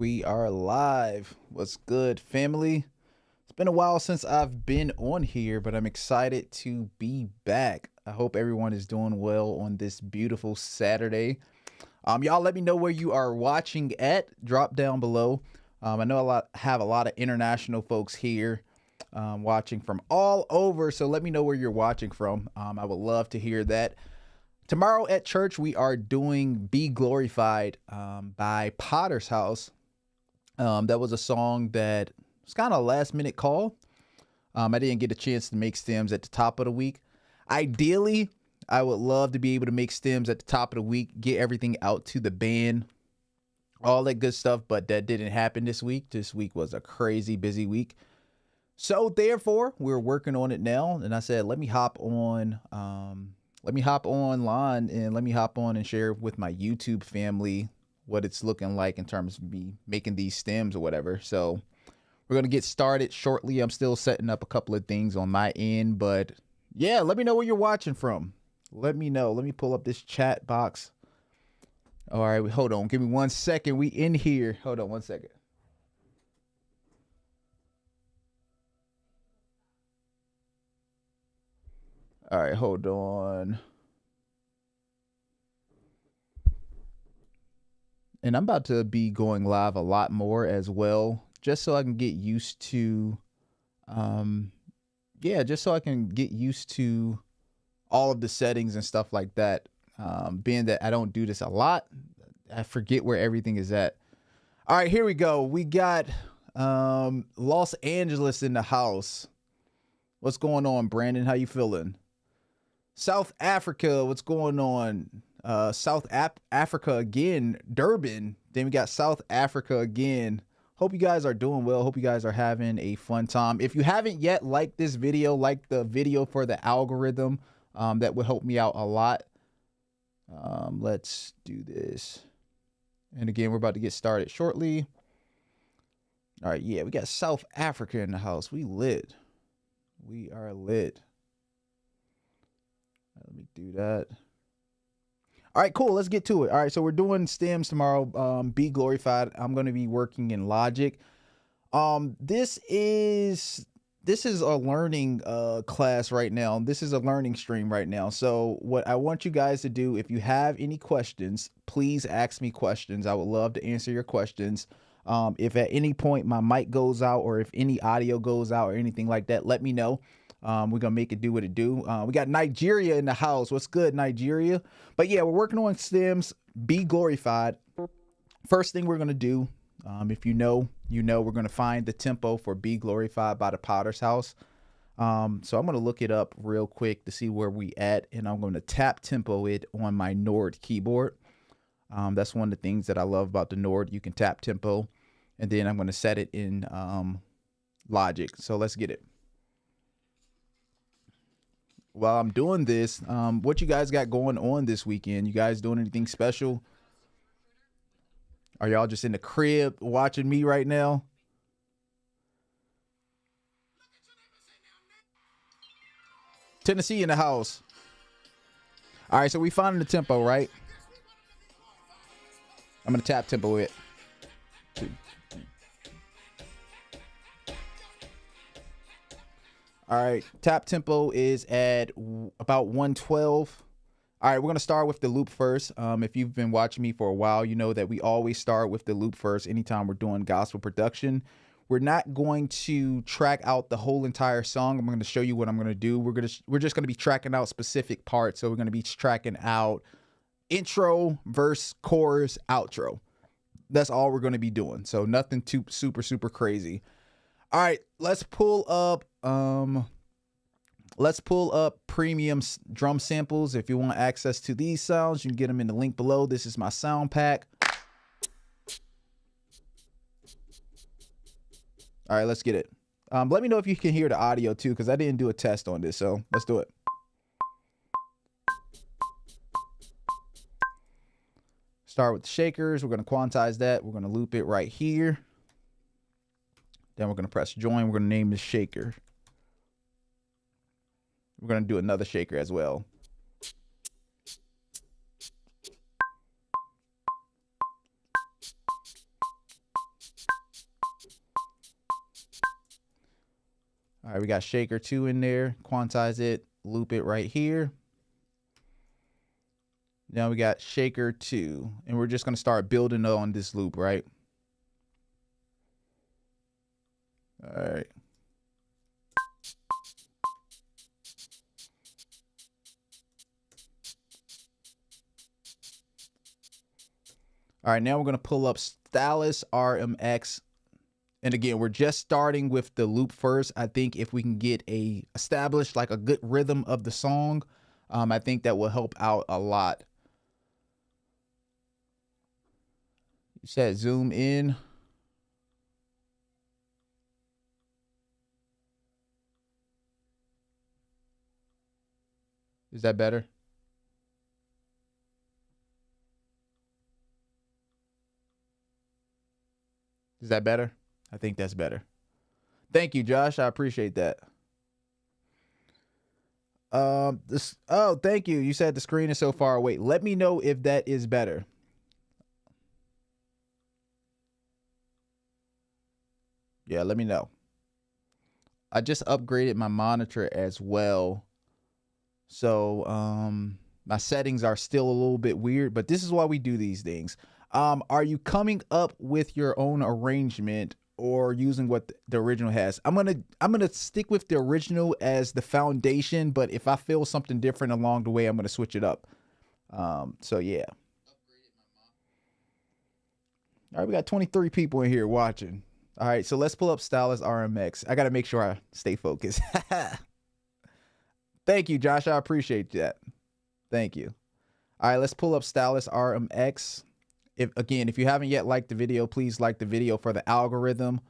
We are live. What's good, family? It's been a while since I've been on here, but I'm excited to be back. I hope everyone is doing well on this beautiful Saturday. Y'all let me know where you are watching at. Drop down below. I know have a lot of international folks here watching from all over, so let me know where you're watching from. I would love to hear that. Tomorrow at church, we are doing Be Glorified by Potter's House. That was a song that was kind of a last minute call. I didn't get a chance to make stems at the top of the week. Ideally, I would love to be able to make stems at the top of the week, get everything out to the band, all that good stuff, but that didn't happen this week. This week was a crazy busy week. So therefore, we're working on it now. And I said, let me hop online and let me hop on and share with my YouTube family what it's looking like in terms of me making these stems or whatever. So we're going to get started shortly. I'm still setting up a couple of things on my end, but yeah, let me know where you're watching from. Let me know. Let me pull up this chat box. All right, hold on. Give me 1 second. We in here. Hold on 1 second. All right, hold on. And I'm about to be going live a lot more as well, just so I can get used to, just so I can get used to all of the settings and stuff like that. Being that I don't do this a lot, I forget where everything is at. All right, here we go. We got Los Angeles in the house. What's going on, Brandon? How you feeling? South Africa, what's going on? South Africa again, Durban. Then we got South Africa again. Hope you guys are doing well. Hope you guys are having a fun time. If you haven't yet liked this video, like the video for the algorithm. That would help me out a lot. Let's do this. And again, we're about to get started shortly. All right, yeah, we got South Africa in the house. We lit. We are lit. Let me do that. All right, cool. Let's get to it. All right, so we're doing stems tomorrow. Be Glorified. I'm going to be working in Logic. This is a learning class right now. This is a learning stream right now. So what I want you guys to do, if you have any questions, please ask me questions. I would love to answer your questions. If at any point my mic goes out or if any audio goes out or anything like that, let me know. We're going to make it do what it do. We got Nigeria in the house. What's good, Nigeria? But yeah, we're working on stems. Be Glorified. First thing we're going to do, if you know, we're going to find the tempo for Be Glorified by the Potter's House. So I'm going to look it up real quick to see where we at, and I'm going to tap tempo it on my Nord keyboard. That's one of the things that I love about the Nord. You can tap tempo, and then I'm going to set it in Logic. So let's get it. While I'm doing this, what you guys got going on this weekend? You guys doing anything special? Are y'all just in the crib watching me right now? Tennessee in the house. All right, so we finding the tempo, right? I'm going to tap tempo it. 2, 3. All right, tap tempo is at about 112. All right, we're going to start with the loop first. If you've been watching me for a while, you know that we always start with the loop first anytime we're doing gospel production. We're not going to track out the whole entire song. I'm going to show you what I'm going to do. We're just going to be tracking out specific parts. So we're going to be tracking out intro, verse, chorus, outro. That's all we're going to be doing. So nothing too super crazy. All right, let's pull up premium drum samples. If you want access to these sounds, you can get them in the link below. This is my sound pack. All right, let's get it. Let me know if you can hear the audio too, because I didn't do a test on this. So let's do it. Start with the shakers. We're going to quantize that. We're going to loop it right here. Then we're going to press join. We're going to name this shaker. We're going to do another shaker as well. All right, we got shaker 2 in there. Quantize it, loop it right here. Now we got shaker 2, and we're just gonna start building on this loop, right? All right. All right, now we're gonna pull up Stylus RMX. And again, we're just starting with the loop first. I think if we can get established like a good rhythm of the song, I think that will help out a lot. You said zoom in. Is that better? Is that better? I think that's better. Thank you, Josh. I appreciate that. Oh, thank you. You said the screen is so far away. Let me know if that is better. Yeah, let me know. I just upgraded my monitor as well. So my settings are still a little bit weird, but this is why we do these things. Are you coming up with your own arrangement or using what the original has? I'm gonna stick with the original as the foundation, but if I feel something different along the way, I'm gonna switch it up. So yeah. All right, we got 23 people in here watching. All right, so let's pull up Stylus RMX. I gotta make sure I stay focused. Thank you, Josh. I appreciate that. Thank you. All right, let's pull up Stylus RMX. If you haven't yet liked the video, please like the video for the algorithm.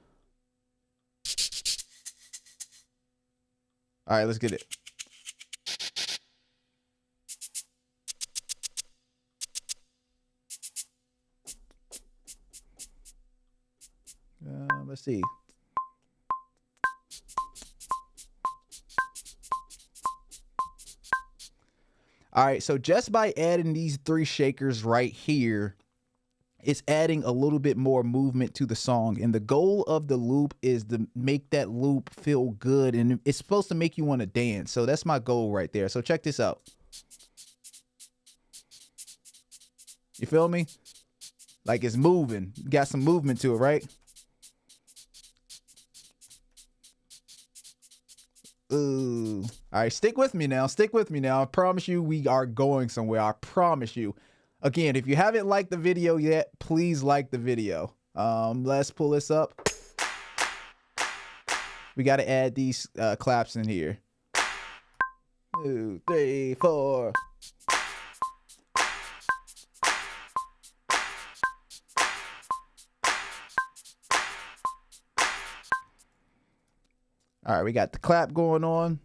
All right, let's get it. Let's see. All right, so just by adding these 3 shakers right here, it's adding a little bit more movement to the song. And the goal of the loop is to make that loop feel good. And it's supposed to make you want to dance. So that's my goal right there. So check this out. You feel me? Like it's moving. Got some movement to it, right? Ooh. All right, stick with me now. Stick with me now. I promise you we are going somewhere. I promise you. Again, if you haven't liked the video yet, please like the video. Let's pull this up. We got to add these claps in here. 2, 3, 4. All right, we got the clap going on.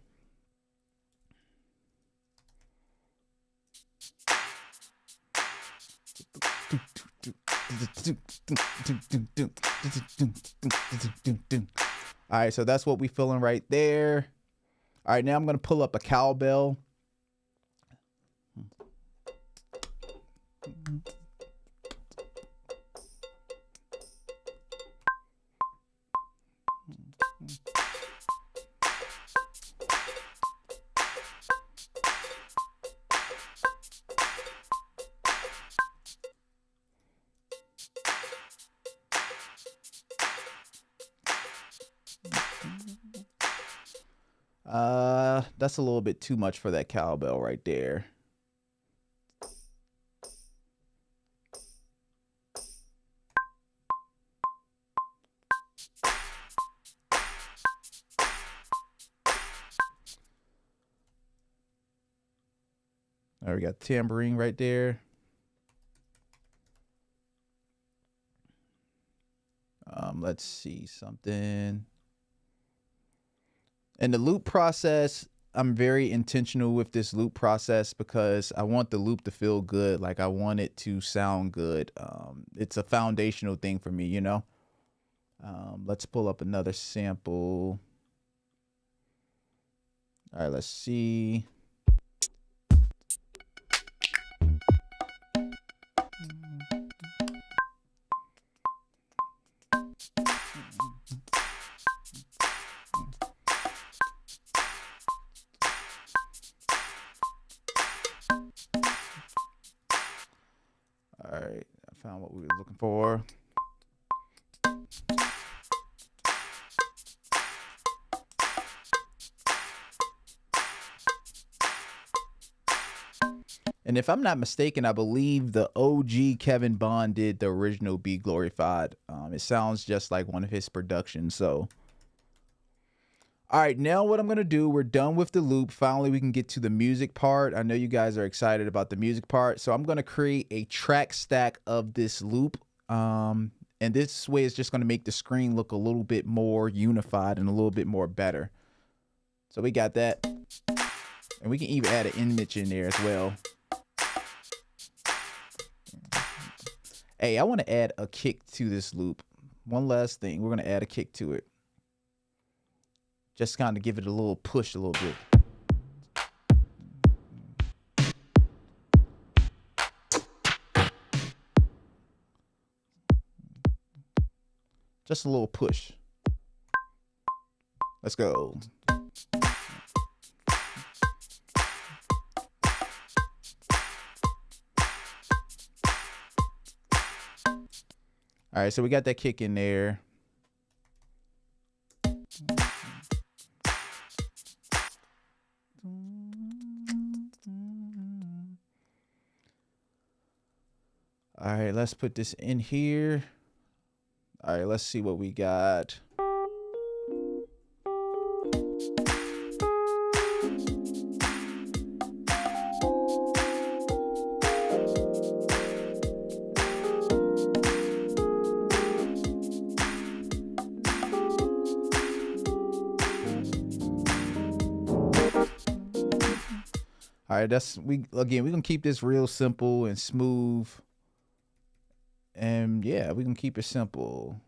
All right, so that's what we feeling right there. All right, now I'm going to pull up a cowbell. That's a little bit too much for that cowbell right there. All right, we got tambourine right there. Let's see something. And the loop process, I'm very intentional with this loop process because I want the loop to feel good. Like I want it to sound good. It's a foundational thing for me, you know? Let's pull up another sample. All right, let's see. All right, I found what we were looking for. And if I'm not mistaken, I believe the OG Kevin Bond did the original Be Glorified. It sounds just like one of his productions. So, all right, now what I'm going to do, we're done with the loop. Finally, we can get to the music part. I know you guys are excited about the music part. So I'm going to create a track stack of this loop. And this way is just going to make the screen look a little bit more unified and a little bit more better. So we got that. And we can even add an image in there as well. Hey, I want to add a kick to this loop. One last thing. We're going to add a kick to it. Just kind of give it a little push a little bit. Just a little push. Let's go. All right, so we got that kick in there. All right, let's put this in here. All right, let's see what we got. All right, we're gonna keep this real simple and smooth. And yeah, we can keep it simple.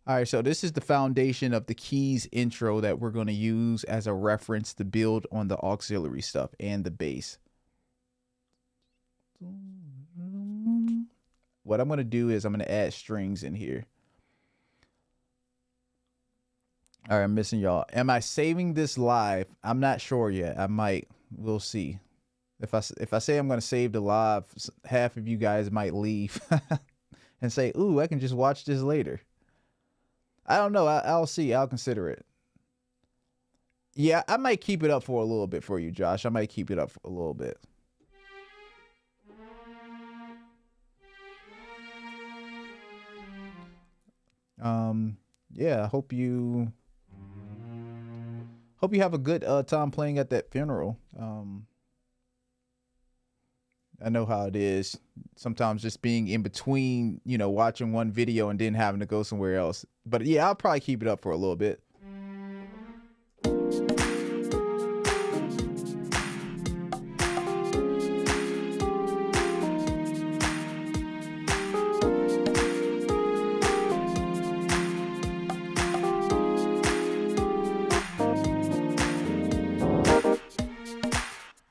All right, so this is the foundation of the keys intro that we're going to use as a reference to build on the auxiliary stuff and the bass. What I'm going to do is I'm going to add strings in here. All right, I'm missing y'all. Am I saving this live? I'm not sure yet. I might. We'll see. If I say I'm going to save the live, half of you guys might leave and say, "Ooh, I can just watch this later." I don't know. I'll see. I'll consider it. Yeah, I might keep it up for a little bit for you, Josh. I might keep it up for a little bit. Yeah, I hope you have a good time playing at that funeral. I know how it is. Sometimes just being in between, you know, watching one video and then having to go somewhere else. But yeah, I'll probably keep it up for a little bit.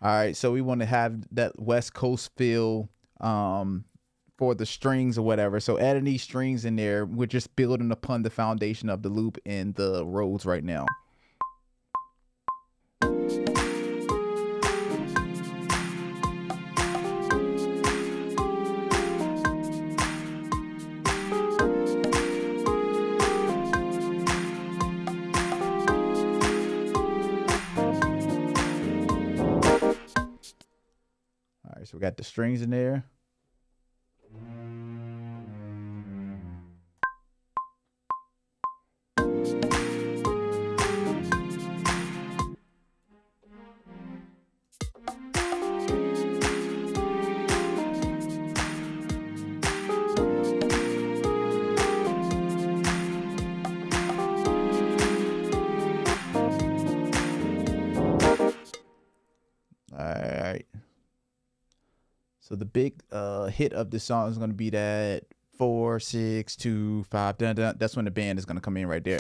All right, so we want to have that West Coast feel for the strings or whatever. So adding these strings in there, we're just building upon the foundation of the loop and the Rhodes right now. So we got the strings in there. All right. So the big hit of this song is going to be that 4, 6, 2, 5. Dun, dun. That's when the band is going to come in right there.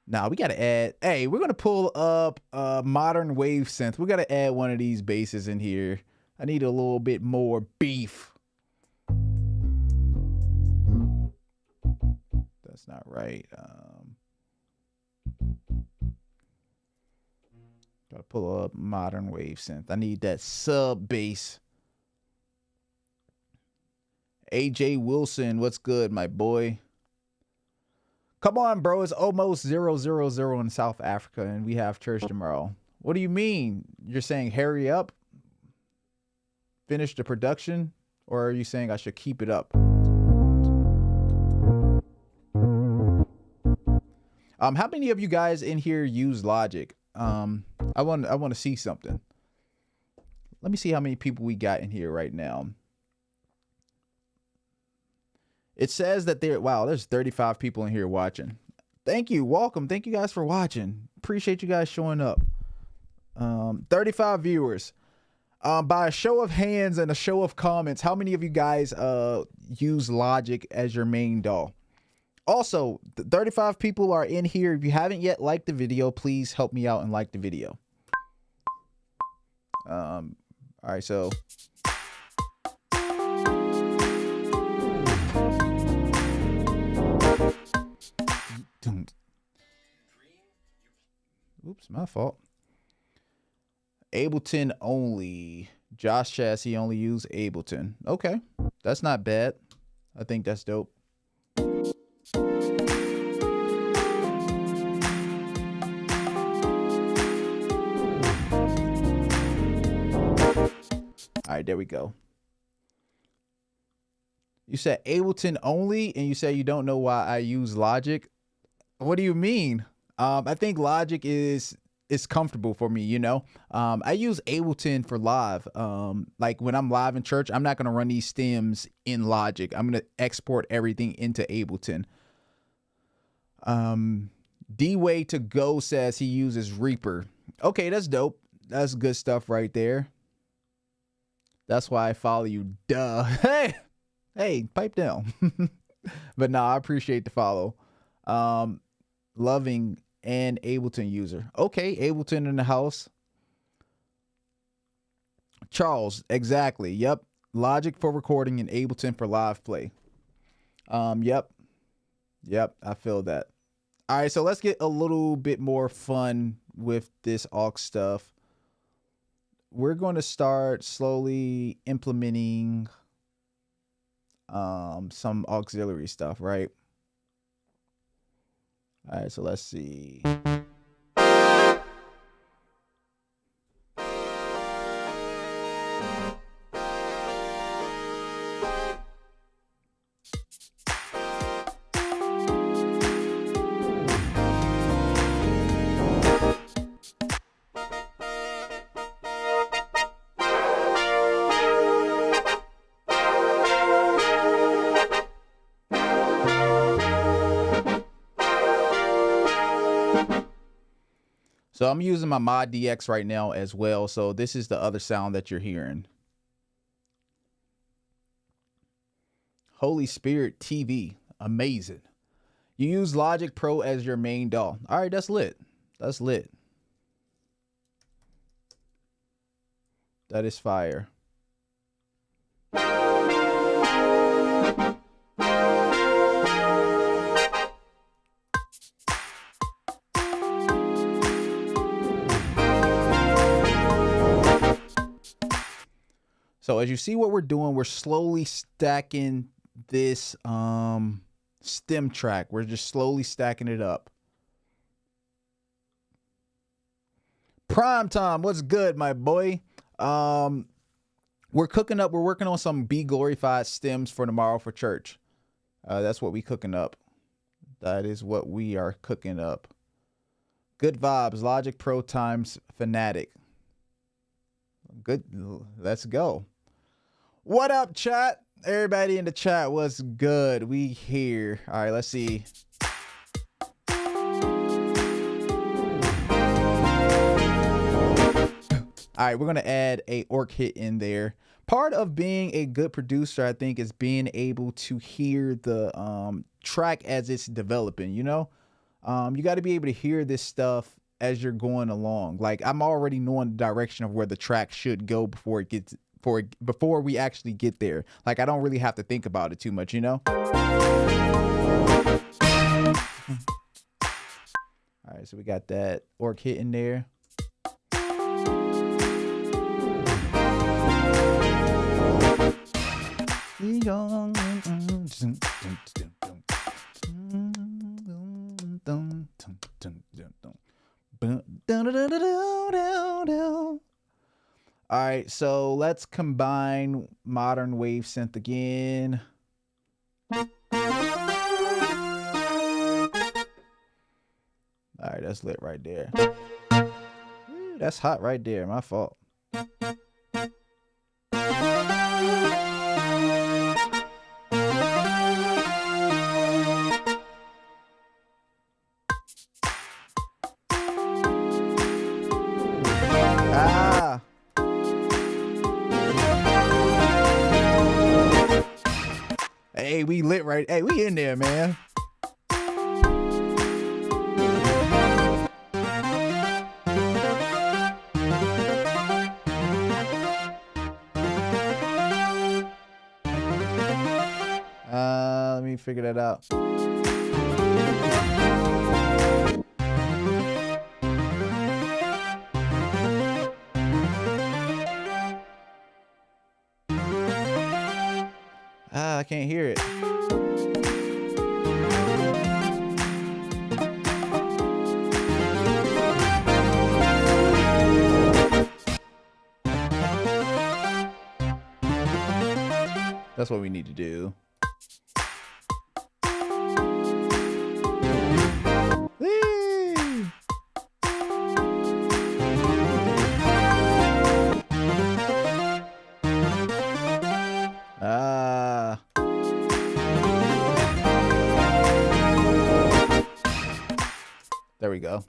Now we got to add, hey, we're going to pull up modern wave synth. We got to add one of these basses in here. I need a little bit more beef. That's not right. Gotta pull up modern wave synth. I need that sub bass. AJ Wilson, what's good, my boy? Come on, bro. It's almost 0:00 in South Africa, and we have church tomorrow. What do you mean? You're saying hurry up? Finish the production? Or are you saying I should keep it up? How many of you guys in here use Logic? I want to see something. Let me see how many people we got in here right now. It says that there's 35 people in here watching. Thank you. Welcome. Thank you guys for watching. Appreciate you guys showing up. 35 viewers. By a show of hands and a show of comments, how many of you guys use Logic as your main DAW? Also, 35 people are in here. If you haven't yet liked the video, please help me out and like the video. All right, so oops, my fault. Ableton only. Josh Chassis only use Ableton. Okay, that's not bad. I think that's dope. All right, there we go. You said Ableton only, and you say you don't know why I use Logic. What do you mean? I think Logic is comfortable for me, you know. I use Ableton for live. Like when I'm live in church, I'm not gonna run these stems in Logic. I'm gonna export everything into Ableton. D-Way to Go says he uses Reaper. Okay, that's dope. That's good stuff right there. That's why I follow you. Duh. Hey, pipe down. But no, I appreciate the follow. Loving and Ableton user. Okay, Ableton in the house. Charles, exactly. Yep. Logic for recording and Ableton for live play. Yep, I feel that. All right, so let's get a little bit more fun with this aux stuff. We're going to start slowly implementing some auxiliary stuff, right? All right, so let's see. So I'm using my MODX right now as well. So this is the other sound that you're hearing. Holy Spirit TV. Amazing. You use Logic Pro as your main DAW. All right, that's lit. That's lit. That is fire. So as you see what we're doing, we're slowly stacking this stem track. We're just slowly stacking it up. Prime time, what's good, my boy? We're cooking up. We're working on some Be Glorified stems for tomorrow for church. That's what we cooking up. That is what we are cooking up. Good vibes. Logic Pro times Fanatic. Good. Let's go. What up, chat? Everybody in the chat, what's good? We here. All right, let's see. All right, we're gonna add a orc hit in there. Part of being a good producer, I think, is being able to hear the track as it's developing. You know, you got to be able to hear this stuff as you're going along. Like, I'm already knowing the direction of where the track should go before it gets before we actually get there. Like, I don't really have to think about it too much, you know. All right, so we got that orc hit in there. All right, so let's combine modern wave synth again. All right, that's lit right there. Ooh, that's hot right there. My fault. Ah. Hey, we lit right. Hey, we in there, man. Let me figure that out. I can't hear it. That's what we need to do. There we go.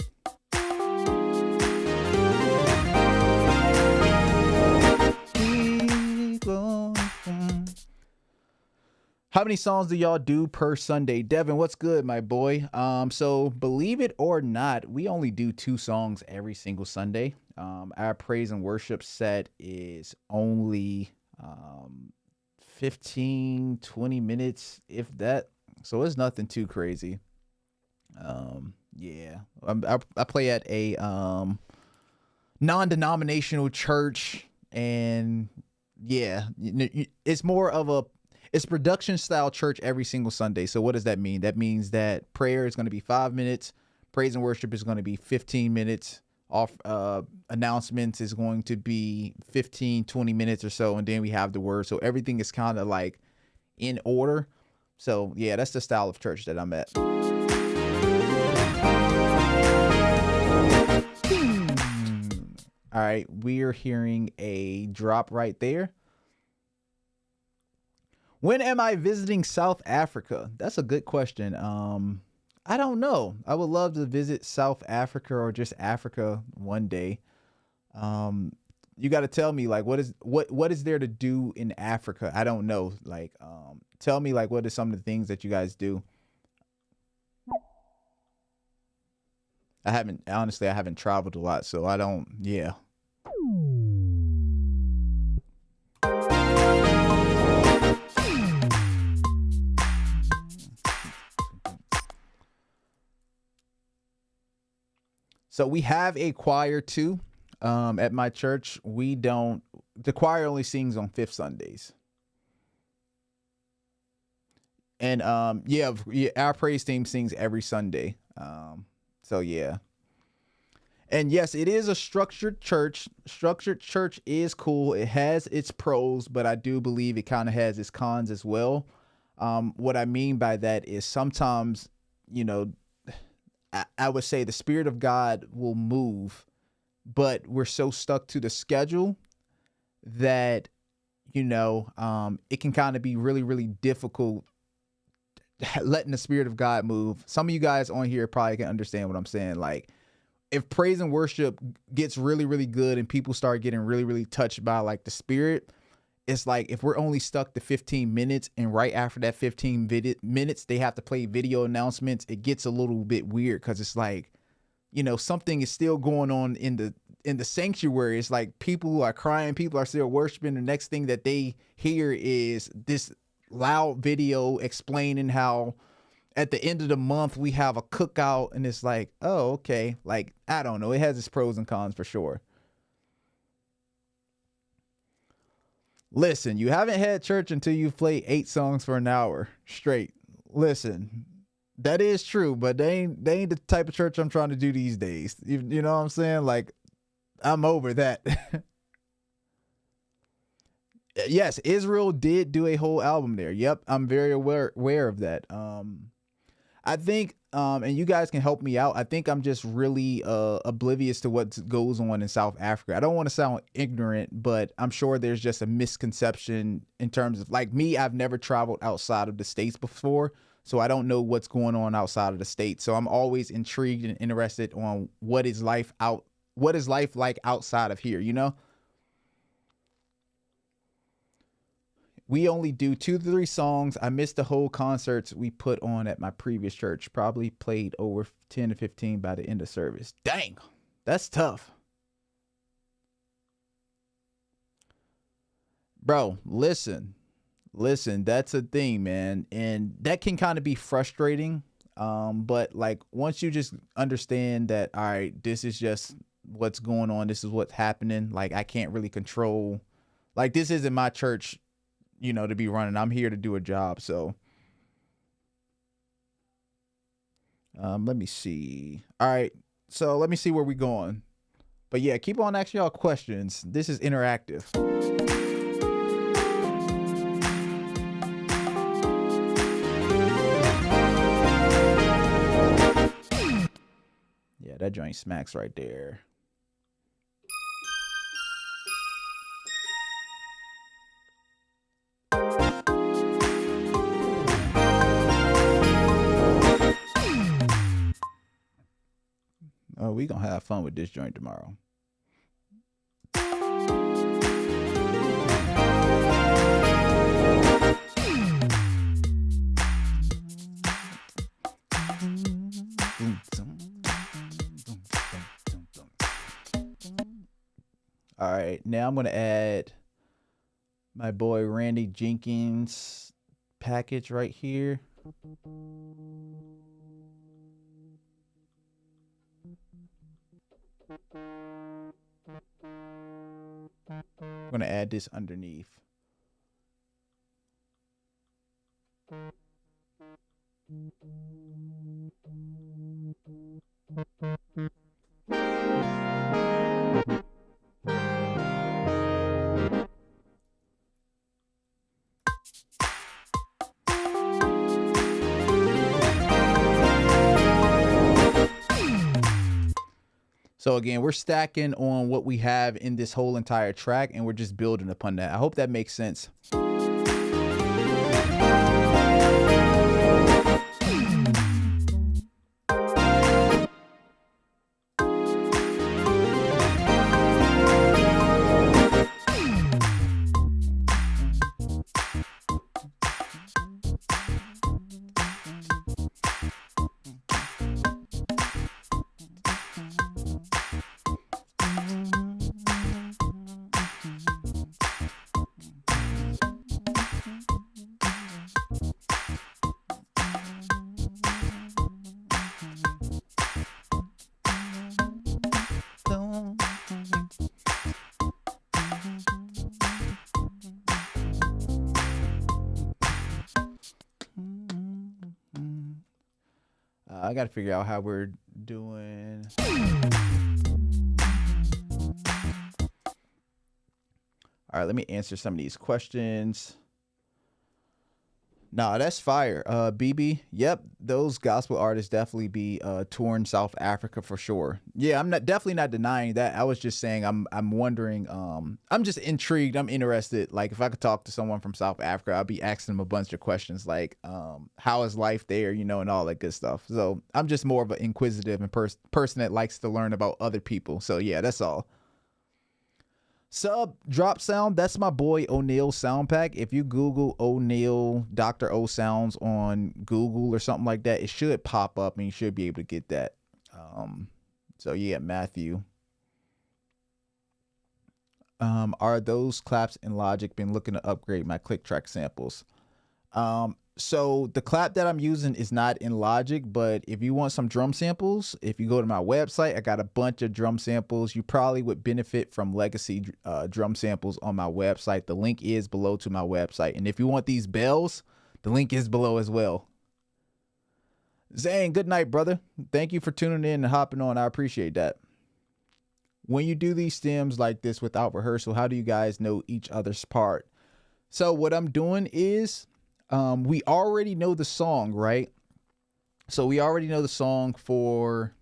How many songs do y'all do per Sunday? Devin, what's good, my boy? So believe it or not, we only do 2 songs every single Sunday. Our praise and worship set is only 15, 20 minutes, if that. So it's nothing too crazy. Yeah, I play at a non-denominational church, and yeah, it's more of it's production style church every single Sunday. So what does that mean? That means that prayer is going to be 5 minutes, praise and worship is going to be 15 minutes, off announcements is going to be 15, 20 minutes or so, and then we have the word. So everything is kind of like in order. So yeah, that's the style of church that I'm at. All right, we're hearing a drop right there. When am I visiting South Africa? That's a good question. I don't know. I would love to visit South Africa or just Africa one day. You got to tell me, like, what is there to do in Africa? I don't know. Like, tell me, like, what are some of the things that you guys do? I haven't traveled a lot, so I don't, yeah. So we have a choir too. At my church, the choir only sings on 5th Sundays. And yeah, our praise team sings every Sunday. So yeah. And yes, it is a structured church. Structured church is cool. It has its pros, but I do believe it kind of has its cons as well. What I mean by that is sometimes, you know, I would say the Spirit of God will move, but we're so stuck to the schedule that, you know, it can kind of be really, really difficult letting the Spirit of God move. Some of you guys on here probably can understand what I'm saying. Like, if praise and worship gets really, really good and people start getting really, really touched by like the spirit, it's like if we're only stuck to 15 minutes and right after that 15 minutes, they have to play video announcements, it gets a little bit weird because it's like, you know, something is still going on in the sanctuary. It's like people are crying, people are still worshiping. The next thing that they hear is this loud video explaining how at the end of the month we have a cookout, and it's like, oh, okay. Like, I don't know. It has its pros and cons for sure. Listen, you haven't had church until you've played 8 songs for an hour straight. Listen, that is true, but they ain't the type of church I'm trying to do these days. You know what I'm saying? Like, I'm over that. Yes, Israel did do a whole album there. Yep, I'm very aware of that. I think, and you guys can help me out, I think I'm just really oblivious to what goes on in South Africa. I don't want to sound ignorant, but I'm sure there's just a misconception in terms of, like me, I've never traveled outside of the States before, so I don't know what's going on outside of the States. So I'm always intrigued and interested on what is life like outside of here, you know? We only do 2 to 3 songs. I missed the whole concerts we put on at my previous church. Probably played over 10 to 15 by the end of service. Dang, that's tough. Bro, listen, that's a thing, man. And that can kind of be frustrating. But like once you just understand that, all right, this is just what's going on. This is what's happening. Like I can't really control, like this isn't my church, you know, to be running. I'm here to do a job. So let me see. All right, so let me see where we're going. But yeah, keep on asking y'all questions. This is interactive. Yeah, that joint smacks right there. Oh, we gonna have fun with this joint tomorrow. All right, now I'm gonna add my boy Randy Jenkins package right here. I'm gonna add this underneath. So again, we're stacking on what we have in this whole entire track and we're just building upon that. I hope that makes sense. I got to figure out how we're doing. All right, let me answer some of these questions. Nah, that's fire. BB. Yep, those gospel artists definitely be touring South Africa for sure. Yeah, I'm not definitely not denying that. I was just saying I'm wondering. I'm just intrigued. I'm interested. Like if I could talk to someone from South Africa, I'd be asking them a bunch of questions like, how is life there, you know, and all that good stuff. So I'm just more of an inquisitive and person that likes to learn about other people. So yeah, that's all. Sub drop sound, that's my boy O'Neil sound pack. If you Google O'Neil Dr. O sounds on Google or something like that, it should pop up and you should be able to get that. So yeah, Matthew. Are those claps in Logic? Been looking to upgrade my click track samples. So the clap that I'm using is not in Logic, but if you want some drum samples, if you go to my website, I got a bunch of drum samples. You probably would benefit from legacy drum samples on my website. The link is below to my website. And if you want these bells, the link is below as well. Zane, good night, brother. Thank you for tuning in and hopping on. I appreciate that. When you do these stems like this without rehearsal, how do you guys know each other's part? So what I'm doing is, we already know the song, right? So we already know the song for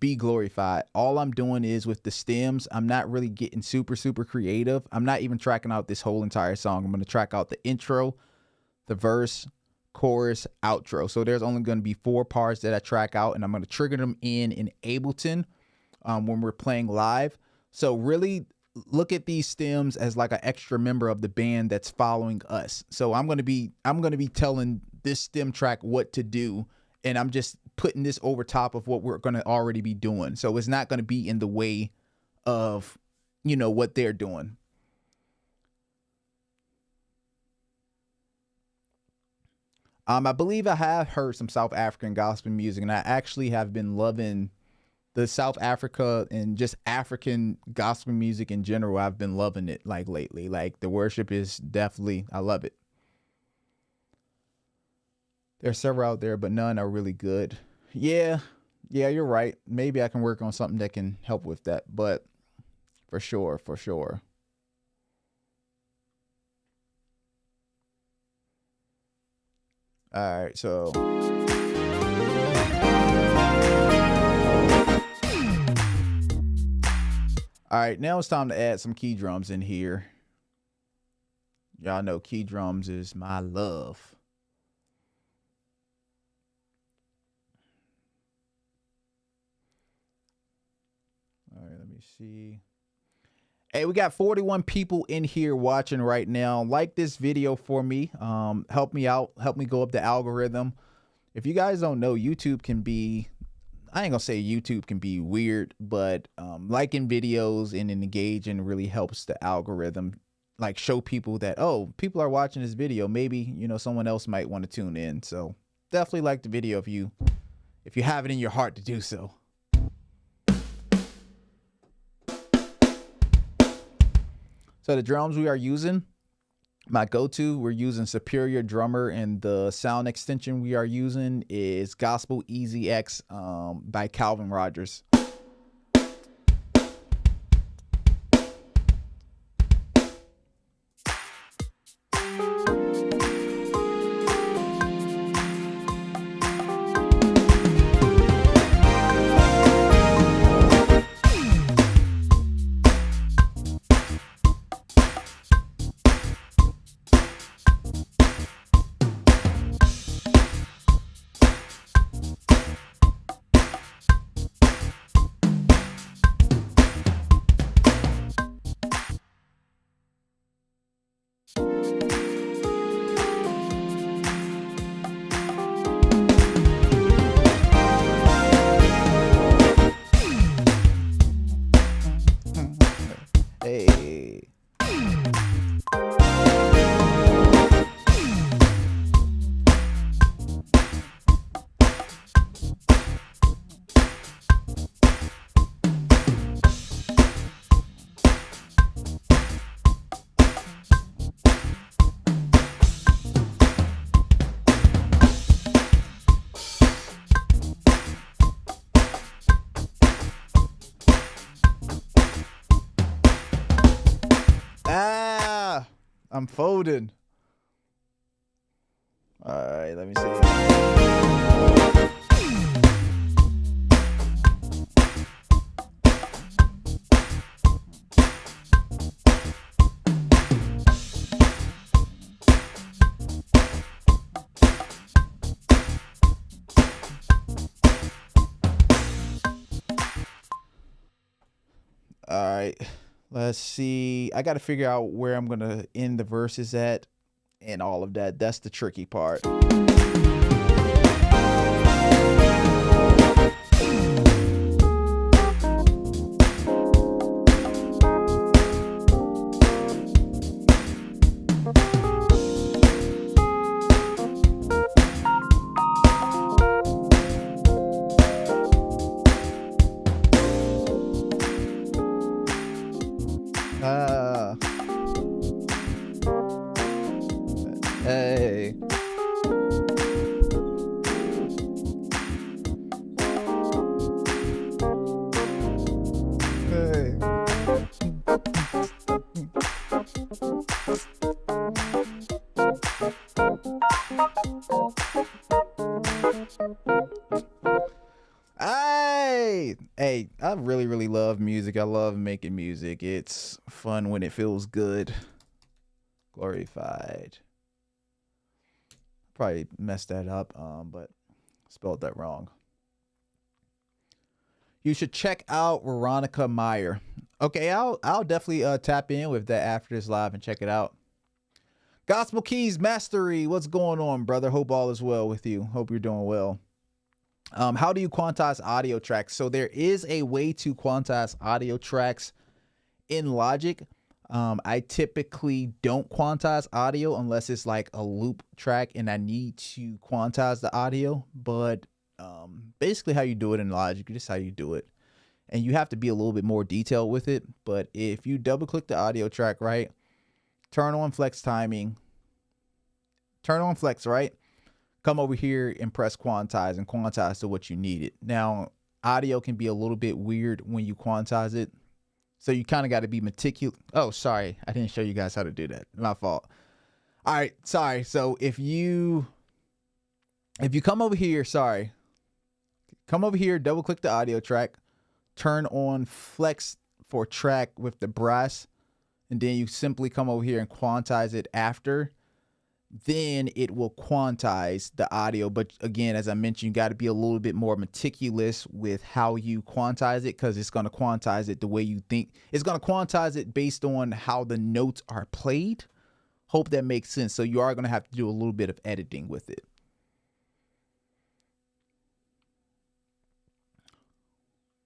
Be Glorified. All I'm doing is with the stems, I'm not really getting super creative. I'm not even tracking out this whole entire song. I'm going to track out the intro, the verse, chorus, outro. So there's only going to be 4 parts that I track out, and I'm going to trigger them in Ableton when we're playing live. So really look at these stems as like an extra member of the band that's following us. So I'm going to be telling this stem track what to do, and I'm just putting this over top of what we're going to already be doing. So it's not going to be in the way of, you know, what they're doing. I believe I have heard some South African gospel music, and I actually have been loving the South Africa and just African gospel music in general. I've been loving it like lately. Like the worship is definitely, I love it. There's several out there, but none are really good. Yeah, you're right. Maybe I can work on something that can help with that, but for sure. All right, so. All right, now it's time to add some key drums in here. Y'all know key drums is my love. All right, let me see. Hey, we got 41 people in here watching right now. Like this video for me. Help me out. Help me go up the algorithm. If you guys don't know, YouTube can be, I ain't gonna say YouTube can be weird, but liking videos and engaging really helps the algorithm, like show people that, oh, people are watching this video. Maybe, you know, someone else might want to tune in. So definitely like the video if you have it in your heart to do so. So the drums we are using, my go-to, we're using Superior Drummer, and the sound extension we are using is Gospel Easy X by Calvin Rogers. Hey. I'm folding. right, let me see. All right, let's see. I got to figure out where I'm going to end the verses at and all of that. That's the tricky part. Hey. Hey. Hey, I really love music. I love making music. It's fun when it feels good. Glorified. Probably messed that up, but spelled that wrong. You should check out Veronica Meyer. Okay, I'll definitely tap in with that after this live and check it out. Gospel Keys Mastery, what's going on, brother? Hope all is well with you. Hope you're doing well. How do you quantize audio tracks? So there is a way to quantize audio tracks in Logic. I typically don't quantize audio unless it's like a loop track and I need to quantize the audio. But basically how you do it in Logic, just how you do it. And you have to be a little bit more detailed with it. But if you double click the audio track, right, turn on flex timing, turn on flex, right, come over here and press quantize and quantize to what you need it. Now, audio can be a little bit weird when you quantize it. So you kind of got to be meticulous. Oh, sorry. I didn't show you guys how to do that. My fault. All right. Sorry. So if you come over here, come over here, double click the audio track, turn on flex for track with the brass, and then you simply come over here and quantize it after. Then it will quantize the audio. But again, as I mentioned, you got to be a little bit more meticulous with how you quantize it, because it's going to quantize it the way you think. It's going to quantize it based on how the notes are played. Hope that makes sense. So you are going to have to do a little bit of editing with it.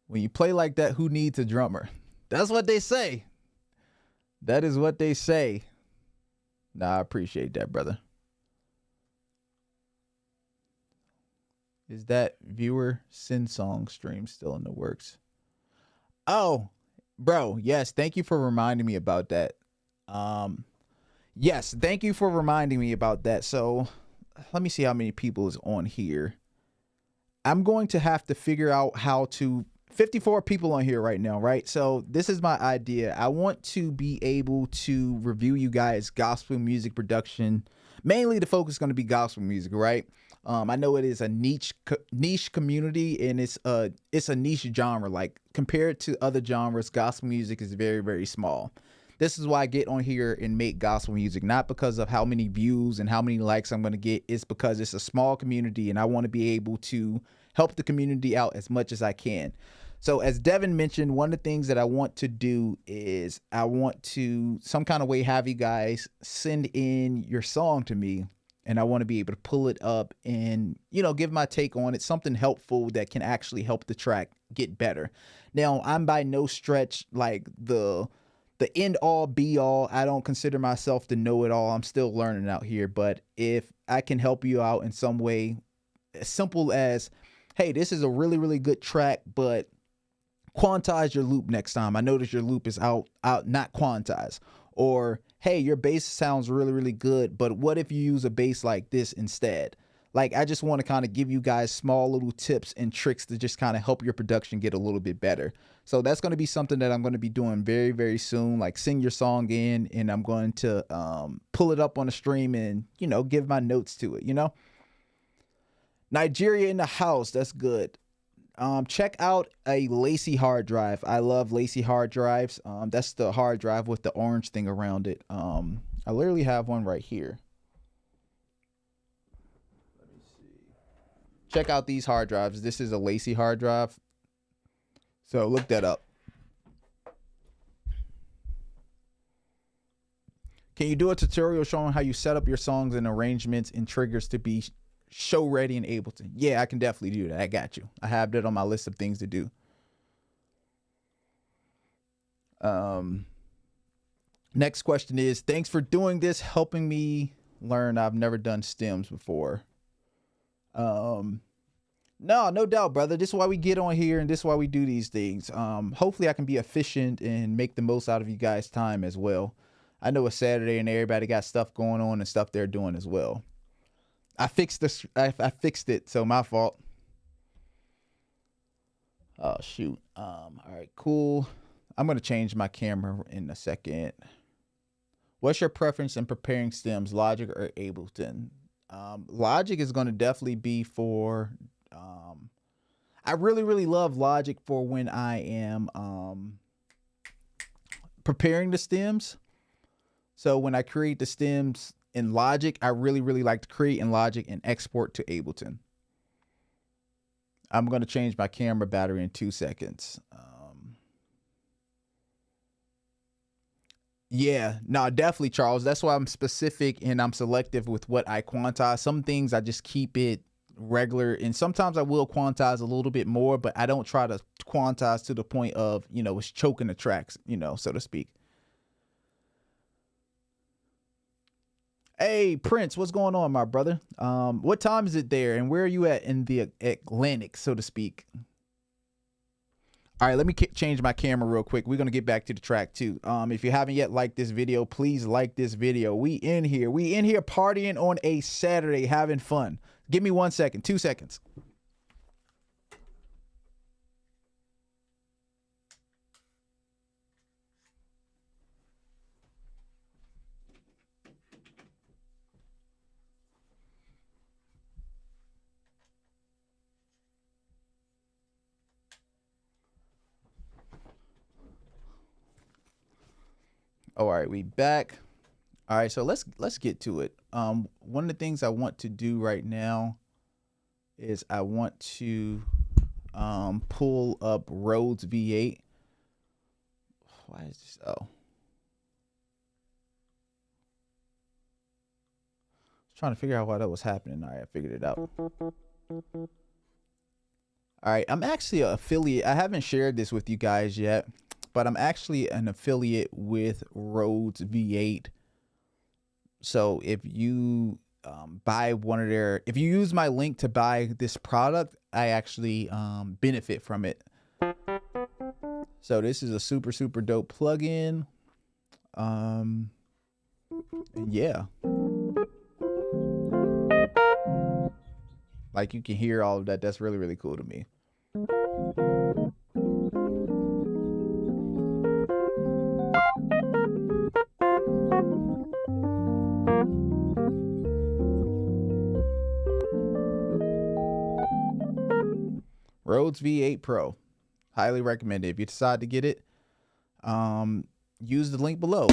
When you play like that, who needs a drummer? That's what they say. That is what they say. Nah, I appreciate that, brother. Is that viewer Synth song stream still in the works? Oh, bro, yes. Thank you for reminding me about that. Yes, thank you for reminding me about that. So let me see how many people is on here. I'm going to have to figure out how to 54 people on here right now, right? So this is my idea. I want to be able to review you guys gospel music production. Mainly the focus is going to be gospel music, right? I know it is a niche community, and it's a niche genre. Like compared to other genres, gospel music is very small. This is why I get on here and make gospel music, not because of how many views and how many likes I'm going to get. It's because it's a small community and I want to be able to help the community out as much as I can. So as Devin mentioned, one of the things that I want to do is I want to some kind of way have you guys send in your song to me, and I want to be able to pull it up and, you know, give my take on it, something helpful that can actually help the track get better. Now, I'm by no stretch like the end all be all. I don't consider myself the know it all. I'm still learning out here. But if I can help you out in some way, as simple as, hey, this is a really good track, but quantize your loop next time. I notice your loop is out not quantized. Or, hey, your bass sounds really good, but what if you use a bass like this instead? Like, I just want to kind of give you guys small little tips and tricks to just kind of help your production get a little bit better. So that's going to be something that I'm going to be doing very, very soon. Like, sing your song in, and I'm going to pull it up on the stream and, you know, give my notes to it, you know. Nigeria in the house. That's good. Check out a Lacy hard drive. I love Lacy hard drives. That's the hard drive with the orange thing around it. I literally have one right here. Let me see. Check out these hard drives. This is a Lacy hard drive. So look that up. Can you do a tutorial showing how you set up your songs and arrangements and triggers to be show ready in Ableton? Yeah, I can definitely do that. I got you. I have that on my list of things to do. Next question is, thanks for doing this, helping me learn. I've never done stems before. No doubt, brother. This is why we get on here, and this is why we do these things. Hopefully I can be efficient and make the most out of you guys' time as well. I know it's Saturday and everybody got stuff going on and stuff they're doing as well. I fixed this. I fixed it, so my fault. Oh shoot. All right, cool. I'm gonna change my camera in a second. What's your preference in preparing stems, Logic or Ableton? Logic is gonna definitely be for. I really love Logic for when I am preparing the stems. So when I create the stems in Logic, I really like to create in Logic and export to Ableton. I'm going to change my camera battery in 2 seconds. Yeah, no, definitely, Charles. That's why I'm specific and I'm selective with what I quantize. Some things I just keep it regular, and sometimes I will quantize a little bit more, but I don't try to quantize to the point of, you know, it's choking the tracks, you know, so to speak. Hey, Prince, what's going on, my brother? What time is it there, and where are you at in the Atlantic, so to speak? All right, let me change my camera real quick. We're going to get back to the track too. If you haven't yet liked this video, please like this video. We in here partying on a Saturday, having fun. Give me 1 second, 2 seconds. All right, we back. All right, so let's get to it. One of the things I want to do right now is I want to pull up Rhodes V8. Why is this? Oh, I was trying to figure out why that was happening. All right, I figured it out. All right, I'm actually an affiliate. I haven't shared this with you guys yet, but I'm actually an affiliate with Rhodes V8. So if you buy one of their, if you use my link to buy this product, I actually benefit from it. So this is a super dope plugin. And yeah, like you can hear all of that. That's really cool to me. Rhodes V8 Pro, highly recommended. If you decide to get it, use the link below.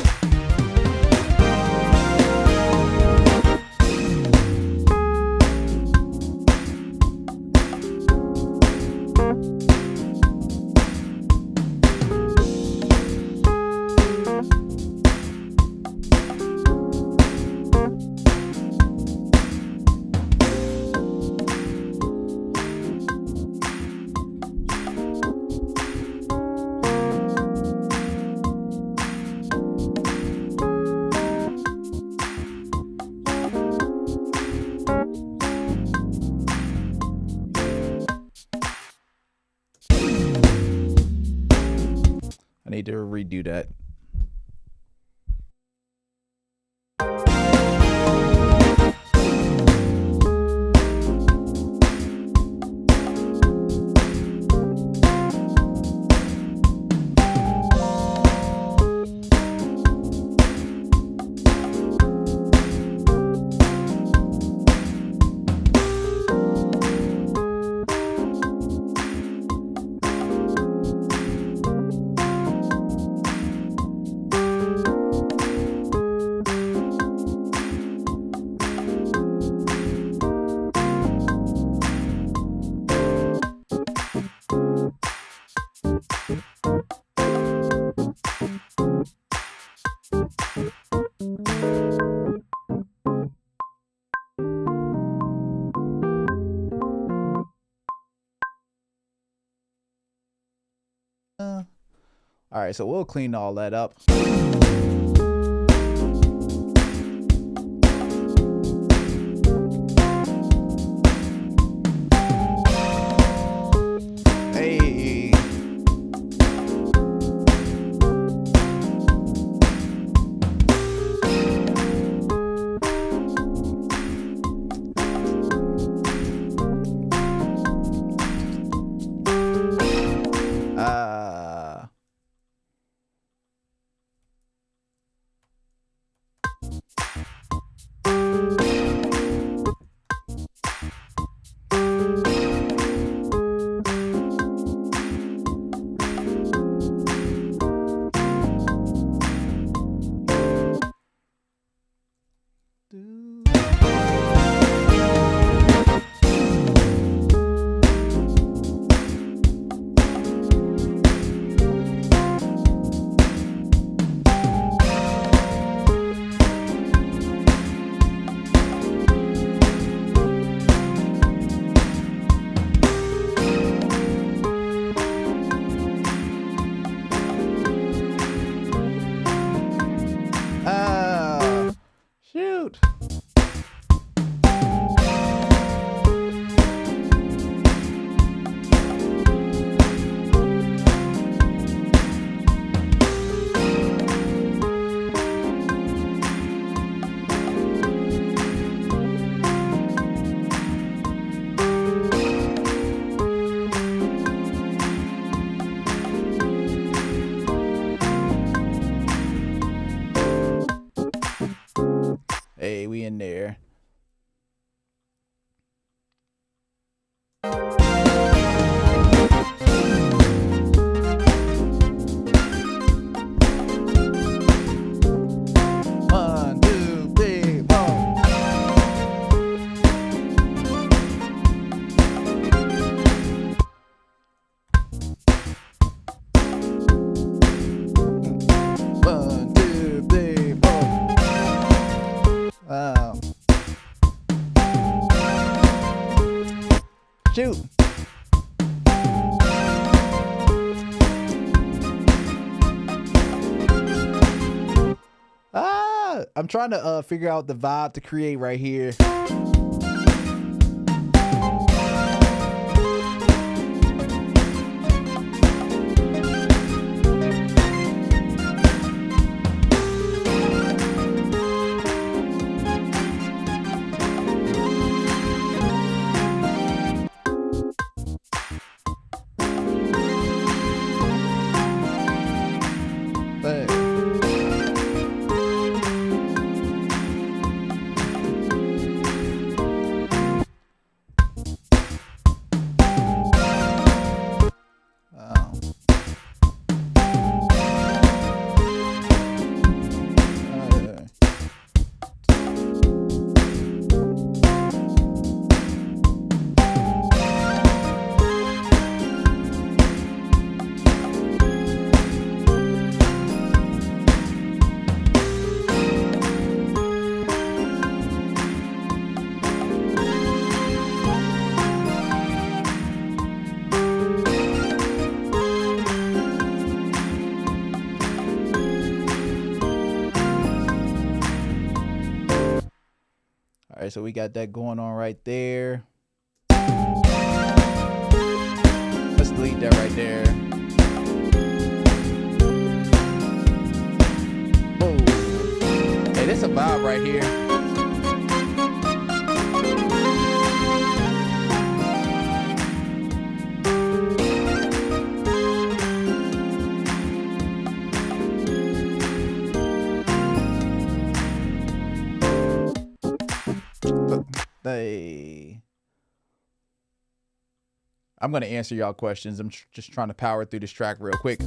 I need to redo that. All right, so we'll clean all that up. Hey. Shoot. Hey, we in there. One, two, three, four. One, two, three, four. Wow. Shoot. I'm trying to figure out the vibe to create right here. All right, so we got that going on right there. Let's delete that right there. Whoa. Hey, this a vibe right here. Hey, I'm going to answer y'all questions. I'm just trying to power through this track real quick.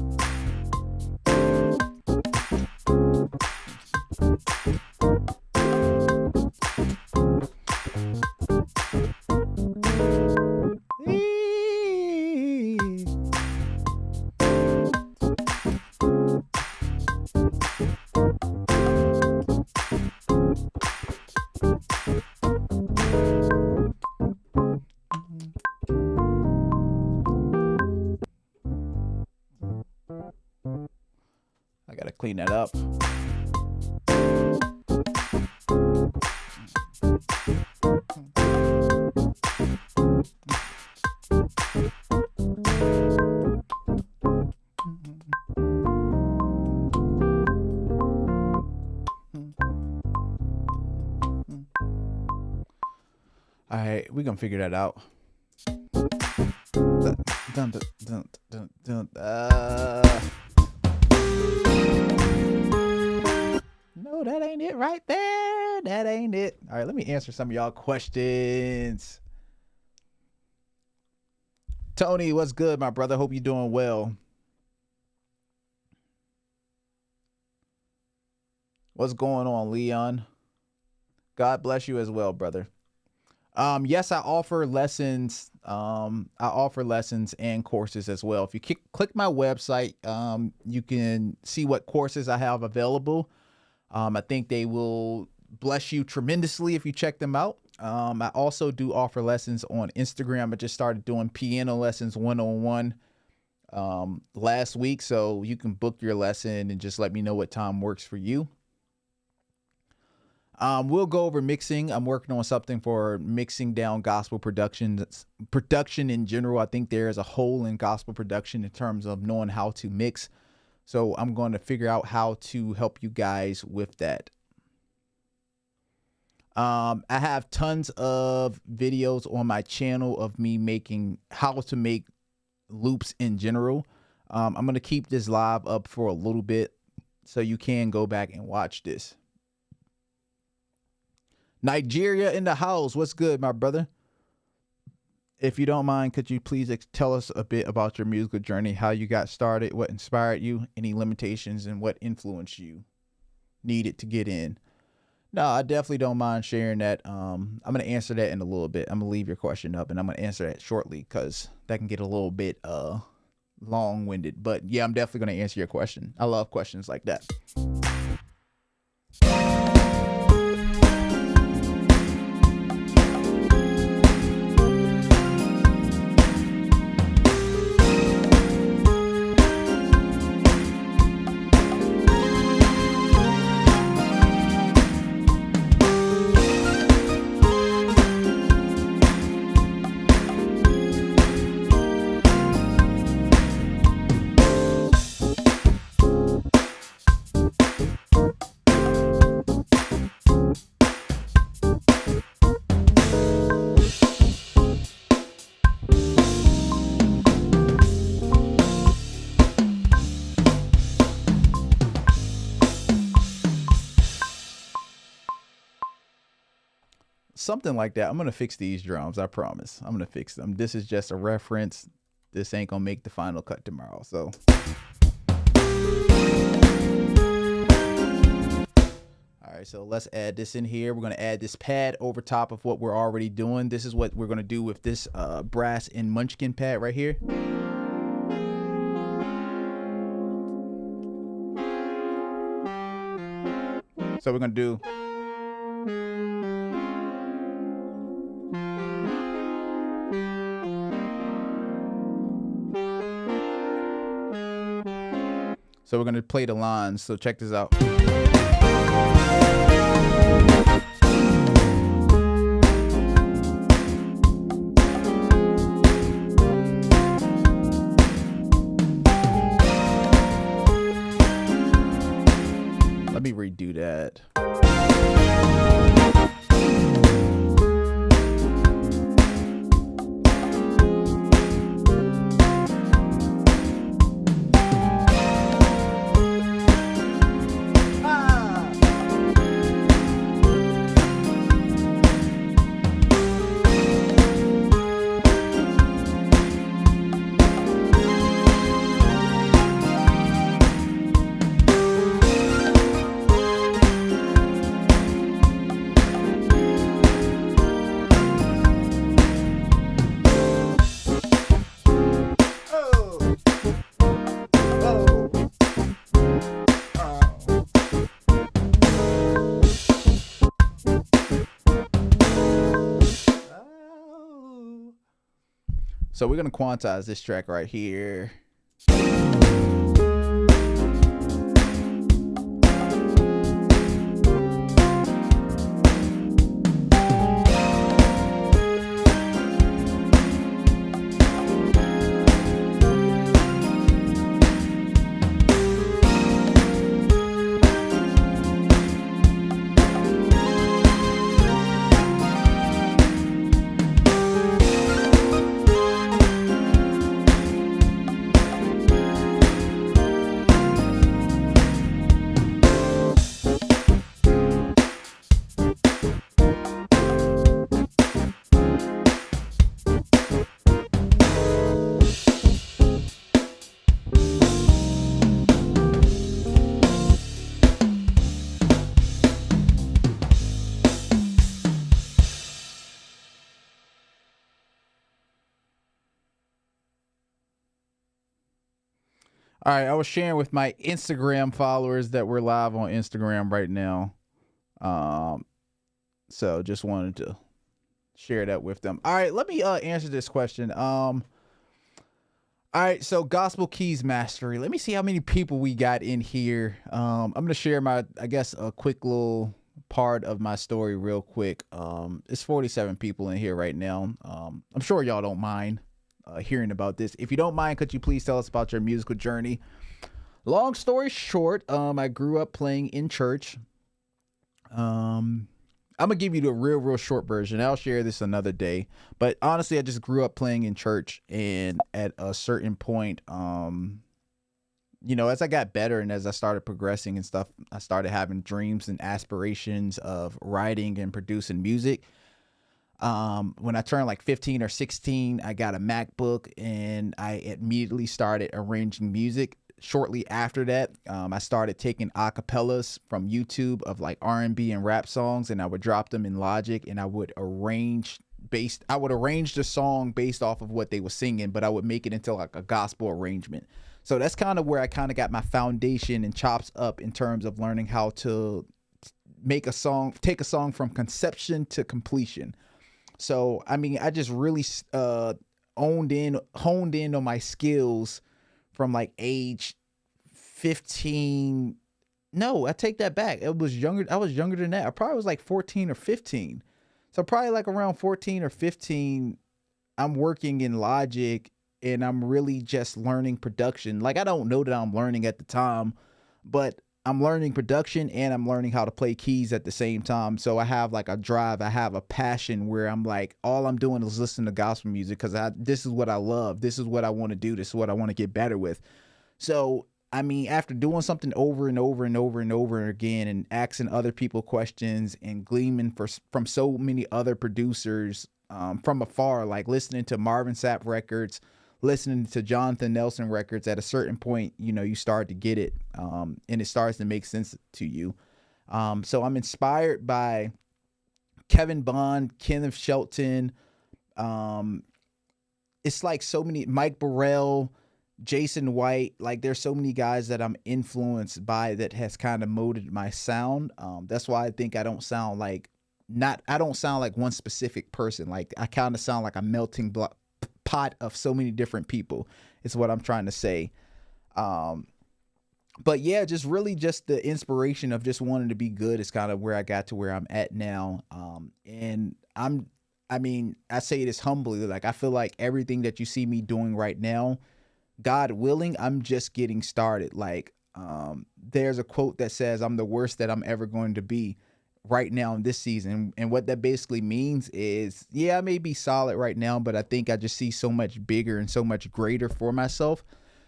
clean that up. All right, we're gonna figure that out. No, that ain't it right there. That ain't it. All right, let me answer some of y'all questions. Tony, what's good, my brother? Hope you're doing well. What's going on, Leon? God bless you as well, brother. Yes, I offer lessons. I offer lessons and courses as well. If you click my website, you can see what courses I have available. I think they will bless you tremendously if you check them out. I also do offer lessons on Instagram. I just started doing piano lessons one-on-one last week, so you can book your lesson and just let me know what time works for you. We'll go over mixing. I'm working on something for mixing down gospel production in general. I think there is a hole in gospel production in terms of knowing how to mix. So I'm going to figure out how to help you guys with that. I have tons of videos on my channel of me making how to make loops in general. I'm going to keep this live up for a little bit so you can go back and watch this. Nigeria in the house. What's good, my brother? If you don't mind, could you please tell us a bit about your musical journey, how you got started, what inspired you, any limitations, and what influenced you needed to get in? No, I definitely don't mind sharing that. I'm going to answer that in a little bit. I'm going to leave your question up, and I'm going to answer that shortly because that can get a little bit long-winded. But, yeah, I'm definitely going to answer your question. I love questions like that. Something like that. I'm going to fix these drums. I promise. I'm going to fix them. This is just a reference. This ain't going to make the final cut tomorrow. So. All right. So let's add this in here. We're going to add this pad over top of what we're already doing. This is what we're going to do with this brass and munchkin pad right here. So we're going to do. So we're going to play the lines. So check this out. Let me redo that. So we're going to quantize this track right here. All right, I was sharing with my Instagram followers that we're live on Instagram right now. So just wanted to share that with them. All right, let me answer this question. All right, so gospel keys mastery. Let me see how many people we got in here. I'm gonna share I guess a quick little part of my story real quick. It's 47 people in here right now. I'm sure y'all don't mind hearing about this. If you don't mind, could you please tell us about your musical journey? Long story short, I grew up playing in church. I'm gonna give you the real short version. I'll share this another day. But honestly, I just grew up playing in church, and at a certain point, as I got better and as I started progressing and stuff, I started having dreams and aspirations of writing and producing music. When I turned like 15 or 16, I got a MacBook and I immediately started arranging music. Shortly after that, I started taking acapellas from YouTube of like R&B and rap songs, and I would drop them in Logic, and I would arrange the song based off of what they were singing, but I would make it into like a gospel arrangement. So that's kind of where I kind of got my foundation and chops up in terms of learning how to take a song from conception to completion. So, I mean, I just really honed in on my skills from like age 15. No, I take that back. It was younger. I was younger than that. I probably was like 14 or 15. So probably like around 14 or 15, I'm working in Logic and I'm really just learning production. Like, I don't know that I'm learning at the time, but I'm learning production and I'm learning how to play keys at the same time. So I have like a drive, I have a passion where I'm like, all I'm doing is listening to gospel music because this is what I love. This is what I want to do. This is what I want to get better with. So, I mean, after doing something over and over and over and over again and asking other people questions and gleaming from so many other producers from afar, like listening to Marvin Sapp records, listening to Jonathan Nelson records, at a certain point, you start to get it, and it starts to make sense to you. So I'm inspired by Kevin Bond, Kenneth Shelton. It's like so many, Mike Burrell, Jason White. Like, there's so many guys that I'm influenced by that has kind of molded my sound. That's why I think I don't sound like one specific person. Like, I kind of sound like a melting pot of so many different people is what I'm trying to say. But yeah, just the inspiration of just wanting to be good is kind of where I got to where I'm at now. And I say this humbly, like, I feel like everything that you see me doing right now, God willing, I'm just getting started. Like, there's a quote that says, I'm the worst that I'm ever going to be right now in this season. And what that basically means is, yeah, I may be solid right now, but I think I just see so much bigger and so much greater for myself.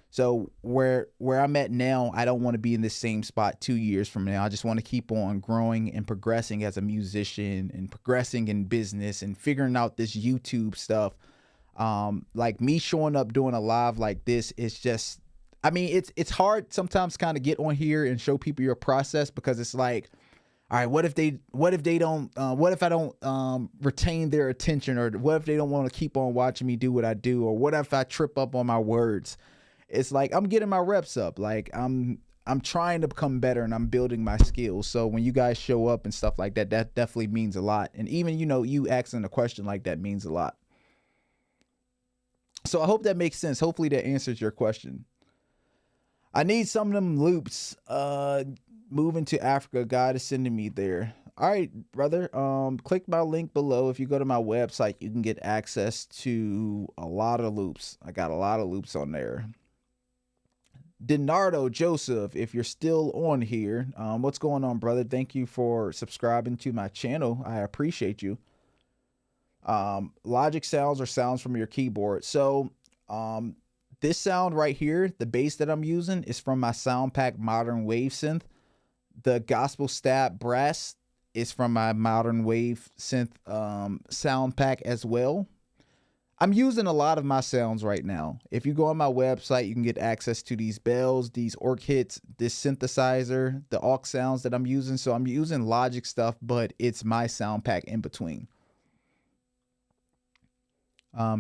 So where I'm at now, I don't want to be in the same spot 2 years from now. I just want to keep on growing and progressing as a musician and progressing in business and figuring out this YouTube stuff. Like, me showing up doing a live like this is just, I mean, it's hard sometimes kind of get on here and show people your process, because it's like, all right, what if I don't retain their attention, or what if they don't want to keep on watching me do what I do, or what if I trip up on my words? It's like, I'm getting my reps up. Like, I'm trying to become better and I'm building my skills. So when you guys show up and stuff like that, that definitely means a lot. And even, you asking a question like that means a lot. So I hope that makes sense. Hopefully that answers your question. I need some of them loops. Moving to Africa, God is sending me there. All right, brother. Click my link below. If you go to my website, you can get access to a lot of loops. I got a lot of loops on there. Denardo Joseph, if you're still on here, what's going on, brother? Thank you for subscribing to my channel. I appreciate you. Logic sounds or sounds from your keyboard. So this sound right here, the bass that I'm using, is from my SoundPack Modern Wave synth. The Gospel Stab brass is from my Modern Wave synth SoundPack as well. I'm using a lot of my sounds right now. If you go on my website, you can get access to these bells, these orc hits, this synthesizer, the aux sounds that I'm using. So I'm using Logic stuff, but it's my SoundPack in between.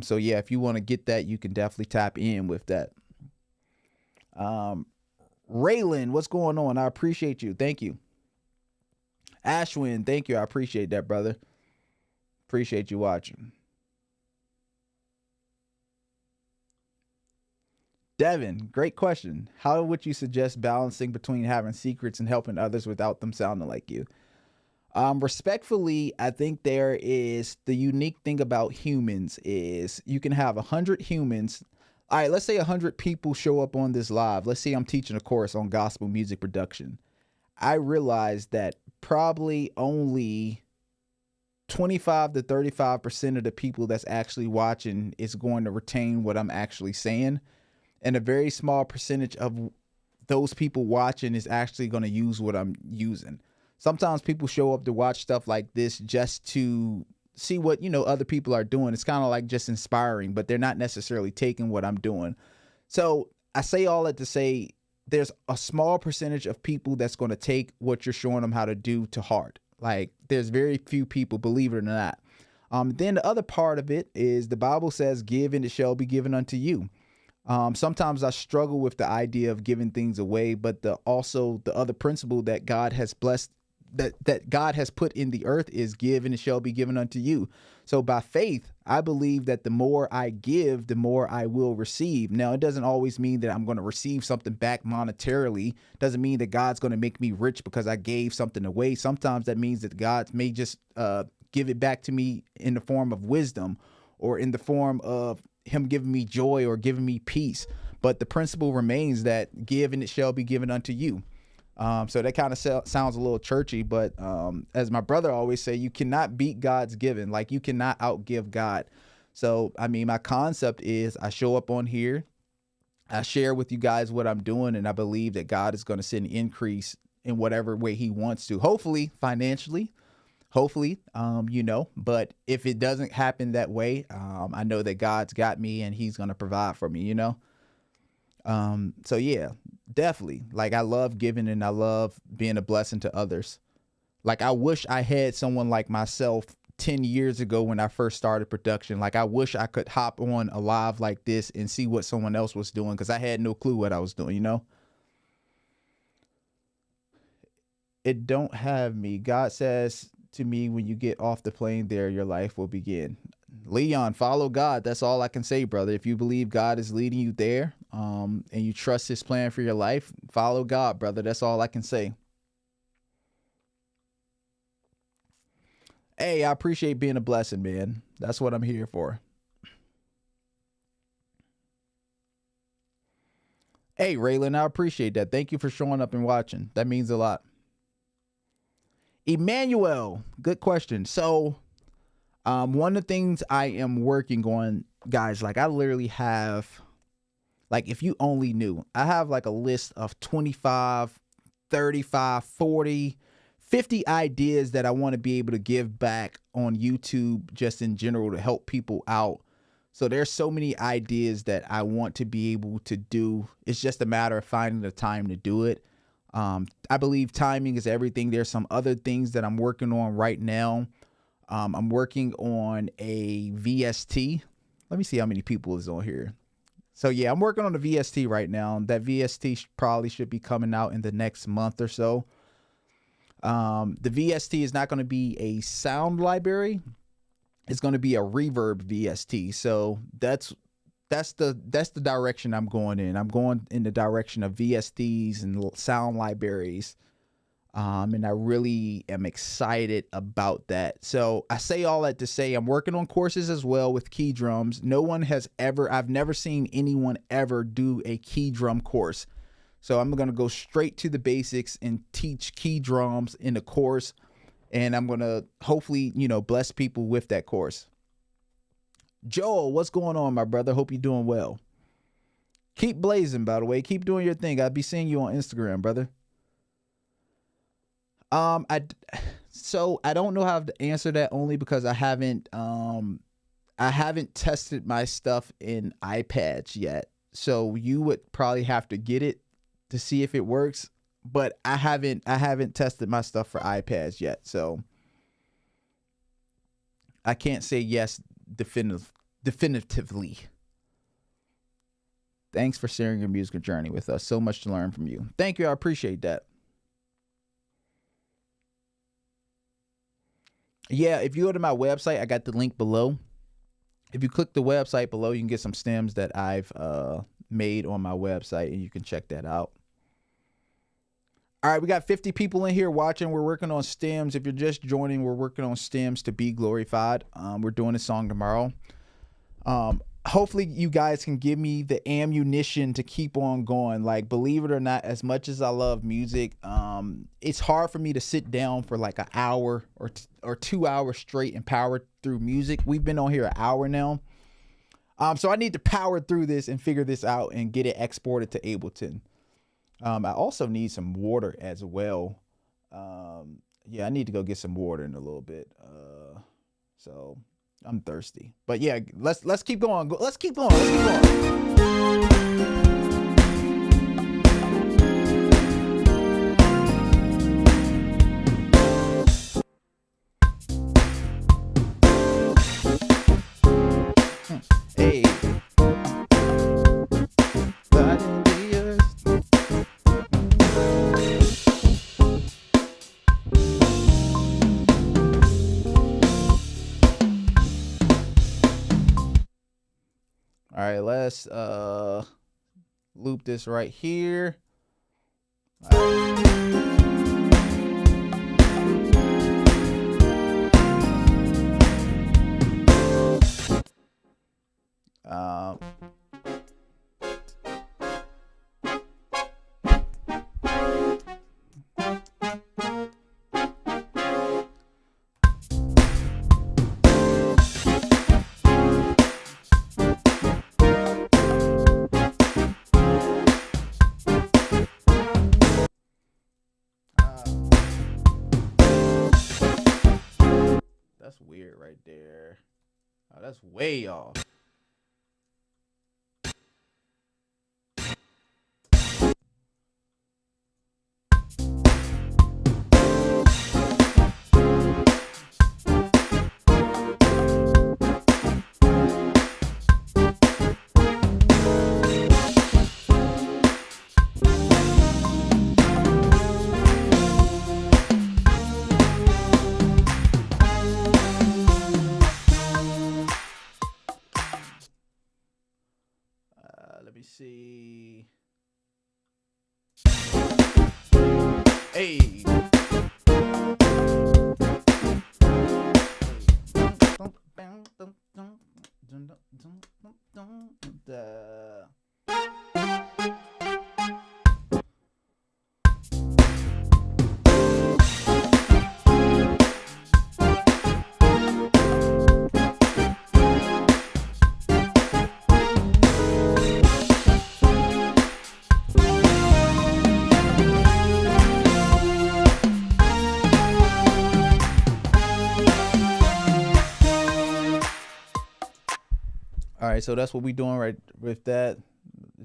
So yeah, if you want to get that, you can definitely tap in with that. Raylan, what's going on? I appreciate you. Thank you. Ashwin, thank you. I appreciate that, brother. Appreciate you watching. Devin, great question. How would you suggest balancing between having secrets and helping others without them sounding like you? Respectfully, I think there is the unique thing about humans is you can have 100 humans. All right, let's say 100 people show up on this live. Let's say I'm teaching a course on gospel music production. I realize that probably only 25 to 35% of the people that's actually watching is going to retain what I'm actually saying. And a very small percentage of those people watching is actually going to use what I'm using. Sometimes people show up to watch stuff like this just to see what, other people are doing. It's kind of like just inspiring, but they're not necessarily taking what I'm doing. So I say all that to say there's a small percentage of people that's going to take what you're showing them how to do to heart. Like there's very few people, believe it or not. Then the other part of it is the Bible says, give and it shall be given unto you. Sometimes I struggle with the idea of giving things away, but also the other principle that God has blessed, that God has put in the earth is give and it shall be given unto you. So by faith, I believe that the more I give, the more I will receive. Now, it doesn't always mean that I'm going to receive something back monetarily. Doesn't mean that God's going to make me rich because I gave something away. Sometimes that means that God may just give it back to me in the form of wisdom or in the form of him giving me joy or giving me peace. But the principle remains that give and it shall be given unto you. So that kind of sounds a little churchy, but as my brother always say, you cannot beat God's giving. Like you cannot outgive God. So, I mean, my concept is I show up on here, I share with you guys what I'm doing, and I believe that God is going to send increase in whatever way he wants to, hopefully financially, hopefully, but if it doesn't happen that way, I know that God's got me and he's going to provide for me, So yeah, definitely. Like I love giving and I love being a blessing to others. Like I wish I had someone like myself 10 years ago when I first started production. Like I wish I could hop on a live like this and see what someone else was doing because I had no clue what I was doing, It don't have me. God says to me, when you get off the plane there, your life will begin. Leon, follow God. That's all I can say, brother. If you believe God is leading you there, and you trust his plan for your life, follow God, brother. That's all I can say. Hey, I appreciate being a blessing, man. That's what I'm here for. Hey, Raylan, I appreciate that. Thank you for showing up and watching. That means a lot. Emmanuel, good question. So, one of the things I am working on, guys, like I literally have, like if you only knew, I have like a list of 25, 35, 40, 50 ideas that I want to be able to give back on YouTube just in general to help people out. So there's so many ideas that I want to be able to do. It's just a matter of finding the time to do it. I believe timing is everything. There's some other things that I'm working on right now. I'm working on a VST. Let me see how many people is on here. So yeah, I'm working on the VST right now. That VST probably should be coming out in the next month or so. The VST is not going to be a sound library. It's going to be a reverb VST. So that's the direction I'm going in. I'm going in the direction of VSTs and sound libraries. And I really am excited about that. So I say all that to say I'm working on courses as well with key drums. I've never seen anyone ever do a key drum course. So I'm going to go straight to the basics and teach key drums in the course. And I'm going to hopefully, bless people with that course. Joel, what's going on, my brother? Hope you're doing well. Keep blazing, by the way. Keep doing your thing. I'll be seeing you on Instagram, brother. I don't know how to answer that only because I haven't tested my stuff in iPads yet. So you would probably have to get it to see if it works, but I haven't tested my stuff for iPads yet. So I can't say yes definitively. Thanks for sharing your musical journey with us. So much to learn from you. Thank you. I appreciate that. Yeah, if you go to my website, I got the link below. If you click the website below, you can get some stems that I've made on my website, and you can check that out. All right, we got 50 people in here watching. We're working on stems. If you're just joining, we're working on stems to be glorified. We're doing a song tomorrow. Hopefully you guys can give me the ammunition to keep on going. Like, believe it or not, as much as I love music, it's hard for me to sit down for like an hour or 2 hours straight and power through music. We've been on here an hour now. So I need to power through this and figure this out and get it exported to Ableton. I also need some water as well. Yeah, I need to go get some water in a little bit. So I'm thirsty. But yeah, let's keep going. Let's keep going. Let's keep going. Hey. All right, let's loop this right here. All right. That's weird right there. Oh, that's way off. Let me see. Hey. All right, so that's what we're doing right with that.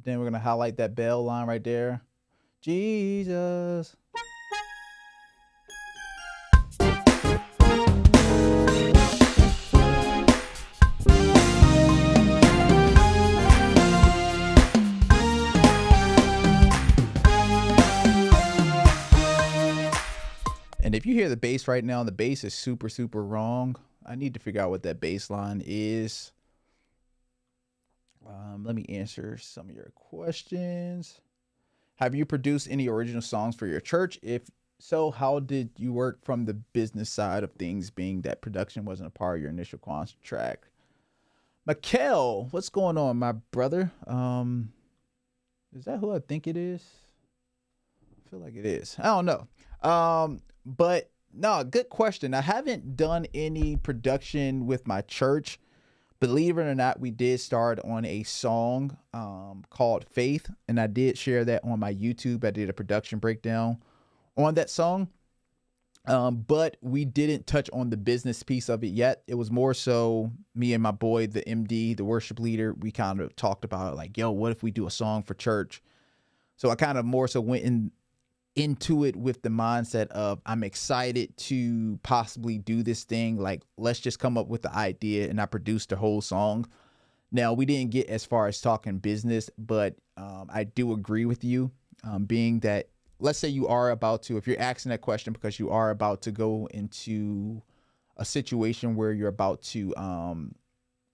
Then we're going to highlight that bell line right there. Jesus. And if you hear the bass right now, the bass is super, super wrong. I need to figure out what that bass line is. Let me answer some of your questions. Have you produced any original songs for your church? If so, how did you work from the business side of things, being that production wasn't a part of your initial contract? Mikkel, what's going on, my brother? Is that who I think it is? I feel like it is. I don't know. But no, good question. I haven't done any production with my church. Believe it or not, we did start on a song called Faith, and I did share that on my YouTube. I did a production breakdown on that song, but we didn't touch on the business piece of it yet. It was more so me and my boy, the MD, the worship leader. We kind of talked about it, like, yo, what if we do a song for church? So I kind of more so went into it with the mindset of, I'm excited to possibly do this thing. Like, let's just come up with the idea, and I produced the whole song. Now, we didn't get as far as talking business, but I do agree with you, being that, let's say you are about to, if you're asking that question because you are about to go into a situation where you're about to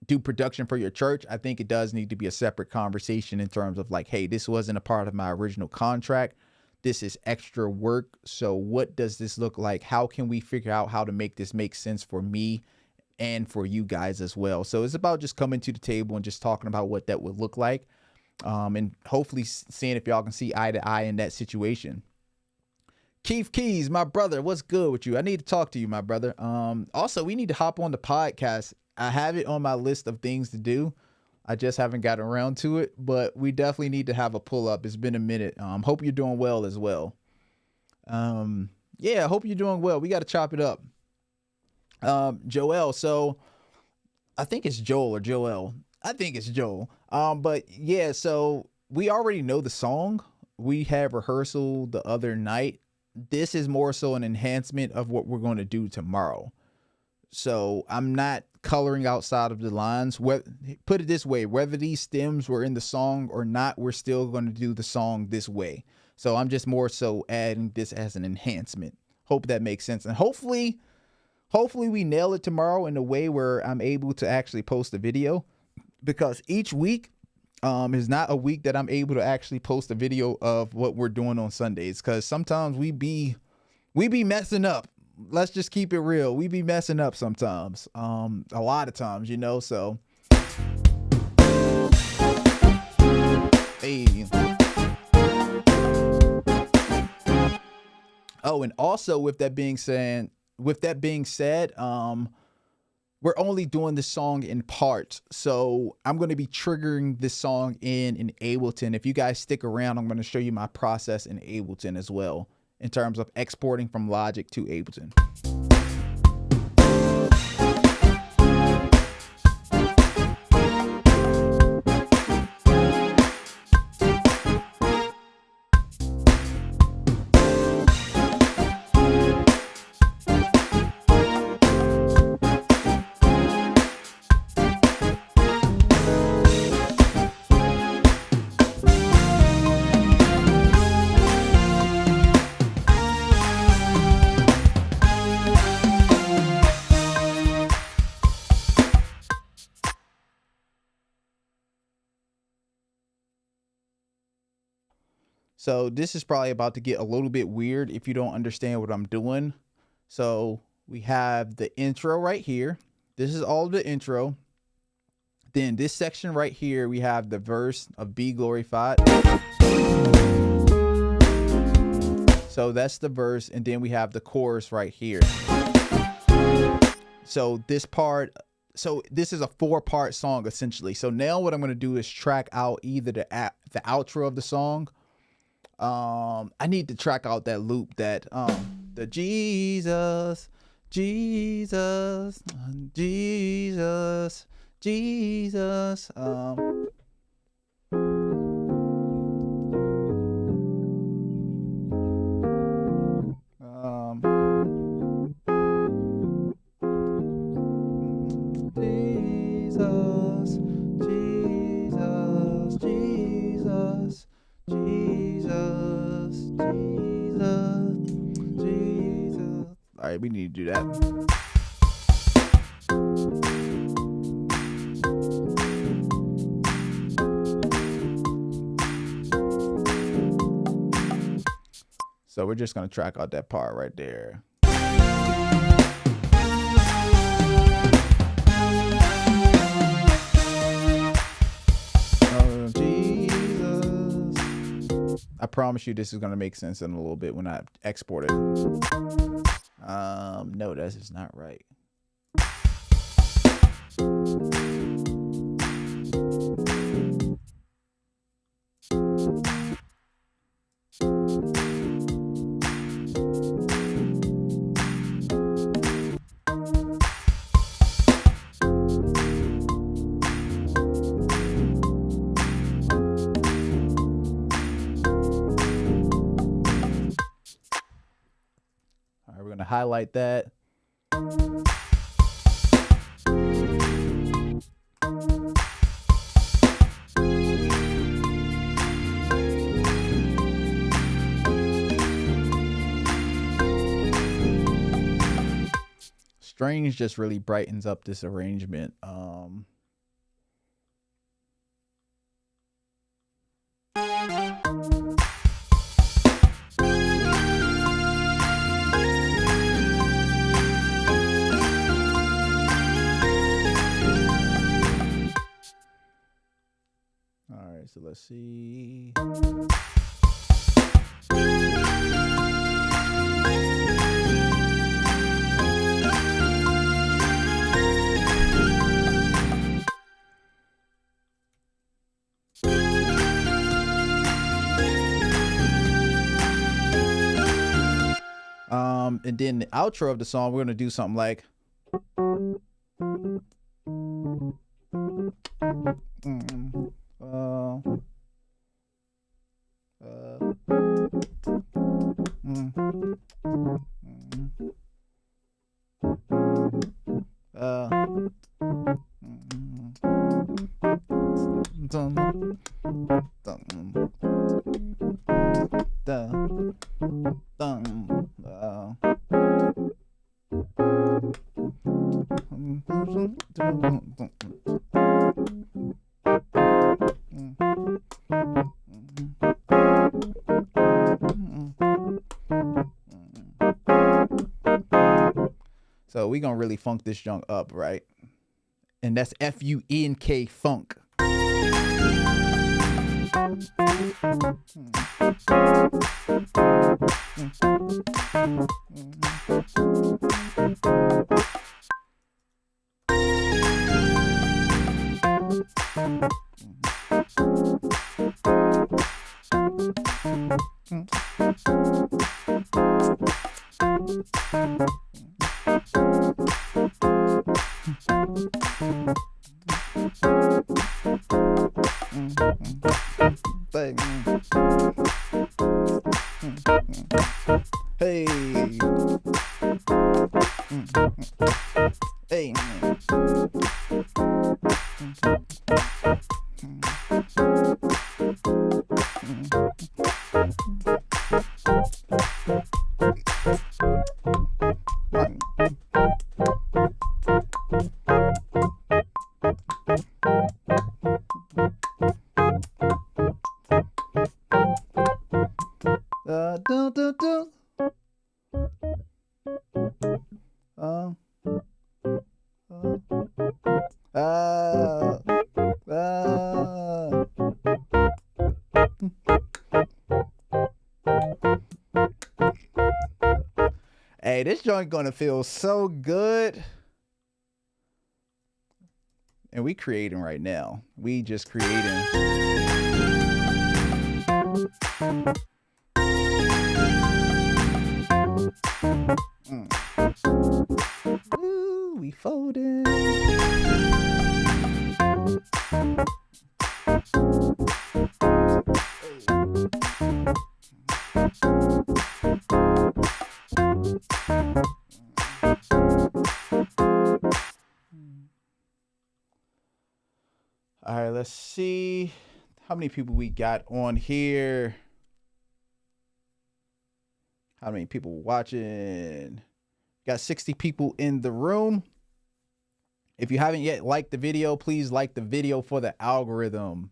do production for your church, I think it does need to be a separate conversation in terms of like, hey, this wasn't a part of my original contract. This is extra work. So what does this look like? How can we figure out how to make this make sense for me and for you guys as well? So it's about just coming to the table and just talking about what that would look like, and hopefully seeing if y'all can see eye to eye in that situation. Keith Keys, my brother, what's good with you? I need to talk to you, my brother. Also, we need to hop on the podcast. I have it on my list of things to do. I just haven't gotten around to it, but we definitely need to have a pull up. It's been a minute. Hope you're doing well as well. Yeah, hope you're doing well. We got to chop it up. Joel, so I think it's Joel or Joel. I think it's Joel. But yeah, so we already know the song. We had rehearsal the other night. This is more so an enhancement of what we're going to do tomorrow. So I'm not coloring outside of the lines. Put it this way, whether these stems were in the song or not, we're still going to do the song this way. So I'm just more so adding this as an enhancement. Hope that makes sense. And hopefully we nail it tomorrow in a way where I'm able to actually post a video, because each week is not a week that I'm able to actually post a video of what we're doing on Sundays, because sometimes we be messing up. Let's just keep it real. We be messing up sometimes, a lot of times, you know. So hey. Oh, and also with that being said, we're only doing this song in parts. So I'm going to be triggering this song in Ableton. If you guys stick around, I'm going to show you my process in Ableton as well, in terms of exporting from Logic to Ableton. So this is probably about to get a little bit weird if you don't understand what I'm doing. So we have the intro right here. This is all the intro. Then this section right here, we have the verse of Be Glorified. So that's the verse. And then we have the chorus right here. So this part, so this is a 4-part song essentially. So now what I'm going to do is track out either the outro of the song. I need to track out that loop that the Jesus, Jesus, Jesus, Jesus. Jesus, Jesus, Jesus, Jesus, Jesus, Jesus. All right, we need to do that. So we're just going to track out that part right there. Oh, Jesus. I promise you this is going to make sense in a little bit when I export it. No, that's just not right. We're going to highlight that. strings just really brightens up this arrangement. All right, so let's see. And then the outro of the song, we're gonna do something like so we gonna really funk this junk up, right? And that's F-U-N-K, funk. Hey. Hey. Hey, this joint gonna feel so good. And we creating right now. We just creating. Ooh, we folding. All right, let's see how many people we got on here. How many people watching? Got 60 people in the room. If you haven't yet liked the video, please like the video for the algorithm.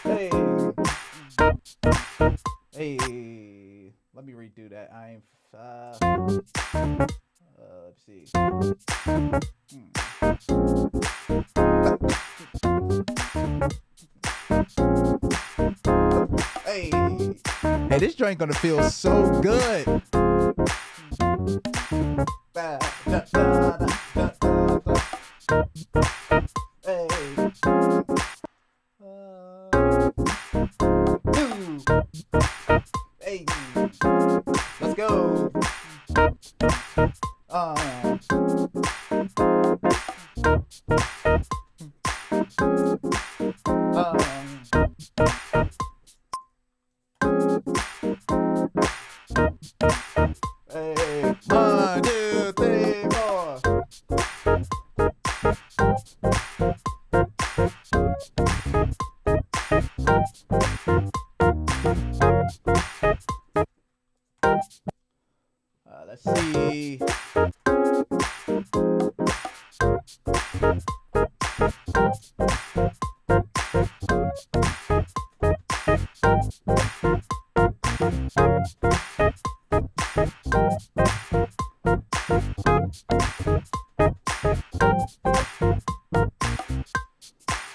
Hey. Hey, let me redo that. I'm let's see. Hey, this joint gonna feel so good. Hey, let's go. Hey, 1, 2, 3, 4. Let's see.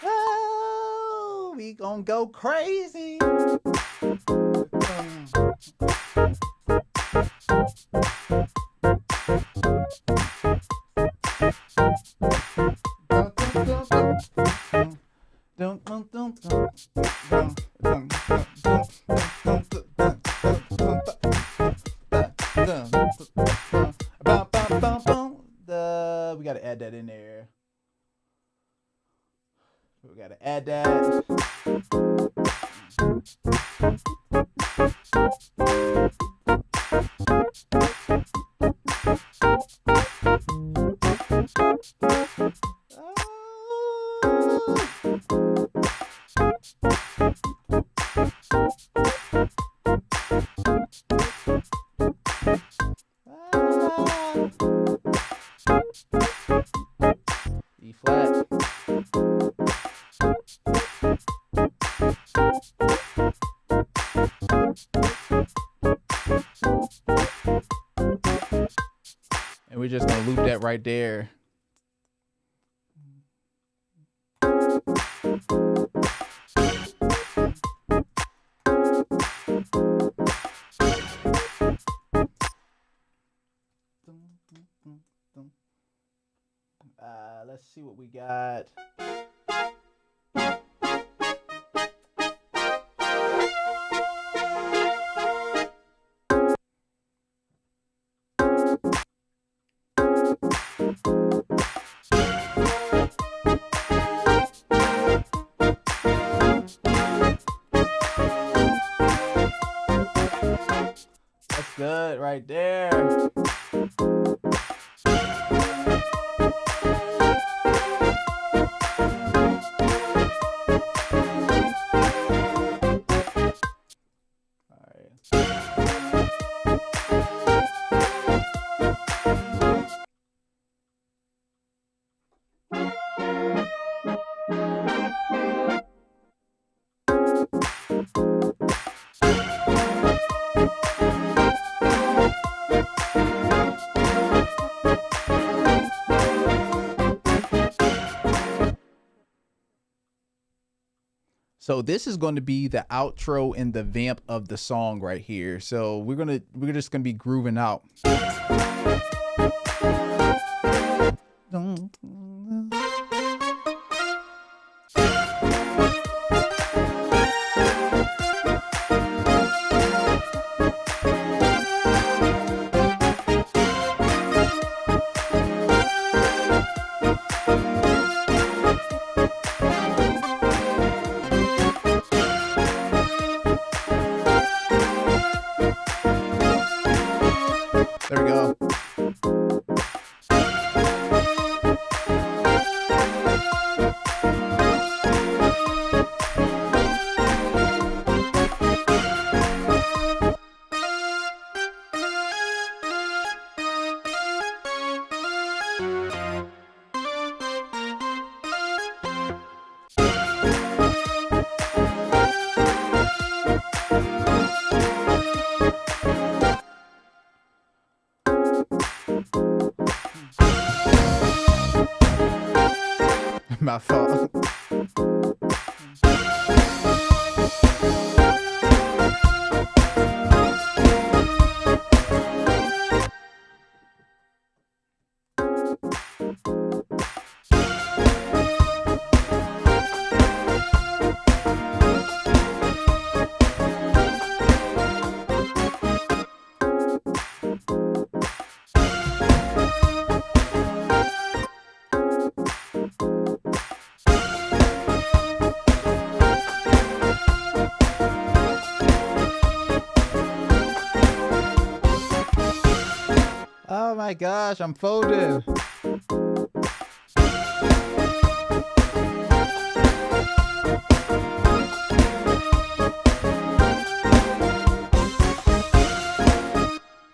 Oh, we gonna go crazy. We gotta add that in there. We gotta add that. E flat. And we're just gonna loop that right there. Let's see what we got. That's good right there. So this is going to be the outro and the vamp of the song right here. So we're just gonna be grooving out. There we go. My fault. my gosh, I'm folded. All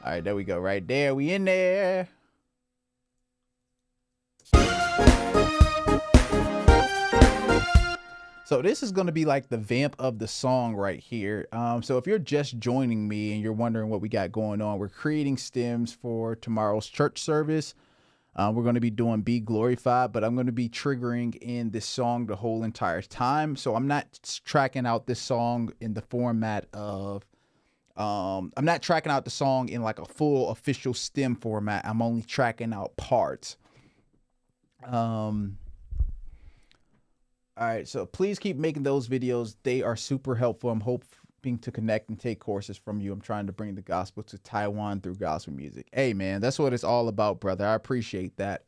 right, there we go. Right there. We in there. So this is going to be like the vamp of the song right here. So if you're just joining me and you're wondering what we got going on, we're creating stems for tomorrow's church service. We're going to be doing Be Glorified, but I'm going to be triggering in this song the whole entire time. So I'm not tracking out this song in the format of, I'm not tracking out the song in like a full official stem format. I'm only tracking out parts. All right, so please keep making those videos. They are super helpful. I'm hoping to connect and take courses from you. I'm trying to bring the gospel to Taiwan through gospel music. Hey, man, that's what it's all about, brother. I appreciate that.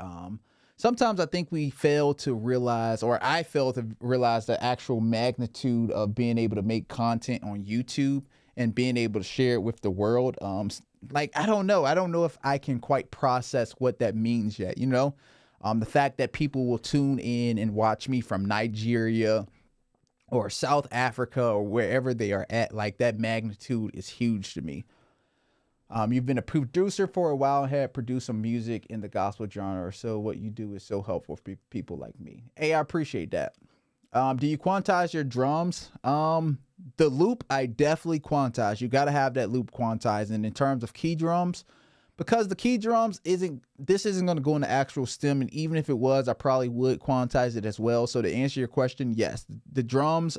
Sometimes I think we fail to realize, or I fail to realize the actual magnitude of being able to make content on YouTube and being able to share it with the world. Like, I don't know if I can quite process what that means yet, you know? The fact that people will tune in and watch me from Nigeria or South Africa or wherever they are at, like that magnitude is huge to me. You've been a producer for a while and had produced some music in the gospel genre. So what you do is so helpful for people like me. Hey, I appreciate that. Do you quantize your drums? The loop, I definitely quantize. You got to have that loop quantized. And in terms of key drums, because the key drums isn't going to go in the actual stem, and even if it was, I probably would quantize it as well. So to answer your question, yes, the drums,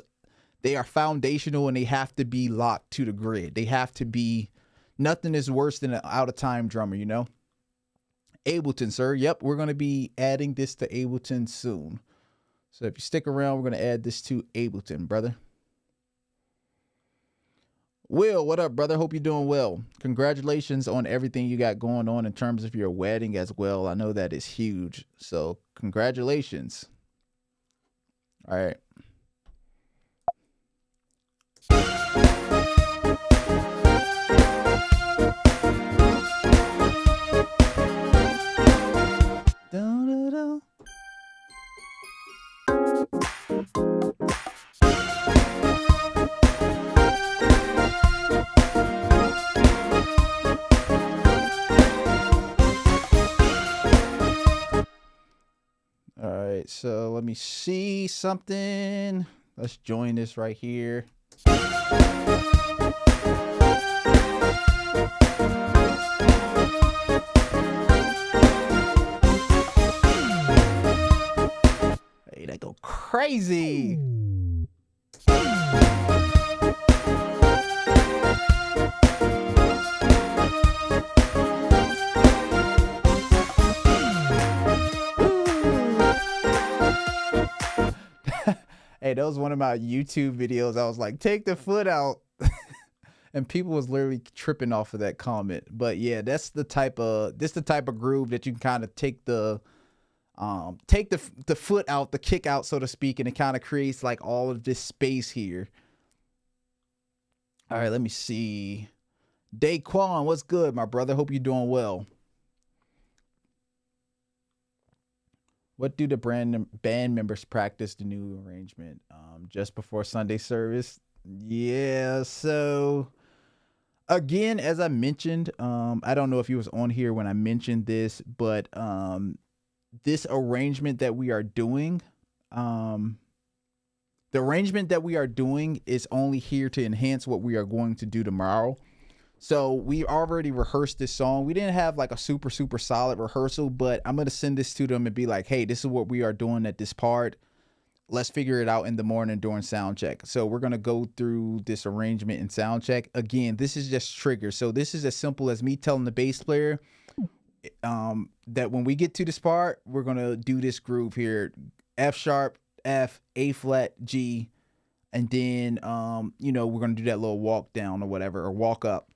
they are foundational and they have to be locked to the grid. They have to be, nothing is worse than an out of time drummer, you know? Ableton, sir. Yep, we're going to be adding this to Ableton soon. So if you stick around, we're going to add this to Ableton, brother. Will, what up, brother? Hope you're doing well. Congratulations on everything you got going on in terms of your wedding as well. I know that is huge. So congratulations. All right. All right, so let me see something. Let's join this right here. Hey, that go crazy. Hey, that was one of my YouTube videos. I was like, take the foot out. And people was literally tripping off of that comment. But yeah, that's the type of groove that you can kind of take the foot out, the kick out, so to speak, and it kind of creates like all of this space here. All right, let me see. Daquan, what's good, my brother? Hope you're doing well. What do the band members practice the new arrangement just before Sunday service? Yeah, so again, as I mentioned, I don't know if you was on here when I mentioned this, but this arrangement that we are doing, the arrangement that we are doing is only here to enhance what we are going to do tomorrow. So we already rehearsed this song. We didn't have like a super solid rehearsal, but I'm going to send this to them and be like, hey, this is what we are doing at this part. Let's figure it out in the morning during sound check. So we're going to go through this arrangement in sound check. Again, this is just triggers. So this is as simple as me telling the bass player that when we get to this part, we're going to do this groove here. F sharp, F, A flat, G. And then, you know, we're going to do that little walk down or whatever, or walk up.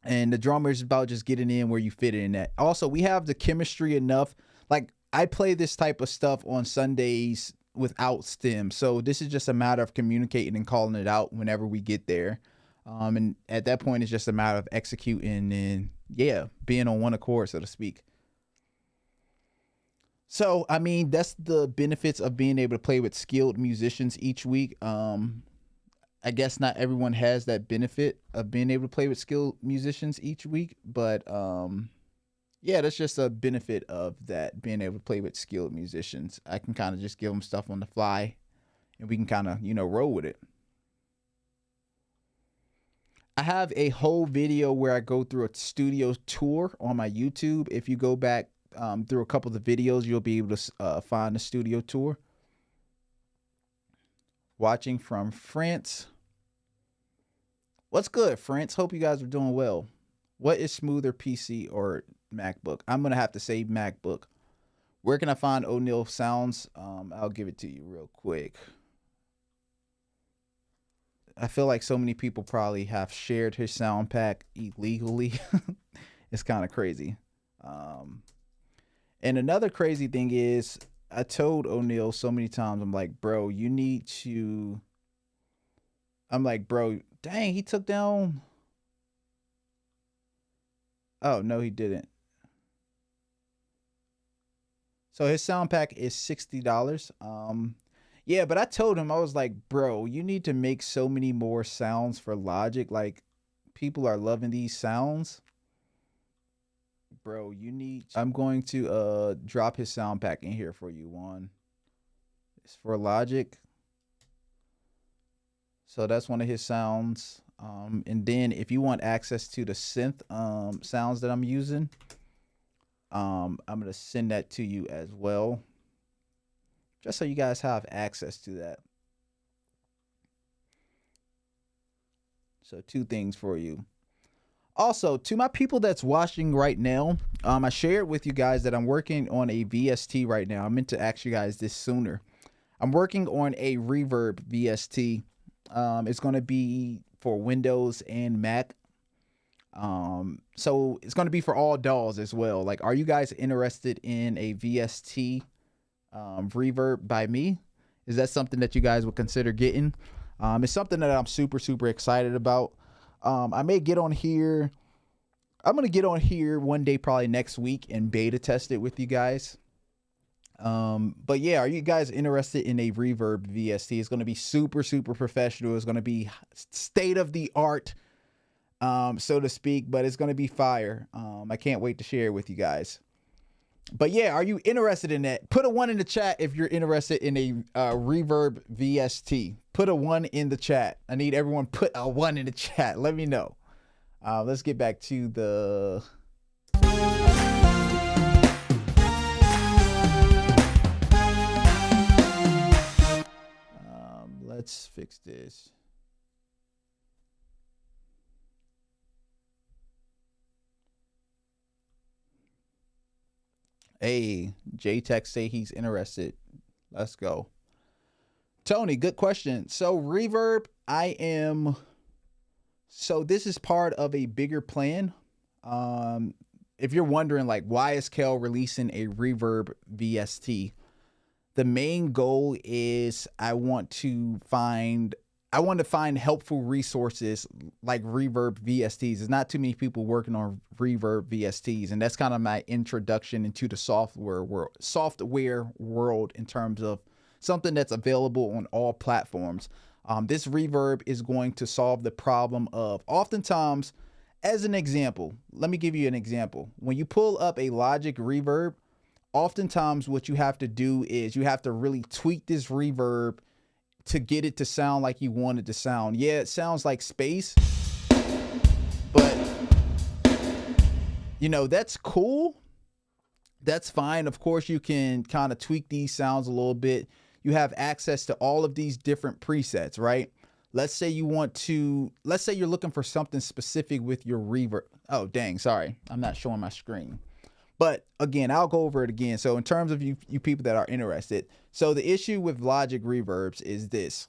And the drummer is about just getting in where you fit in at. Also, we have the chemistry enough. Like, I play this type of stuff on Sundays without stem. So this is just a matter of communicating and calling it out whenever we get there. And at that point, it's just a matter of executing and, yeah, being on one accord, so to speak. So, I mean, that's the benefits of being able to play with skilled musicians each week. I guess not everyone has that benefit of being able to play with skilled musicians each week, but yeah, that's just a benefit of that, being able to play with skilled musicians. I can kind of just give them stuff on the fly, and we can kind of, you know, roll with it. I have a whole video where I go through a studio tour on my YouTube. If you go back through a couple of the videos, you'll be able to find the studio tour. Watching from France. What's good, France? Hope you guys are doing well. What is smoother, PC or MacBook? I'm going to have to say MacBook. Where can I find O'Neal Sounds? I'll give it to you real quick. I feel like so many people probably have shared his sound pack illegally. It's kind of crazy. And another crazy thing is, I told O'Neal so many times, I'm like, bro, you need to... I'm like, bro, dang, he took down... Oh, no, he didn't. So his sound pack is $60. Yeah, but I told him, I was like, bro, you need to make so many more sounds for Logic. Like, people are loving these sounds. Bro, you need... I'm going to drop his sound pack in here for you, Juan. It's for Logic. So that's one of his sounds. And then if you want access to the synth sounds that I'm using, I'm going to send that to you as well, just so you guys have access to that. So 2 things for you. Also, to my people that's watching right now, I shared with you guys that I'm working on a VST right now. I meant to ask you guys this sooner. I'm working on a reverb VST. It's going to be for Windows and Mac. So it's going to be for all DAWs as well. Like, are you guys interested in a VST reverb by me? Is that something that you guys would consider getting? It's something that I'm super excited about. I may get on here. I'm going to get on here one day, probably next week, and beta test it with you guys. But yeah, are you guys interested in a reverb VST? It's going to be super professional. It's going to be state of the art, so to speak, but it's going to be fire. I can't wait to share it with you guys. But yeah, are you interested in that? Put a 1 in the chat if you're interested in a reverb VST. Put a 1 in the chat. I need everyone put a 1 in the chat. Let me know. Let's get back to the... let's fix this. Hey, J-Tech say he's interested. Let's go. Tony, good question. So reverb, so this is part of a bigger plan. If you're wondering, like, why is Kel releasing a reverb VST? The main goal is I want to find helpful resources like reverb VSTs. There's not too many people working on reverb VSTs, and that's kind of my introduction into the software world in terms of something that's available on all platforms. This reverb is going to solve the problem of, oftentimes, as an example, let me give you an example. When you pull up a Logic reverb, oftentimes what you have to do is you have to really tweak this reverb to get it to sound like you want it to sound. Yeah, it sounds like space, but you know, that's cool. That's fine. Of course, you can kind of tweak these sounds a little bit. You have access to all of these different presets, right? Let's say you're looking for something specific with your reverb. Oh, dang, sorry. I'm not showing my screen. But again, I'll go over it again. So in terms of you people that are interested, so the issue with Logic reverbs is this.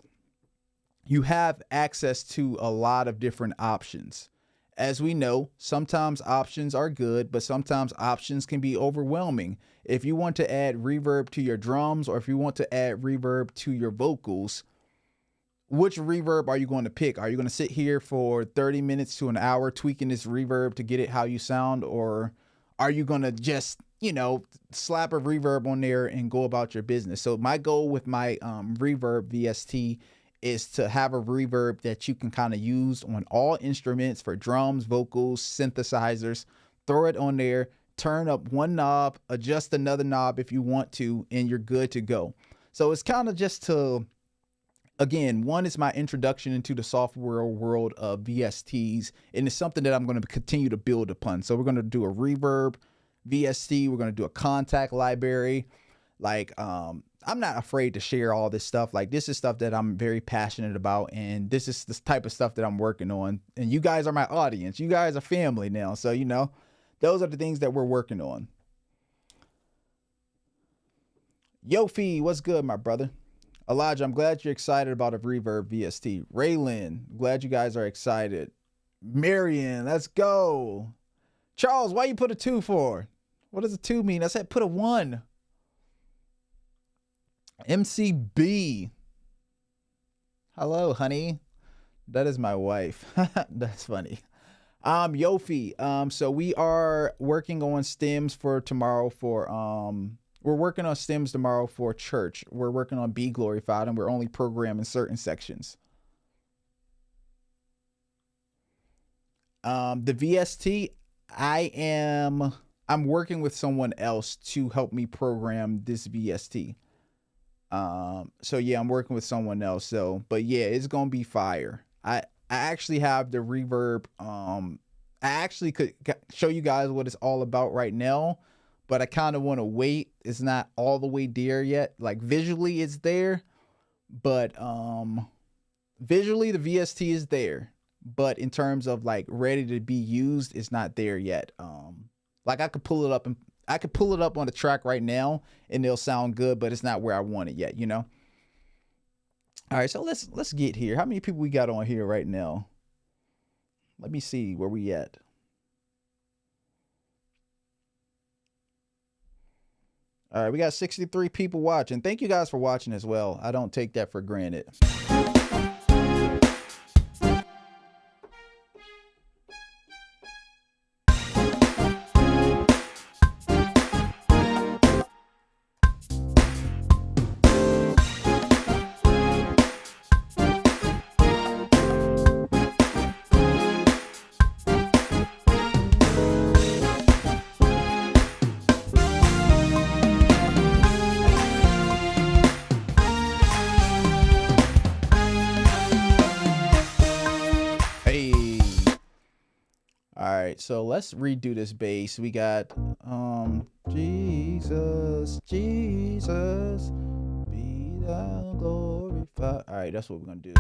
You have access to a lot of different options. As we know, sometimes options are good, but sometimes options can be overwhelming. If you want to add reverb to your drums, or if you want to add reverb to your vocals, which reverb are you going to pick? Are you going to sit here for 30 minutes to an hour tweaking this reverb to get it how you sound? Or are you going to just, you know, slap a reverb on there and go about your business? So my goal with my reverb VST is to have a reverb that you can kind of use on all instruments for drums, vocals, synthesizers. Throw it on there, turn up one knob, adjust another knob if you want to, and you're good to go. So it's kind of just to, again, one is my introduction into the software world of VSTs, and it's something that I'm going to continue to build upon. So we're going to do a reverb VST. We're going to do a contact library. Like, I'm not afraid to share all this stuff. Like, this is stuff that I'm very passionate about, and this is the type of stuff that I'm working on. And you guys are my audience. You guys are family now. So, you know, those are the things that we're working on. Yo, Fee, what's good, my brother? Elijah, I'm glad you're excited about a reverb VST. Raylan, glad you guys are excited. Marion, let's go. Charles, why you put a 2 for? What does a 2 mean? I said put a 1. MCB. Hello, honey. That is my wife. That's funny. Yofi. So we are working on stems for tomorrow for we're working on stems tomorrow for church. We're working on Be Glorified, and we're only programming certain sections. The VST, I'm working with someone else to help me program this VST. So yeah, I'm working with someone else. So, but yeah, it's gonna be fire. I actually have the reverb. I actually could show you guys what it's all about right now, but I kind of want to wait. It's not all the way there yet. Like visually it's there, but visually the VST is there, but in terms of like ready to be used, it's not there yet. Like I could pull it up and I could pull it up on the track right now and it'll sound good, but it's not where I want it yet, you know? All right, so let's get here. How many people we got on here right now? Let me see where we at. All right, we got 63 people watching. Thank you guys for watching as well. I don't take that for granted. So let's redo this bass. We got Jesus, Jesus, be thou glorified. All right, that's what we're gonna do.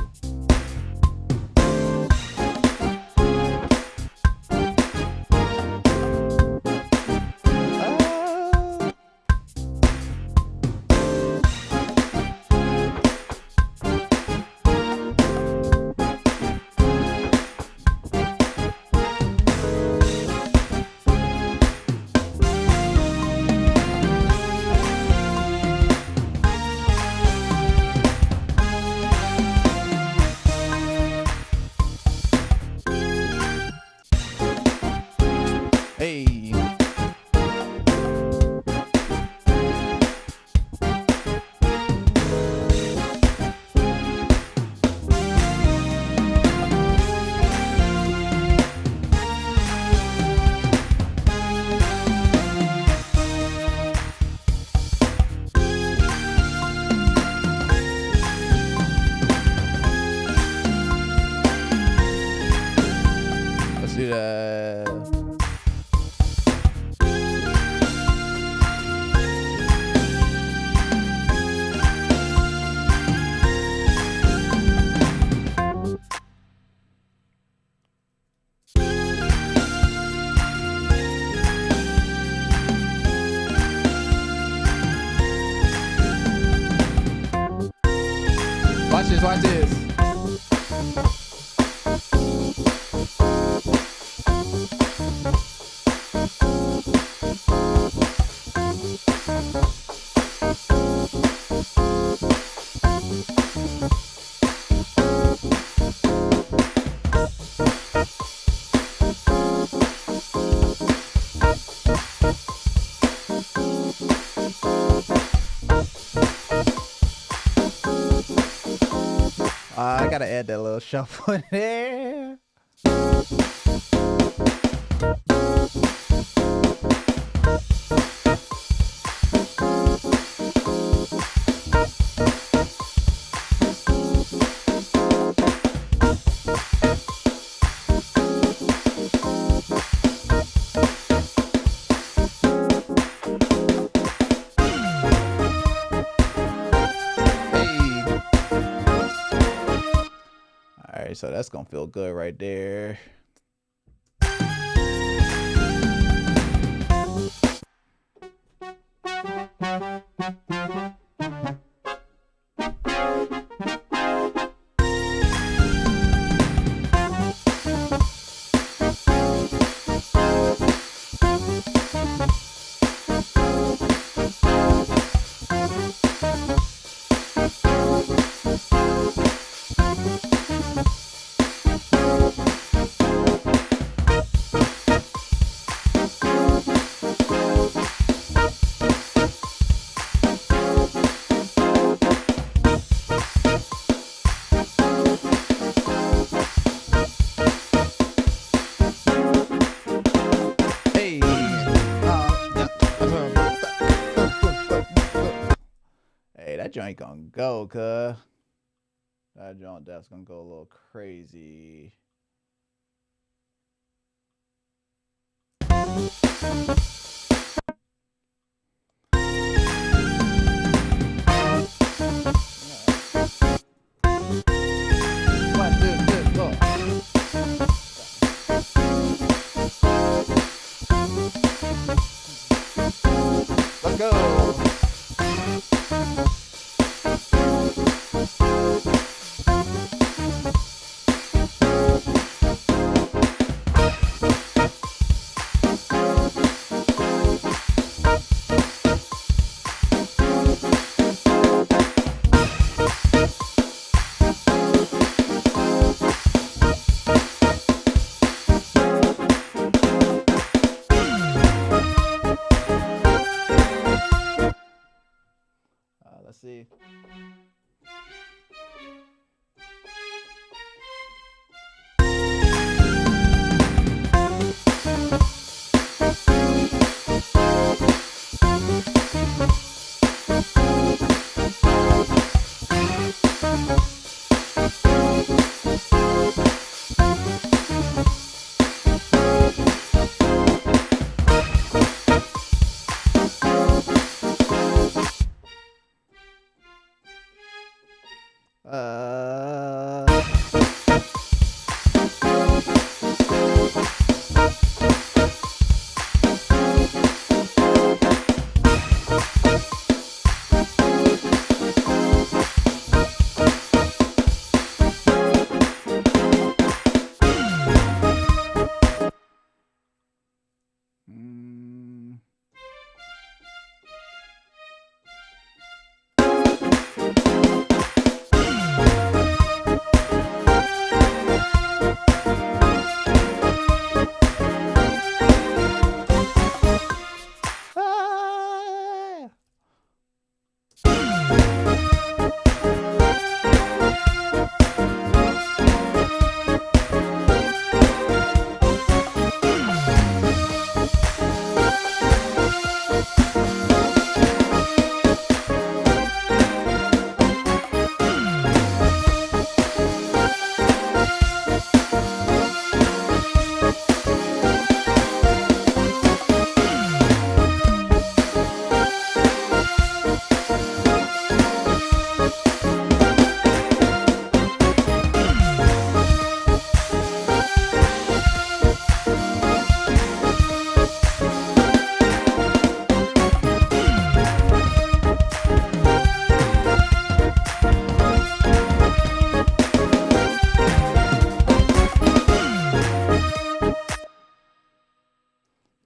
Watch this. I gotta add that little shuffle in there. So that's gonna feel good right there. That joint gonna go, cuh. That joint that's gonna go a little crazy. Let's go. Let's see.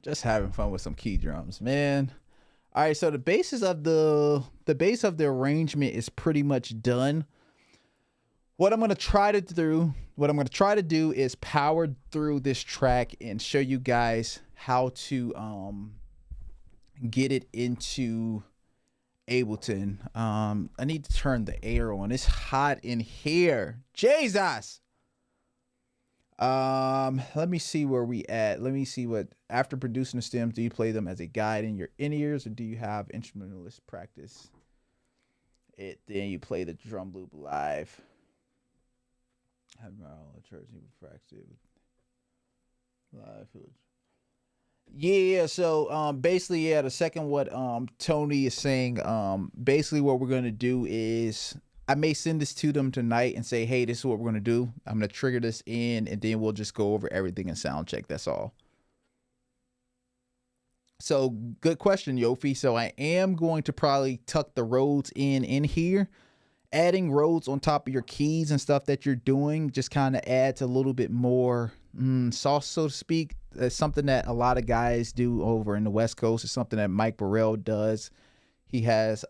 Just having fun with some key drums, man. All right, so the basis of the base of the arrangement is pretty much done. What I'm gonna try to do is power through this track and show you guys how to get it into Ableton. I need to turn the air on. It's hot in here. Jesus. Let me see where we at. Let me see what, after producing the stems, do you play them as a guide in your in-ears, or do you have instrumentalists practice it, then you play the drum loop live? Have my church practice it live. Yeah, so basically, yeah, the second what Tony is saying, basically what we're gonna do is I may send this to them tonight and say, hey, this is what we're gonna do. I'm gonna trigger this in, and then we'll just go over everything and sound check. That's all. So good question, Yofi. So I am going to probably tuck the Rhodes in here. Adding Rhodes on top of your keys and stuff that you're doing just kind of adds a little bit more sauce, so to speak. It's something that a lot of guys do over in the West Coast. It's something that Mike Burrell does. He has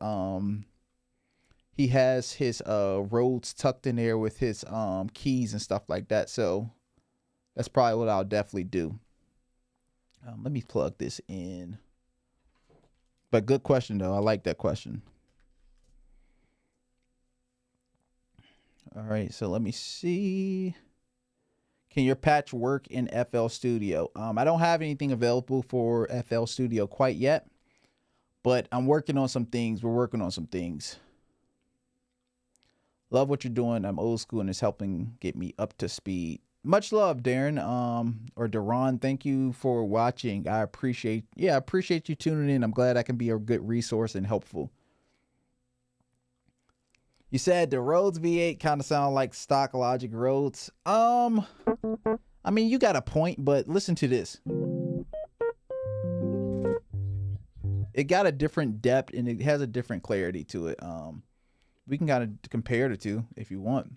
his Rhodes tucked in there with his keys and stuff like that. So that's probably what I'll definitely do. Let me plug this in. But good question though. I like that question. All right, so let me see. Can your patch work in FL Studio? I don't have anything available for FL Studio quite yet, but I'm working on some things. We're working on some things. Love what you're doing. I'm old school and it's helping get me up to speed. Much love, Darren, or Daron. Thank you for watching. I appreciate you tuning in. I'm glad I can be a good resource and helpful. You said the Rhodes V8 kind of sound like stock Logic Rhodes. I mean, you got a point, but listen to this. It got a different depth and it has a different clarity to it. We can kind of compare the two if you want.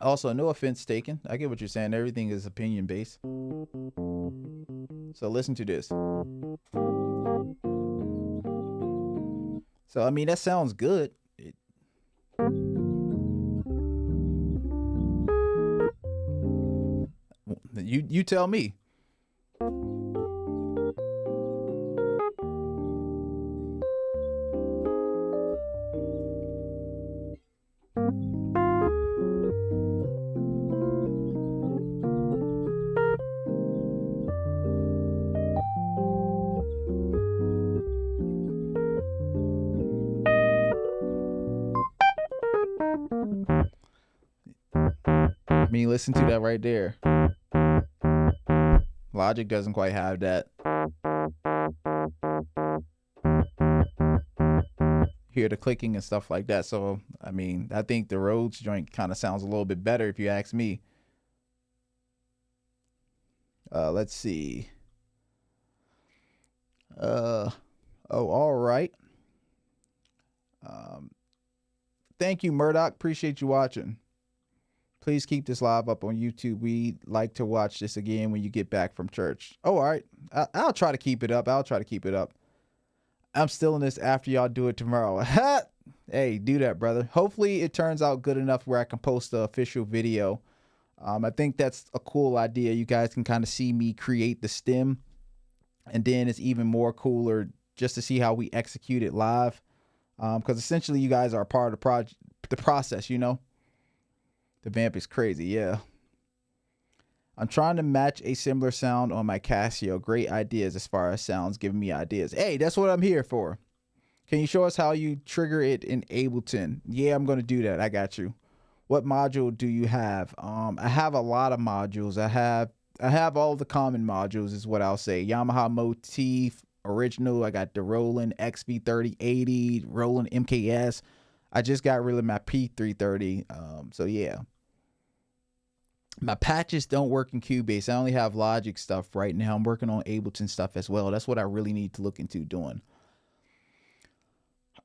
Also, no offense taken. I get what you're saying. Everything is opinion based. So listen to this. So, I mean, that sounds good. You tell me. I mean, listen to that right there. Logic doesn't quite have that. Hear the clicking and stuff like that. So, I mean, I think the Rhodes joint kind of sounds a little bit better if you ask me. Let's see. Oh, all right. Thank you, Murdoch. Appreciate you watching. Please keep this live up on YouTube. We'd like to watch this again when you get back from church. Oh, all right. I'll try to keep it up. I'm still in this after y'all do it tomorrow. Hey, do that, brother. Hopefully it turns out good enough where I can post the official video. I think that's a cool idea. You guys can kind of see me create the stem. And then it's even more cooler just to see how we execute it live. Because essentially you guys are a part of the process, you know. The vamp is crazy, yeah. I'm trying to match a similar sound on my Casio. Great ideas as far as sounds, giving me ideas. Hey, that's what I'm here for. Can you show us how you trigger it in Ableton? Yeah, I'm going to do that. I got you. What module do you have? I have a lot of modules. I have all the common modules is what I'll say. Yamaha Motif, original. I got the Roland XV3080, Roland MKS. I just got rid of my P330. So yeah. My patches don't work in Cubase. I only have Logic stuff right now. I'm working on Ableton stuff as well. That's what I really need to look into doing.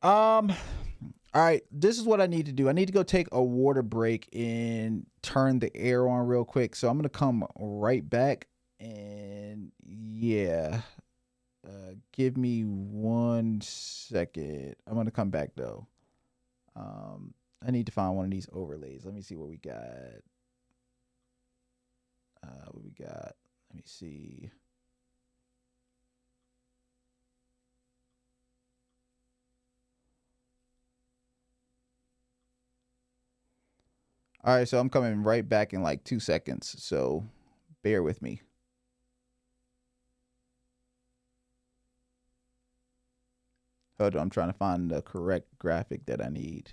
All right, this is what I need to do. I need to go take a water break and turn the air on real quick. So I'm going to come right back and yeah, give me 1 second. I'm going to come back though. I need to find one of these overlays. Let me see what we got. Let me see. All right, so I'm coming right back in like 2 seconds, so bear with me. Hold on, I'm trying to find the correct graphic that I need.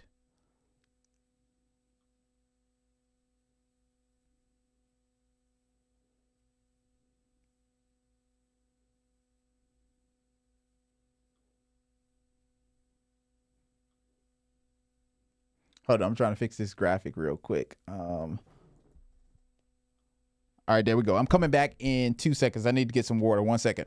Hold on, I'm trying to fix this graphic real quick. All right, there we go. I'm coming back in 2 seconds. I need to get some water. 1 second.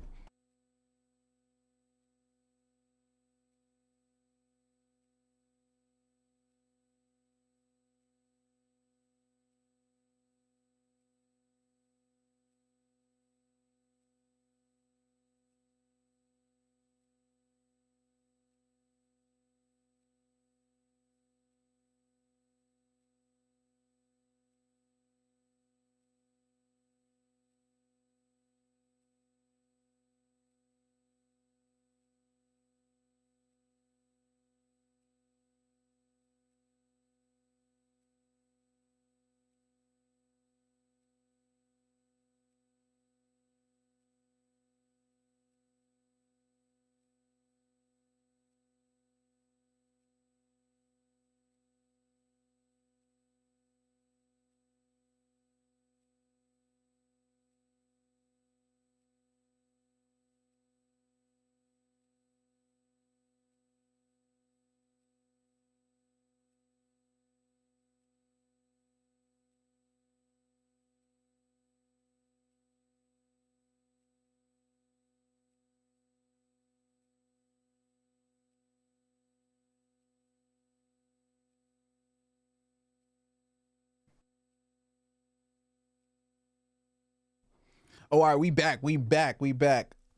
Oh, all right, we back.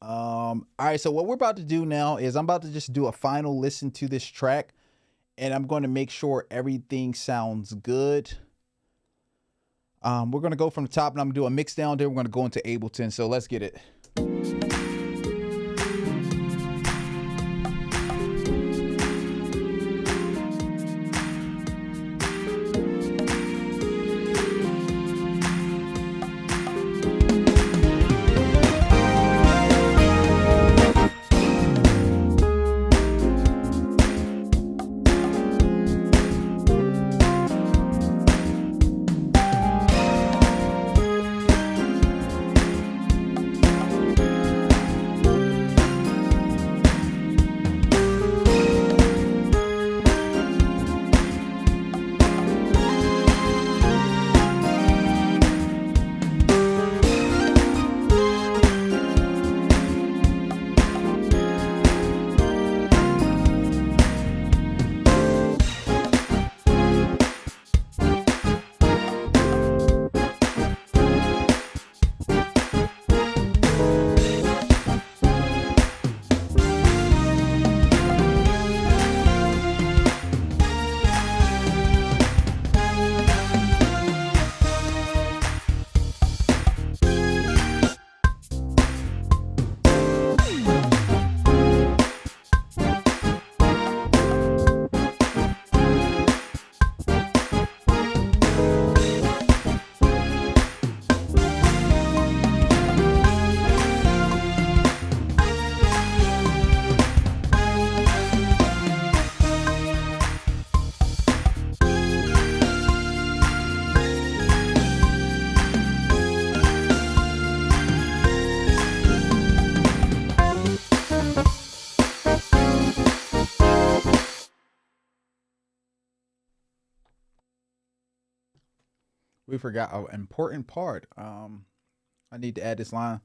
All right, so what we're about to do now is I'm about to just do a final listen to this track, and I'm going to make sure everything sounds good. We're going to go from the top, and I'm going to do a mix down there. We're going to go into Ableton, so let's get it. We forgot an important part. I need to add this line.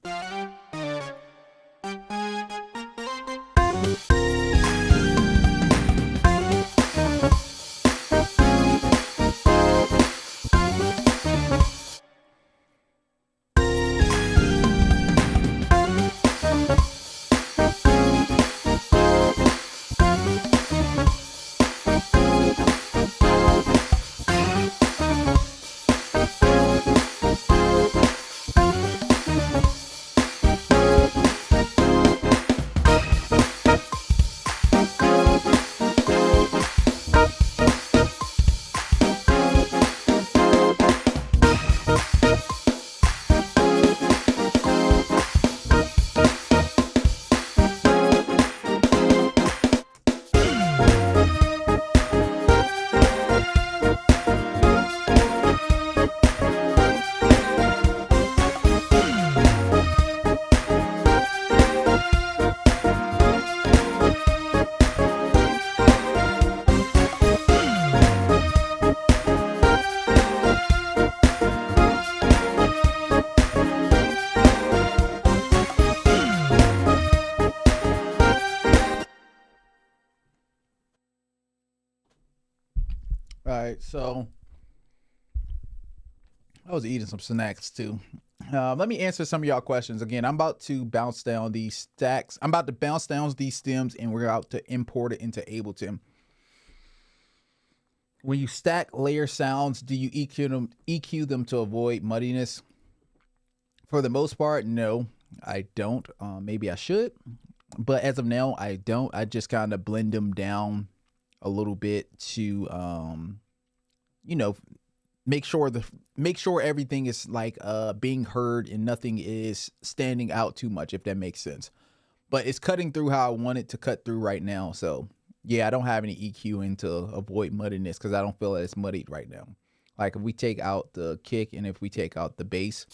So I was eating some snacks too. Let me answer some of y'all questions. Again, I'm about to bounce down these stacks. I'm about to bounce down these stems and we're about to import it into Ableton. When you stack layer sounds, do you EQ them to avoid muddiness? For the most part, no, I don't. Maybe I should, but as of now, I don't. I just kind of blend them down a little bit to, you know, make sure everything is like being heard and nothing is standing out too much, if that makes sense. But it's cutting through how I want it to cut through right now. So yeah, I don't have any EQ in to avoid muddiness because I don't feel that it's muddied right now. Like if we take out the kick and if we take out the bass,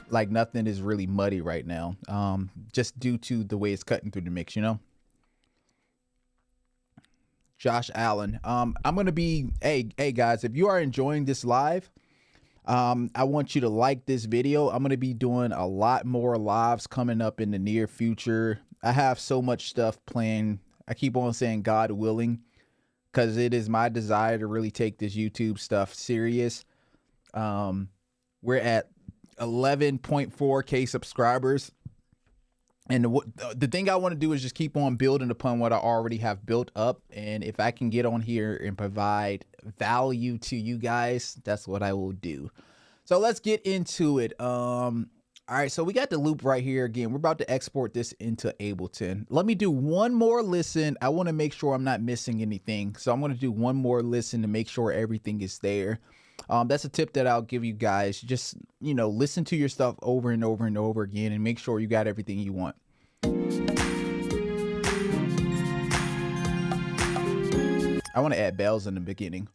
like nothing is really muddy right now, just due to the way it's cutting through the mix, you know. Josh Allen, I'm gonna be, hey guys, if you are enjoying this live, I want you to like this video. I'm gonna be doing a lot more lives coming up in the near future. I have so much stuff planned. I keep on saying God willing, because it is my desire to really take this YouTube stuff serious. We're at 11.4K subscribers. And the thing I want to do is just keep on building upon what I already have built up. And if I can get on here and provide value to you guys, that's what I will do. So let's get into it. All right, so we got the loop right here. Again, we're about to export this into Ableton. Let me do one more listen. I want to make sure I'm not missing anything. So I'm going to do one more listen to make sure everything is there. That's a tip that I'll give you guys. Just, you know, listen to your stuff over and over and over again and make sure you got everything you want. I want to add bells in the beginning.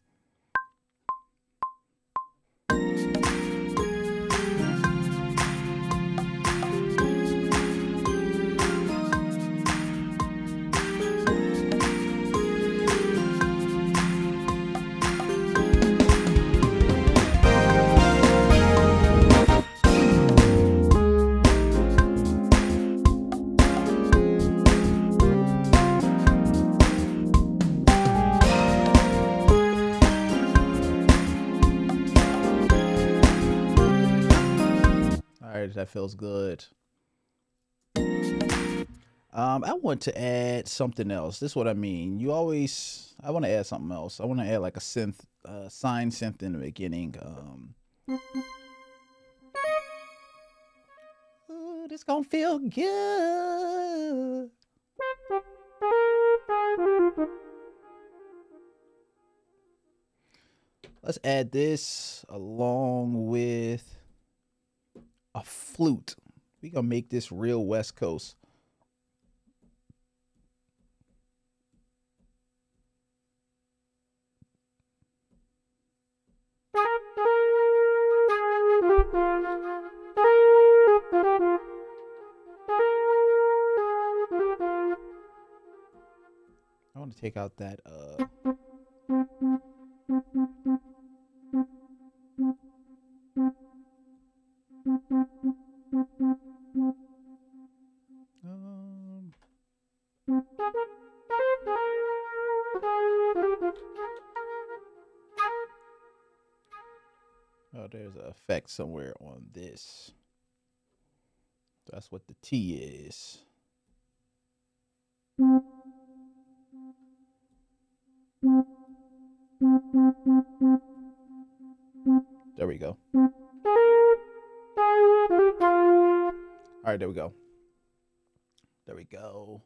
That feels good. I want to add something else. This is what I mean. I want to add something else. I want to add like a synth, sine synth in the beginning. Ooh, this gonna feel good. Let's add this along with a flute. We gonna make this real West Coast. I want to take out that oh, there's an effect somewhere on this. That's what the T is. There we go. All right, there we go. There we go.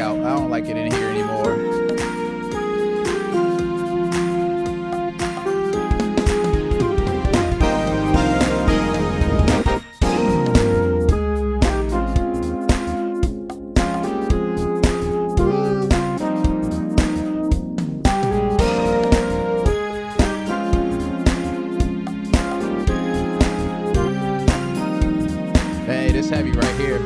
out. I don't like it in here anymore. Hey, this heavy right here.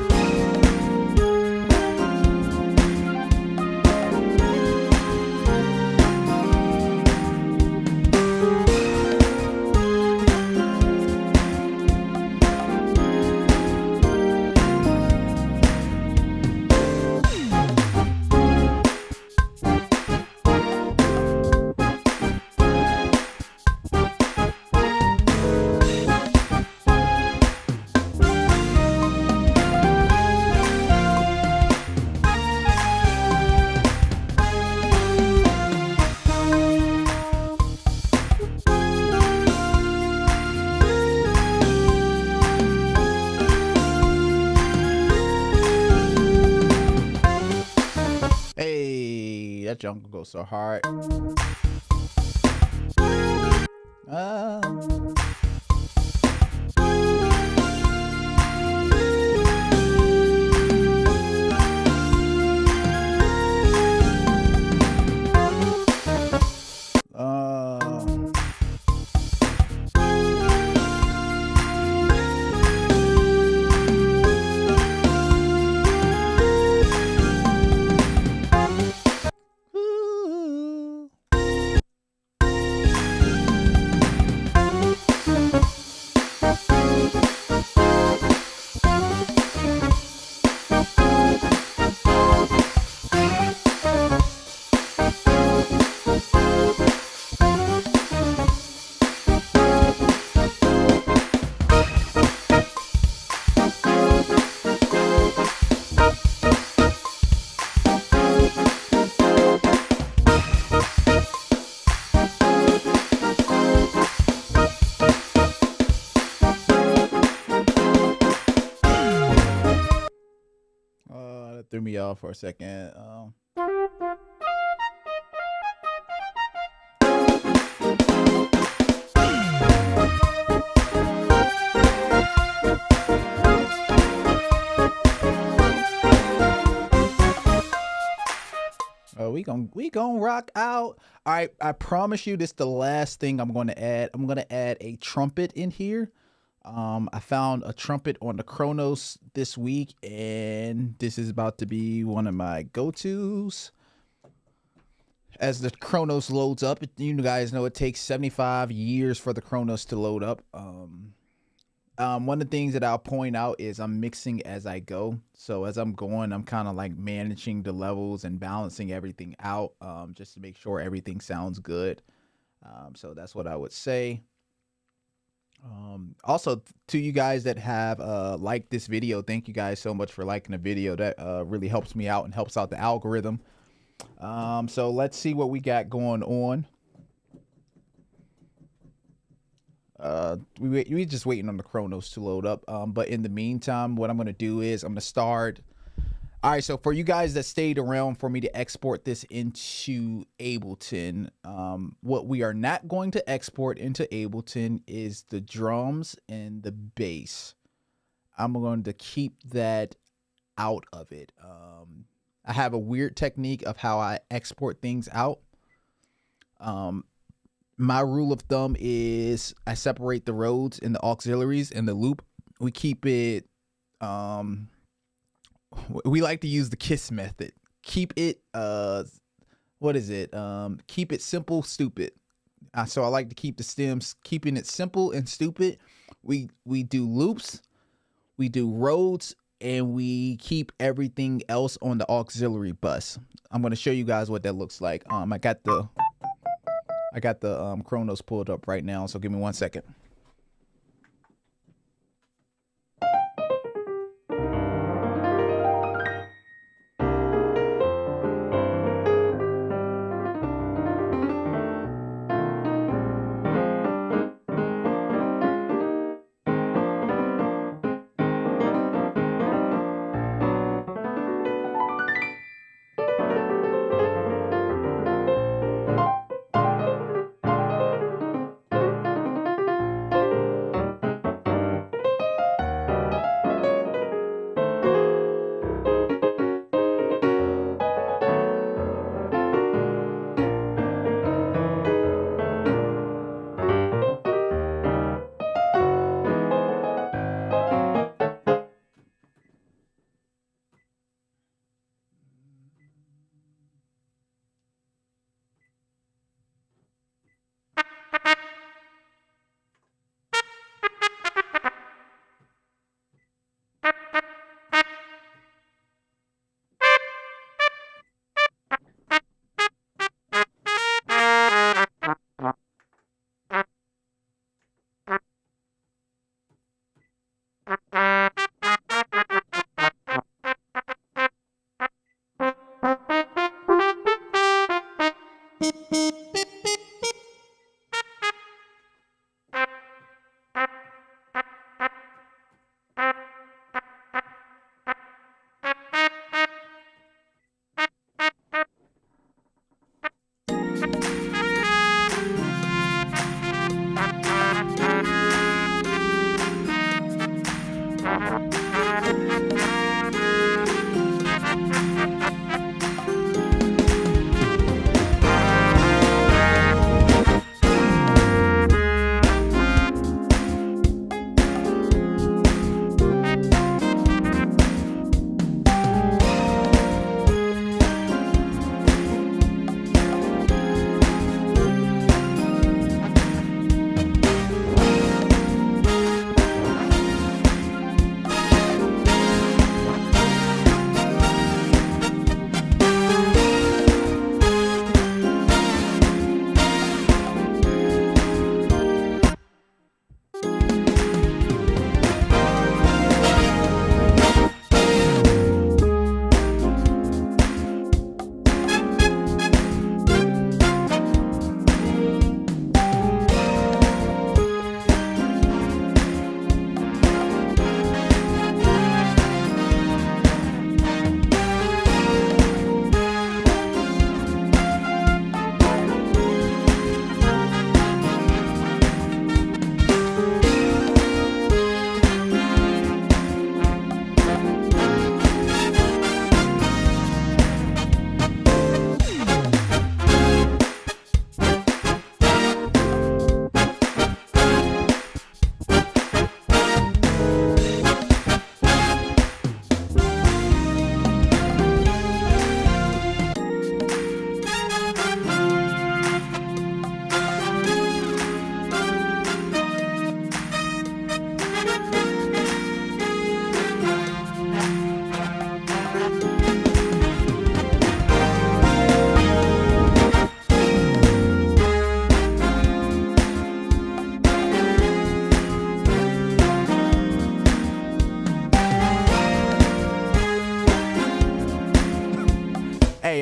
Hey, that jungle goes so hard. That threw me off for a second. We gonna rock out. All right, I promise you this is the last thing I'm going to add. I'm going to add a trumpet in here. I found a trumpet on the Kronos this week, and this is about to be one of my go-tos. As the Kronos loads up, you guys know it takes 75 years for the Kronos to load up. One of the things that I'll point out is I'm mixing as I go. So as I'm going, I'm kind of like managing the levels and balancing everything out, just to make sure everything sounds good. So that's what I would say. Also, to you guys that have liked this video, thank you guys so much for liking the video. That really helps me out and helps out the algorithm. So let's see what we got going on. We just waiting on the Kronos to load up. But in the meantime, what I'm going to do is I'm going to start. All right, so for you guys that stayed around for me to export this into Ableton, what we are not going to export into Ableton is the drums and the bass. I'm going to keep that out of it. I have a weird technique of how I export things out. My rule of thumb is I separate the Rhodes and the auxiliaries and the loop. We keep it, we like to use the KISS method. Keep it, keep it simple, stupid. So I like to keep the stems, keeping it simple and stupid. We do loops, we do Rhodes, and we keep everything else on the auxiliary bus. I'm going to show you guys what that looks like. I got the Kronos pulled up right now, so give me 1 second.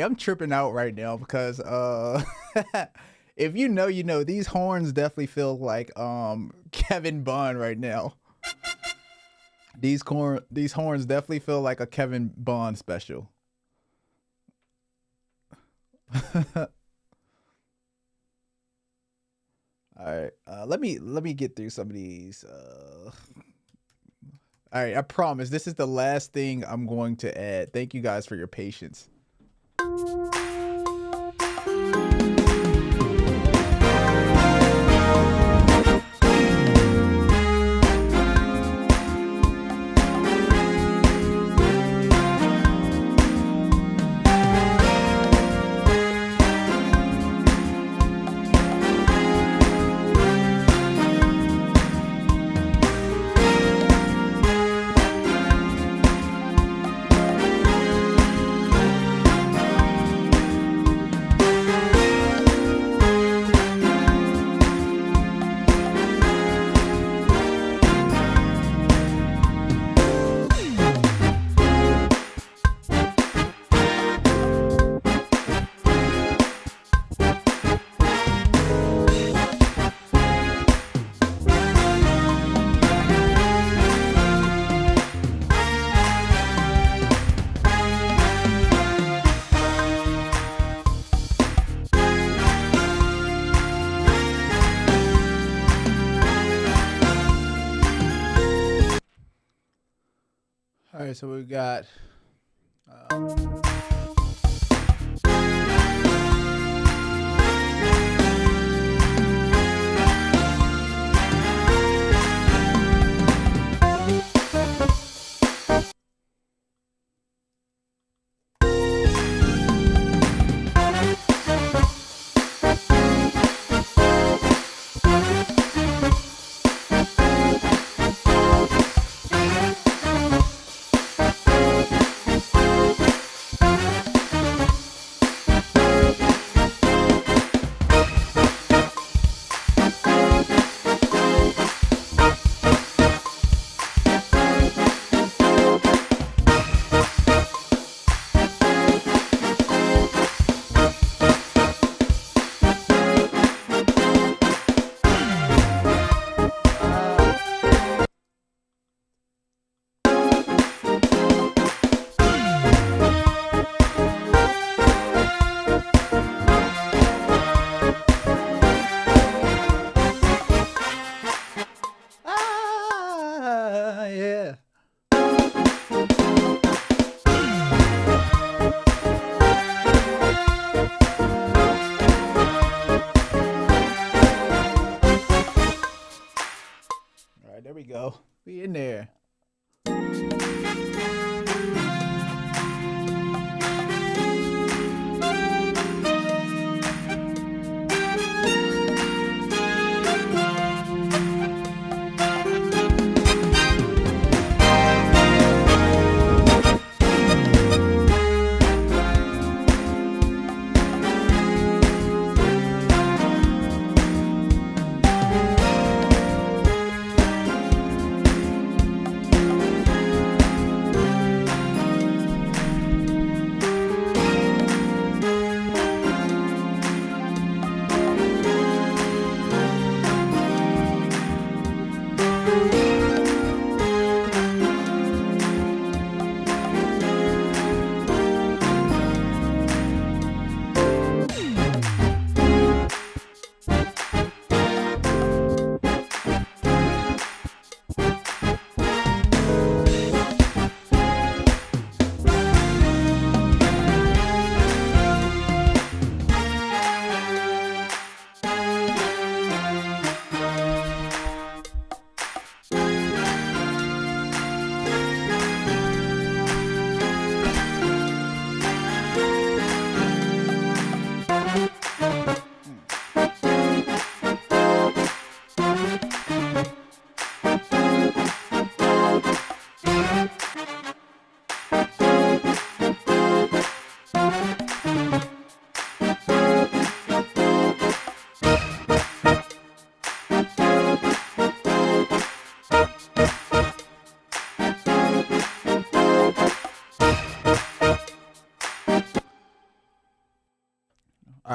I'm tripping out right now because if you know, you know, these horns definitely feel like Kevin Bond right now. These horns definitely feel like a Kevin Bond special. All right, let me get through some of these. All right, I promise this is the last thing I'm going to add. Thank you guys for your patience. All right, so we got yeah. All right, there we go. We in there.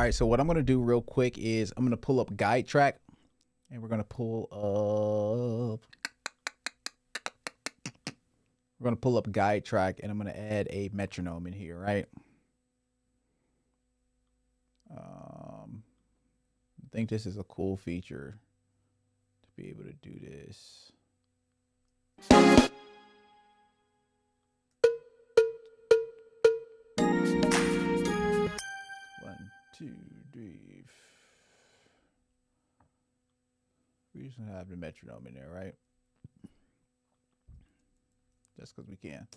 All right, so what I'm gonna do real quick is I'm gonna pull up guide track, and we're gonna pull up guide track, and I'm gonna add a metronome in here, right? I think this is a cool feature to be able to do this. 1, 2, 3. We just have the metronome in there, right? Just because we can.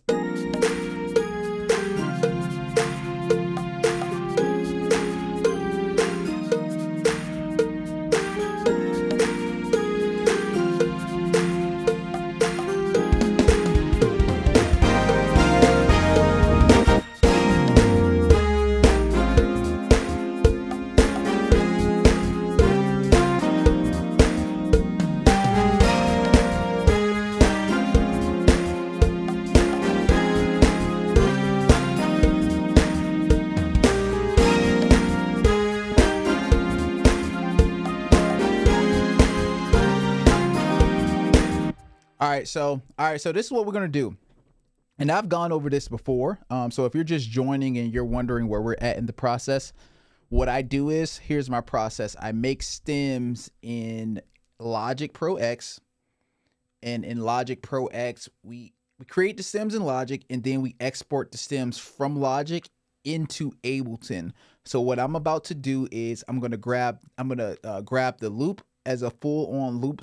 All right, so this is what we're gonna do, and I've gone over this before. So if you're just joining and you're wondering where we're at in the process, what I do is, here's my process. I make stems in Logic Pro X, and in Logic Pro X, we create the stems in Logic, and then we export the stems from Logic into Ableton. So what I'm about to do is I'm gonna grab the loop as a full-on loop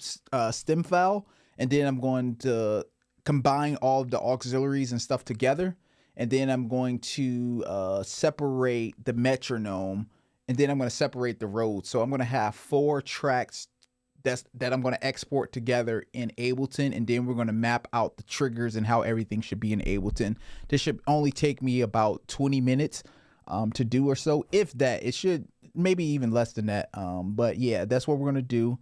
stem file. And then I'm going to combine all of the auxiliaries and stuff together. And then I'm going to separate the metronome. And then I'm going to separate the Rhodes. So I'm going to have 4 tracks that I'm going to export together in Ableton. And then we're going to map out the triggers and how everything should be in Ableton. This should only take me about 20 minutes to do or so. If that, it should maybe even less than that. But yeah, that's what we're going to do.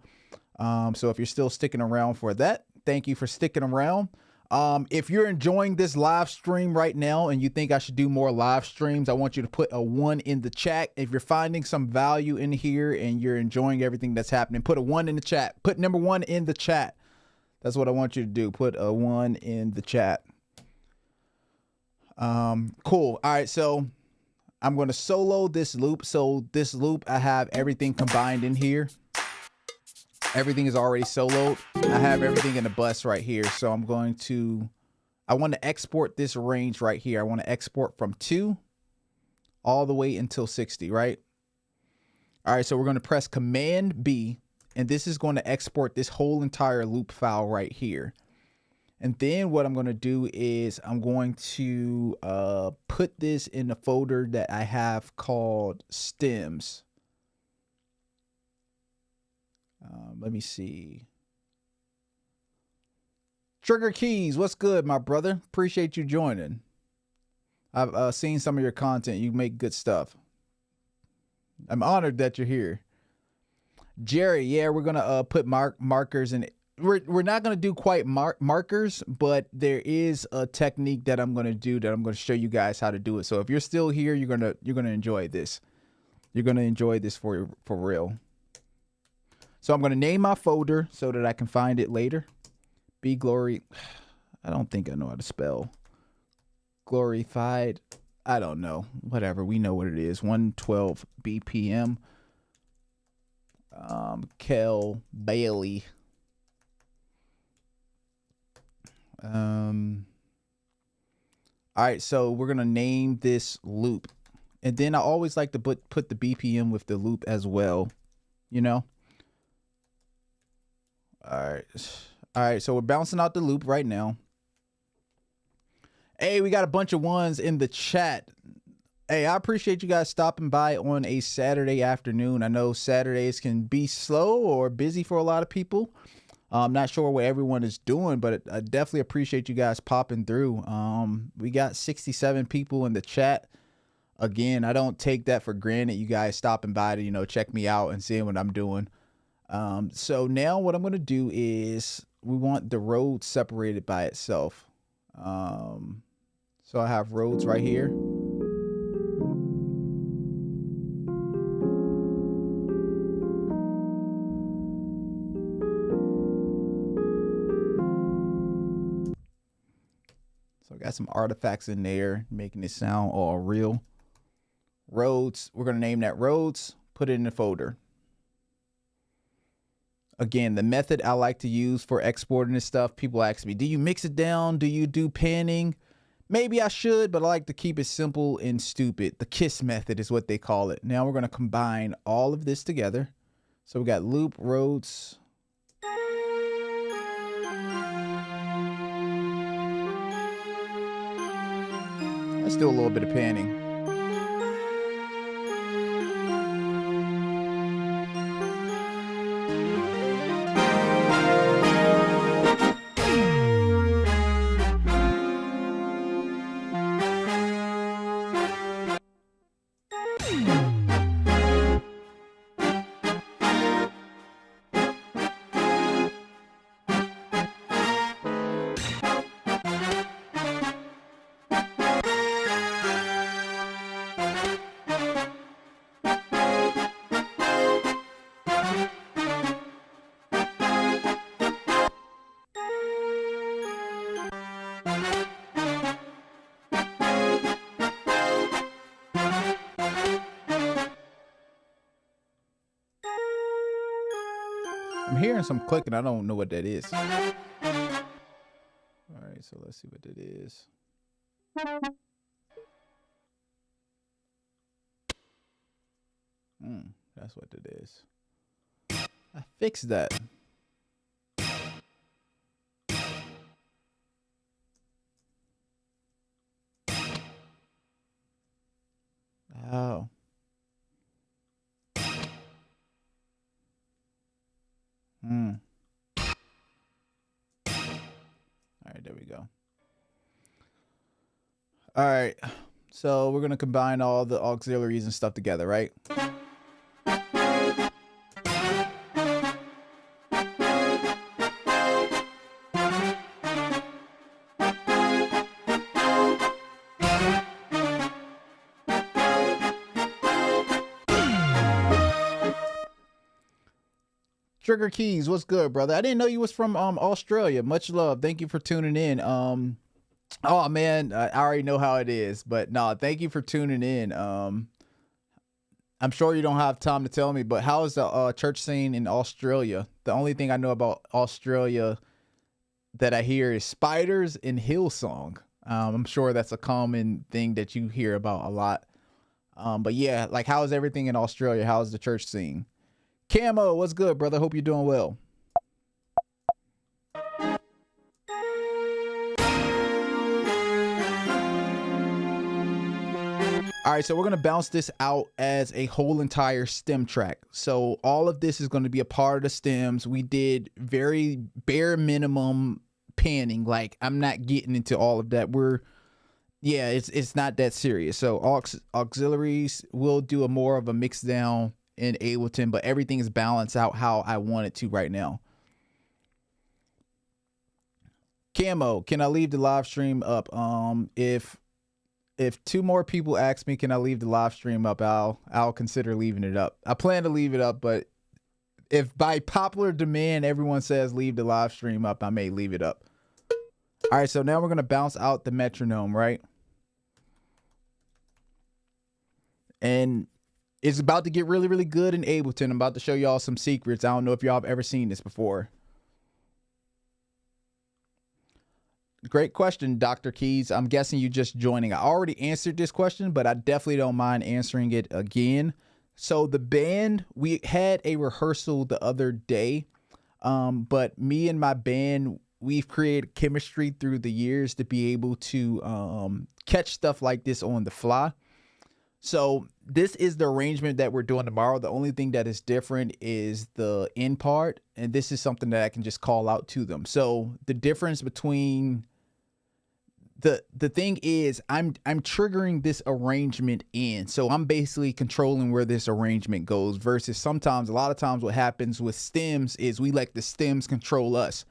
So if you're still sticking around for that, thank you for sticking around. If you're enjoying this live stream right now and you think I should do more live streams, I want you to put a 1 in the chat. If you're finding some value in here and you're enjoying everything that's happening, put a 1 in the chat. Put number 1 in the chat. That's what I want you to do. Put a 1 in the chat. Cool. All right, so I'm going to solo this loop. So this loop, I have everything combined in here. Everything is already soloed. I have everything in the bus right here. So I'm going to, I want to export this range right here. I want to export from 2 all the way until 60, right? All right, so we're going to press Command B, and this is going to export this whole entire loop file right here. And then what I'm going to do is I'm going to put this in a folder that I have called stems. Let me see. Trigger Keys, what's good, my brother? Appreciate you joining. I've seen some of your content. You make good stuff. I'm honored that you're here. Jerry, yeah, we're gonna put markers in. We're not gonna do quite markers, but there is a technique that I'm gonna do that I'm gonna show you guys how to do it. So if you're still here, you're gonna enjoy this. You're gonna enjoy this for real. So I'm going to name my folder so that I can find it later. Be glory. I don't think I know how to spell. Glorified. I don't know. Whatever. We know what it is. 112 BPM. Kel Bailey. All right. So we're going to name this loop. And then I always like to put the BPM with the loop as well. You know? All right, so we're bouncing out the loop right now. Hey, we got a bunch of 1s in the chat. Hey, I appreciate you guys stopping by on a Saturday afternoon. I know Saturdays can be slow or busy for a lot of people. I'm not sure what everyone is doing, but I definitely appreciate you guys popping through. We got 67 people in the chat. Again, I don't take that for granted. You guys stopping by to, you know, check me out and seeing what I'm doing. So now what I'm going to do is we want the Rhodes separated by itself. So I have Rhodes right here. Got some artifacts in there, making it sound all real. Rhodes, we're gonna name that Rhodes, put it in the folder. Again, the method I like to use for exporting this stuff, people ask me, do you mix it down? Do you do panning? Maybe I should, but I like to keep it simple and stupid. The KISS method is what they call it. Now we're gonna combine all of this together. So we got loop, Rhodes. Let's do a little bit of panning. I'm hearing some clicking. I don't know what that is. All right, so let's see what that is. That's what that is. I fixed that. Oh. All right, there we go. All right, so we're gonna combine all the auxiliaries and stuff together, right? Trigger Keys, what's good, brother? I didn't know you was from Australia. Much love. Thank you for tuning in. Oh man, I already know how it is, but no, thank you for tuning in. I'm sure you don't have time to tell me, but how is the church scene in Australia? The only thing I know about Australia that I hear is spiders and Hillsong. I'm sure that's a common thing that you hear about a lot. But yeah, like, how is everything in Australia? How is the church scene? Camo, what's good, brother? Hope you're doing well. All right, so we're going to bounce this out as a whole entire stem track. So all of this is going to be a part of the stems. We did very bare minimum panning. Like, I'm not getting into all of that. Yeah, it's not that serious. So auxiliaries, we'll do more of a mix down in Ableton, but everything is balanced out how I want it to right now. Camo, can I leave the live stream up? If two more people ask me, can I leave the live stream up, I'll consider leaving it up. I plan to leave it up, but if by popular demand everyone says leave the live stream up, I may leave it up. All right, so now we're gonna bounce out the metronome, right? And it's about to get really, really good in Ableton. I'm about to show y'all some secrets. I don't know if y'all have ever seen this before. Great question, Dr. Keys. I'm guessing you just joining. I already answered this question, but I definitely don't mind answering it again. So the band, we had a rehearsal the other day, but me and my band, we've created chemistry through the years to be able to catch stuff like this on the fly. So this is the arrangement that we're doing tomorrow. The only thing that is different is the end part, and this is something that I can just call out to them. So the difference between the thing is I'm triggering this arrangement in. So I'm basically controlling where this arrangement goes, versus sometimes, a lot of times what happens with stems is we let the stems control us.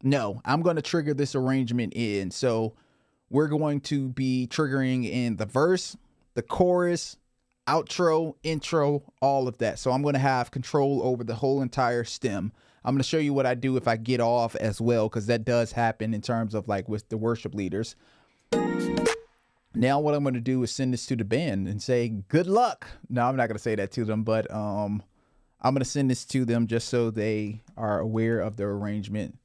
No, I'm going to trigger this arrangement in. So we're going to be triggering in the verse, the chorus, outro, intro, all of that. So I'm going to have control over the whole entire stem. I'm going to show you what I do if I get off as well, because that does happen in terms of like with the worship leaders. Now what I'm going to do is send this to the band and say, good luck. No, I'm not going to say that to them, but I'm going to send this to them just so they are aware of the arrangement.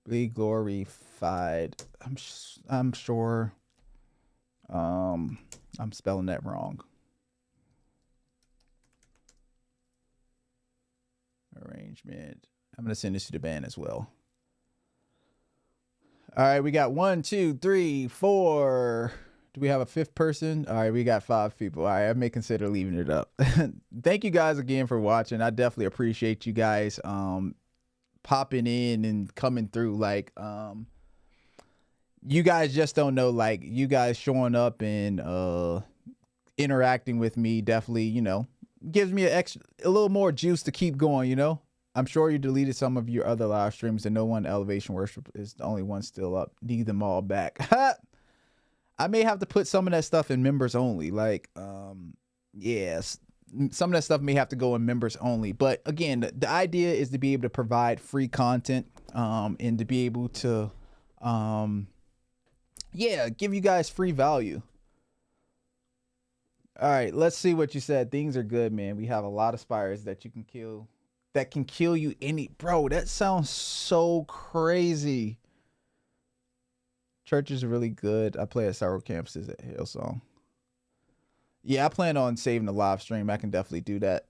Be glorified. I'm sure I'm spelling that wrong. Arrangement. I'm going to send this to the band as well. All right, we got 1, 2, 3, 4. Do we have a fifth person? All right, we got 5 people. All right, I may consider leaving it up. Thank you guys again for watching. I definitely appreciate you guys popping in and coming through. Like, you guys just don't know, like, you guys showing up and interacting with me definitely, you know, gives me a little more juice to keep going, you know. I'm sure you deleted some of your other live streams and no one Elevation Worship is the only one still up. Need them all back. I may have to put some of that stuff in members only. Like, yes, some of that stuff may have to go in members only. But again, the idea is to be able to provide free content and to be able to, yeah, give you guys free value. All right, let's see what you said. Things are good, man. We have a lot of spiders that you can kill. That can kill you bro, that sounds so crazy. Church is really good. I play at several campuses at Hillsong. Yeah, I plan on saving the live stream. I can definitely do that.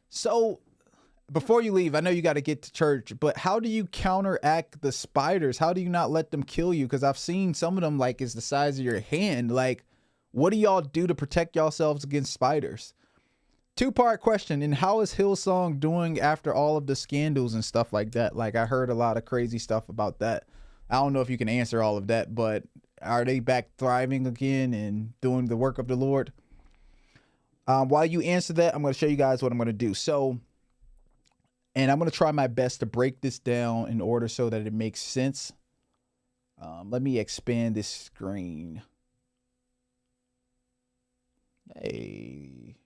So before you leave, I know you got to get to church, but how do you counteract the spiders? How do you not let them kill you? Because I've seen some of them like it's the size of your hand. Like, what do y'all do to protect yourselves against spiders? 2-part question. And how is Hillsong doing after all of the scandals and stuff like that? Like, I heard a lot of crazy stuff about that. I don't know if you can answer all of that, but are they back thriving again and doing the work of the Lord? While you answer that, I'm going to show you guys what I'm going to do. So, and I'm going to try my best to break this down in order so that it makes sense. Let me expand this screen. Hey.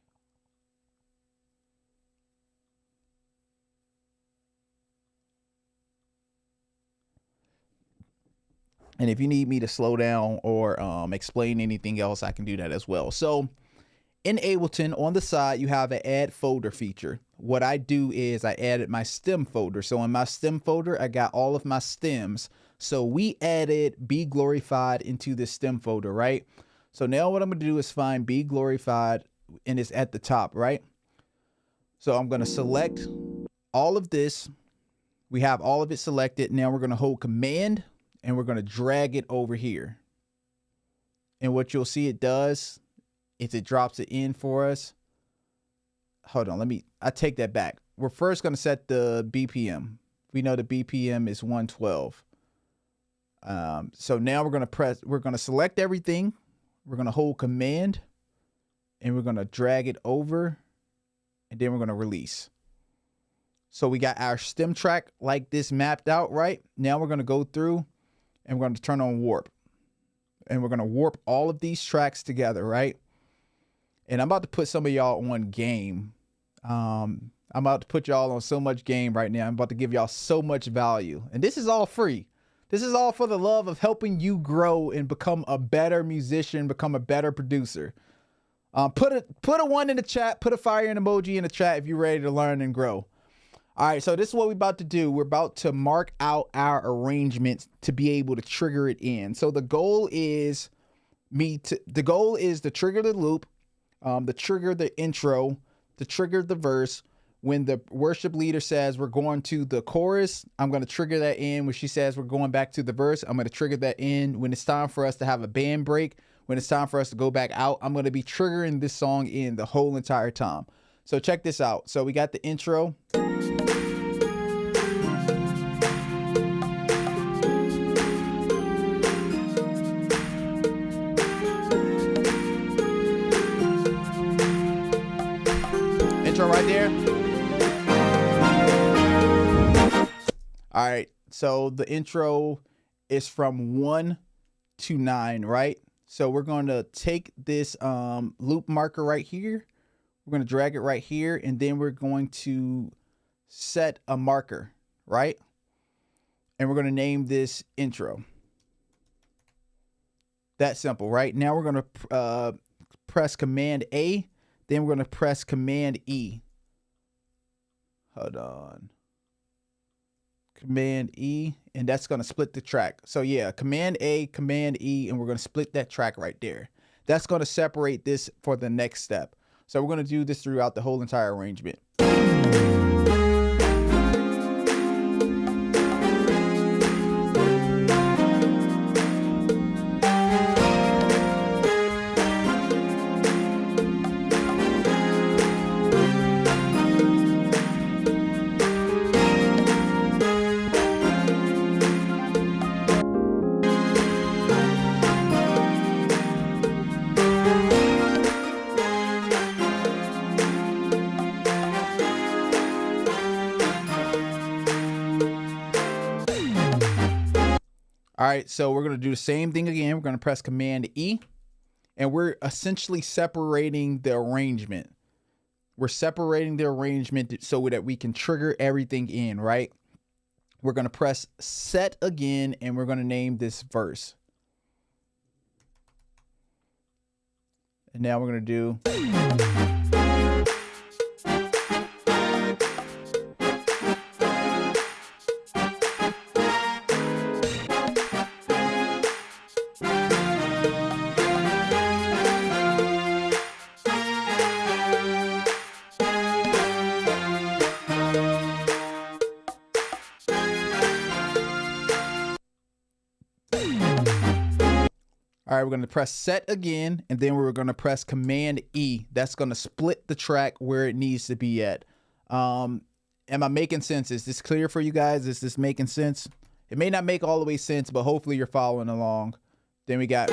And if you need me to slow down or explain anything else, I can do that as well. So in Ableton, on the side, you have an add folder feature. What I do is I added my stem folder. So in my stem folder, I got all of my stems. So we added Be Glorified into this stem folder, right? So now what I'm going to do is find Be Glorified, and it's at the top, right? So I'm going to select all of this. We have all of it selected. Now we're going to hold Command and we're going to drag it over here. And what you'll see it does is it drops it in for us. Hold on, I take that back. We're first going to set the BPM. We know the BPM is 112. So now we're going to select everything. We're going to hold Command and we're going to drag it over and then we're going to release. So we got our stem track like this mapped out, right? Now we're going to go through and we're going to turn on warp. And we're going to warp all of these tracks together, right? And I'm about to put some of y'all on game. I'm about to put y'all on so much game right now. I'm about to give y'all so much value. And this is all free. This is all for the love of helping you grow and become a better musician, become a better producer. Put a 1 in the chat, put a fire and emoji in the chat if you're ready to learn and grow. All right, so this is what we're about to do. We're about to mark out our arrangements to be able to trigger it in. So the goal is to trigger the loop, to trigger the intro, to trigger the verse. When the worship leader says we're going to the chorus, I'm going to trigger that in. When she says we're going back to the verse, I'm going to trigger that in. When it's time for us to have a band break, when it's time for us to go back out, I'm going to be triggering this song in the whole entire time. So check this out. So we got the intro. Intro right there. All right, so the intro is from 1 to 9, right? So we're going to take this loop marker right here. We're going to drag it right here, and then we're going to set a marker, right? And we're going to name this intro. That simple, right? Now we're going to press Command A, then we're going to press Command E. Hold on. Command E, and that's going to split the track. So yeah, Command A, Command E, and we're going to split that track right there. That's going to separate this for the next step. So we're going to do this throughout the whole entire arrangement. All right, so we're going to do the same thing again. We're going to press Command E, and we're essentially separating the arrangement. We're separating the arrangement so that we can trigger everything in, right? We're going to press Set again, and we're going to name this verse. And now we're going to do... All right, we're going to press Set again, and then we're going to press Command E. That's going to split the track where it needs to be at. Am I making sense? Is this clear for you guys? Is this making sense? It may not make all the way sense, but hopefully you're following along. Then we got...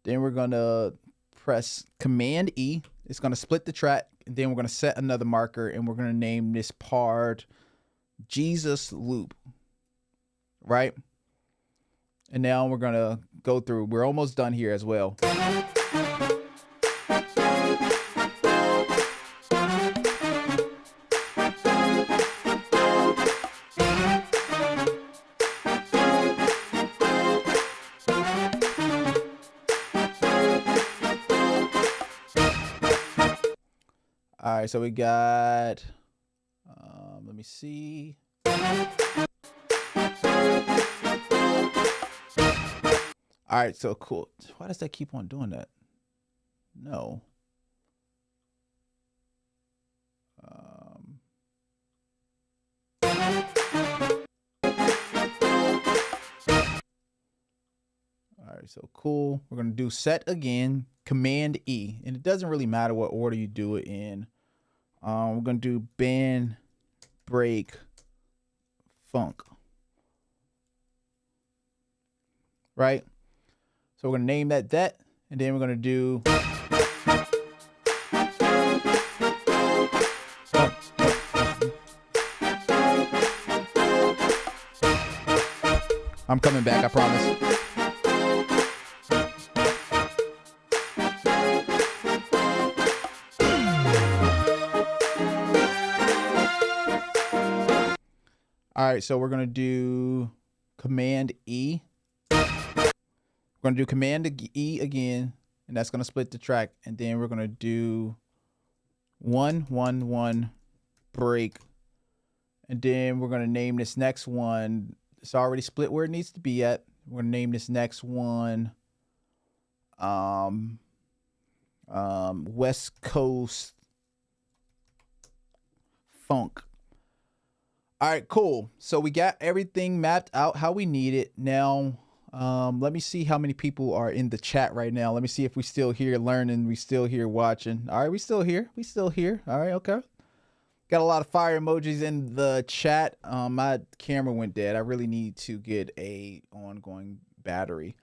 Then we're going to press Command E. It's going to split the track. And then we're going to set another marker, and we're going to name this part Jesus Loop. Right? And now we're going to go through. We're almost done here as well. All right, so we got, let me see. All right, so cool. Why does that keep on doing that? No. All right, so cool. We're going to do Set again, Command E. And it doesn't really matter what order you do it in. We're going to do bend, break, funk. Right? So we're going to name that, and then we're going to do... I'm coming back, I promise. All right, so we're going to do Command E. We're going to do Command E again, and that's going to split the track. And then we're going to do 1, 1, 1, break. And then we're going to name this next one. It's already split where it needs to be at. We're going to name this next one West Coast Funk. All right, cool. So we got everything mapped out how we need it. Now, let me see how many people are in the chat right now. Let me see if we still here learning. We still here watching. All right, we still here. We still here. All right, okay. Got a lot of fire emojis in the chat. My camera went dead. I really need to get a ongoing battery.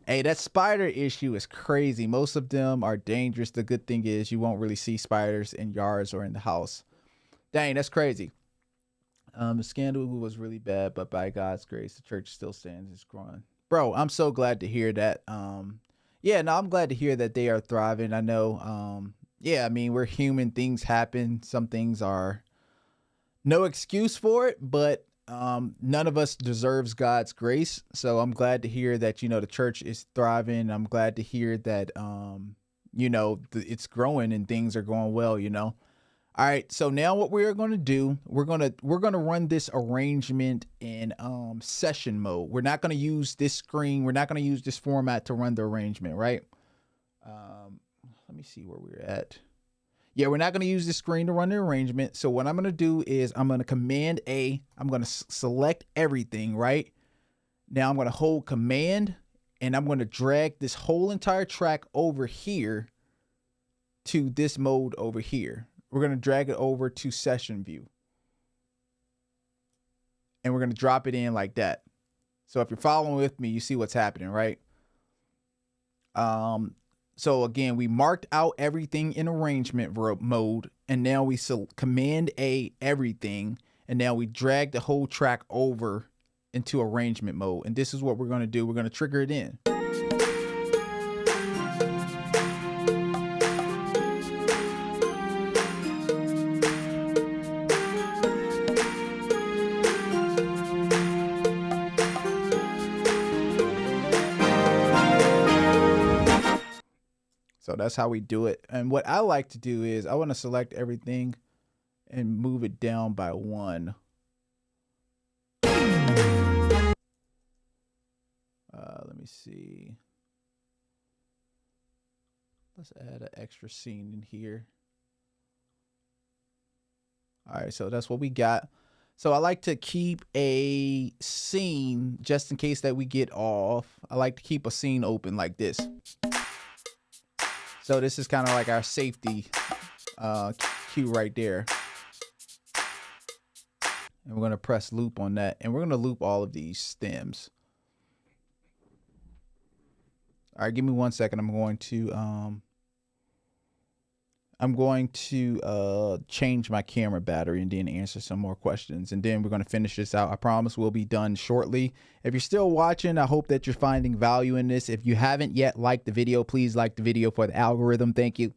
Hey, that spider issue is crazy. Most of them are dangerous. The good thing is you won't really see spiders in yards or in the house. Dang, that's crazy. The scandal was really bad, but by God's grace, the church still stands. It's growing. Bro, I'm so glad to hear that. Yeah, no, I'm glad to hear that they are thriving. I know, yeah, I mean, we're human, things happen. Some things are no excuse for it, but none of us deserves God's grace. So I'm glad to hear that, you know, the church is thriving. I'm glad to hear that, you know, it's growing and things are going well, you know. All right, so now what we are going to do, we're going to run this arrangement in session mode. We're not going to use this screen. We're not going to use this format to run the arrangement, right? Let me see where we're at. Yeah, we're not going to use this screen to run the arrangement. So what I'm going to do is I'm going to Command A. I'm going to select everything, right? Now I'm going to hold Command and I'm going to drag this whole entire track over here to this mode over here. We're going to drag it over to session view. And we're going to drop it in like that. So if you're following with me, you see what's happening, right? So again, we marked out everything in arrangement mode, and now we Command A everything, and now we drag the whole track over into arrangement mode. And this is what we're going to do. We're going to trigger it in. So that's how we do it. And what I like to do is I want to select everything and move it down by 1. Let me see. Let's add an extra scene in here. All right, so that's what we got. So I like to keep a scene just in case that we get off. I like to keep a scene open like this. So this is kind of like our safety cue right there. And we're going to press loop on that. And we're going to loop all of these stems. All right, give me 1 second. I'm going to change my camera battery and then answer some more questions. And then we're going to finish this out. I promise we'll be done shortly. If you're still watching, I hope that you're finding value in this. If you haven't yet liked the video, please like the video for the algorithm. Thank you.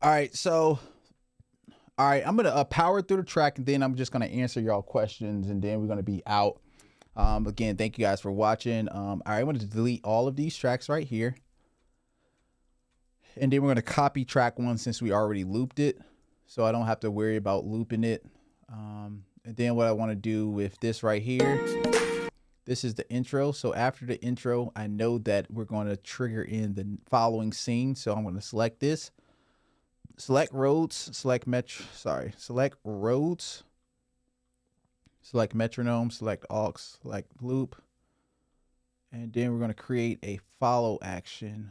All right, so, all right, I'm going to power through the track, and then I'm just going to answer y'all questions, and then we're going to be out. Again, thank you guys for watching. All right, I'm going to delete all of these tracks right here. And then we're going to copy track 1 since we already looped it, so I don't have to worry about looping it. And then what I want to do with this right here, this is the intro. So after the intro, I know that we're going to trigger in the following scene. So I'm going to select this. Select Rhodes, select Rhodes, select metronome, select aux, select loop, and then we're going to create a follow action.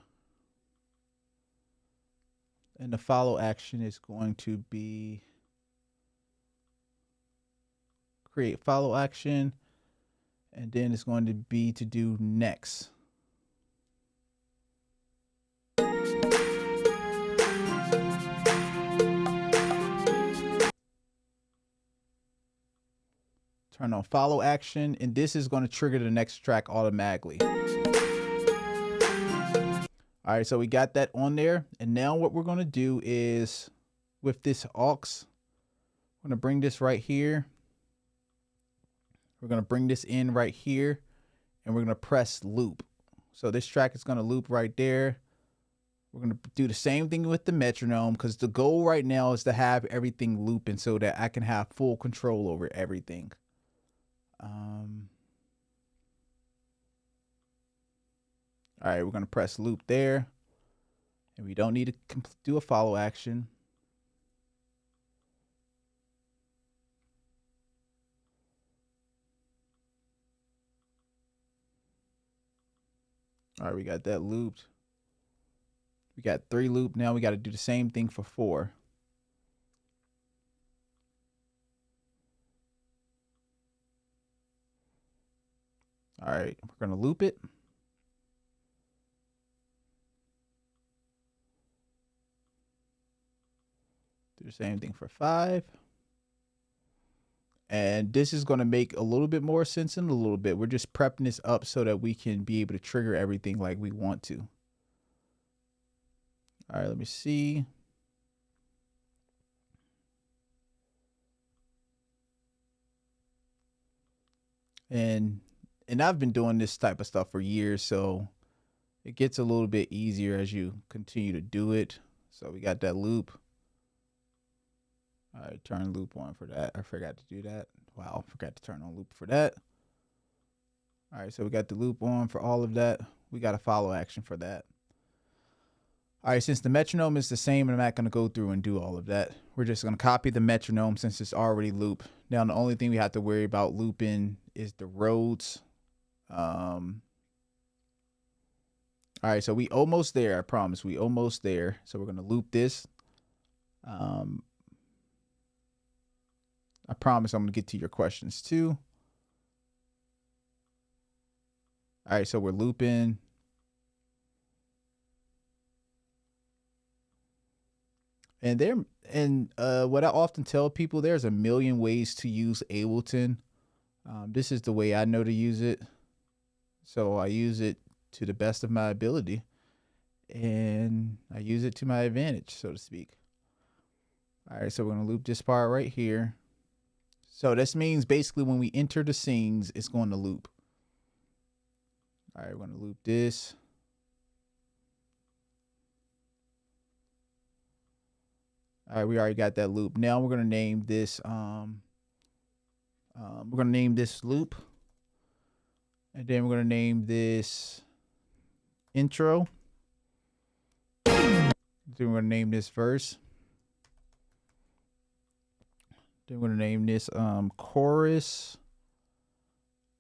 And the follow action is going to be create follow action, and then it's going to be to do next. Turn on follow action, and this is going to trigger the next track automatically. All right, so we got that on there. And now what we're going to do is with this aux, I'm going to bring this right here. We're going to bring this in right here, and we're going to press loop. So this track is going to loop right there. We're going to do the same thing with the metronome, because the goal right now is to have everything looping so that I can have full control over everything. All right, we're going to press loop there, and we don't need to do a follow action. All right, we got that looped. We got 3 loop. Now we got to do the same thing for 4. All right, we're going to loop it. Do the same thing for 5. And this is going to make a little bit more sense in a little bit. We're just prepping this up so that we can be able to trigger everything like we want to. All right, let me see. And I've been doing this type of stuff for years, so it gets a little bit easier as you continue to do it. So we got that loop. All right, turn loop on for that. I forgot to do that. Wow, forgot to turn on loop for that. All right, so we got the loop on for all of that. We got a follow action for that. All right, since the metronome is the same, I'm not going to go through and do all of that. We're just going to copy the metronome since it's already looped. Now, the only thing we have to worry about looping is the Rhodes. All right, so we almost there. I promise we almost there. So we're going to loop this. I promise I'm going to get to your questions too. All right, so we're looping. And what I often tell people, there's a million ways to use Ableton. This is the way I know to use it. So I use it to the best of my ability. And I use it to my advantage, so to speak. All right, so we're going to loop this part right here. So this means basically when we enter the scenes, it's going to loop. All right, we're going to loop this. All right, we already got that loop. Now we're going to name this loop. And then we're going to name this intro. Then we're going to name this verse. Then we're going to name this chorus.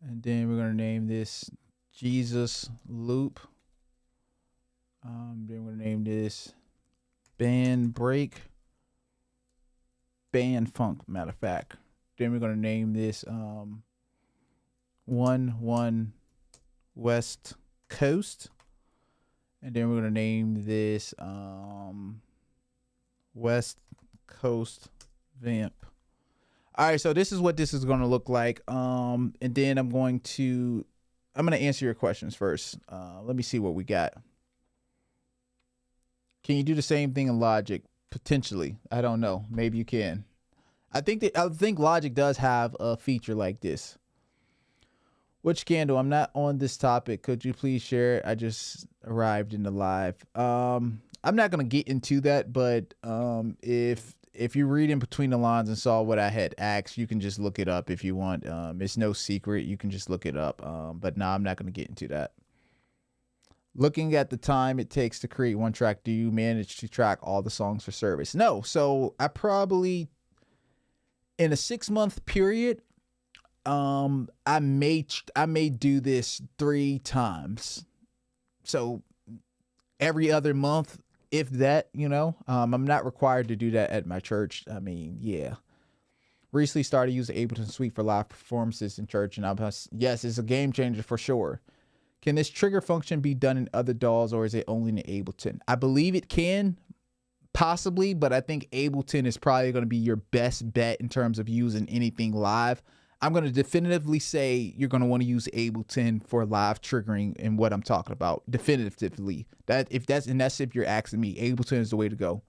And then we're going to name this Jesus loop. Then we're going to name this band break. Band funk, matter of fact. Then we're going to name this 1-1 West Coast. And then we're going to name this West Coast Vamp. All right, so this is what this is going to look like. And then I'm going to answer your questions first. Let me see what we got. Can you do the same thing in Logic? Potentially. I don't know. Maybe you can. I think Logic does have a feature like this. Which candle? I'm not on this topic. Could you please share it? I just arrived in the live. I'm not going to get into that, but if you read in between the lines and saw what I had asked, you can just look it up if you want. It's no secret. You can just look it up. But no, I'm not going to get into that. Looking at the time it takes to create one track, do you manage to track all the songs for service? No. So I probably, in a 6-month period, I may do this 3 times. So every other month, if that, I'm not required to do that at my church. I mean, yeah. Recently started using Ableton Suite for live performances in church, and yes, it's a game changer for sure. Can this trigger function be done in other DAWs, or is it only in Ableton? I believe it can, possibly, but I think Ableton is probably going to be your best bet in terms of using anything live. I'm going to definitively say you're going to want to use Ableton for live triggering and what I'm talking about. Definitively. That's if you're asking me, Ableton is the way to go.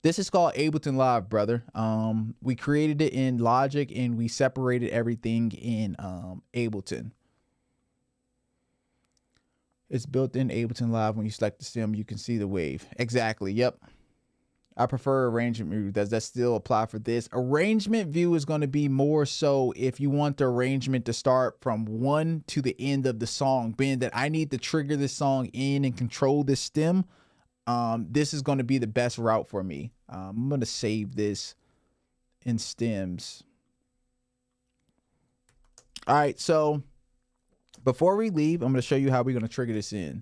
This is called Ableton Live, brother. We created it in Logic and we separated everything in Ableton. It's built in Ableton Live. When you select the stem, you can see the wave. Exactly. Yep. I prefer arrangement view. Does that still apply for this? Arrangement view is going to be more so if you want the arrangement to start from 1 to the end of the song, being that I need to trigger this song in and control this stem. This is going to be the best route for me. I'm going to save this in stems. All right. So Before we leave, I'm going to show you how we're going to trigger this in.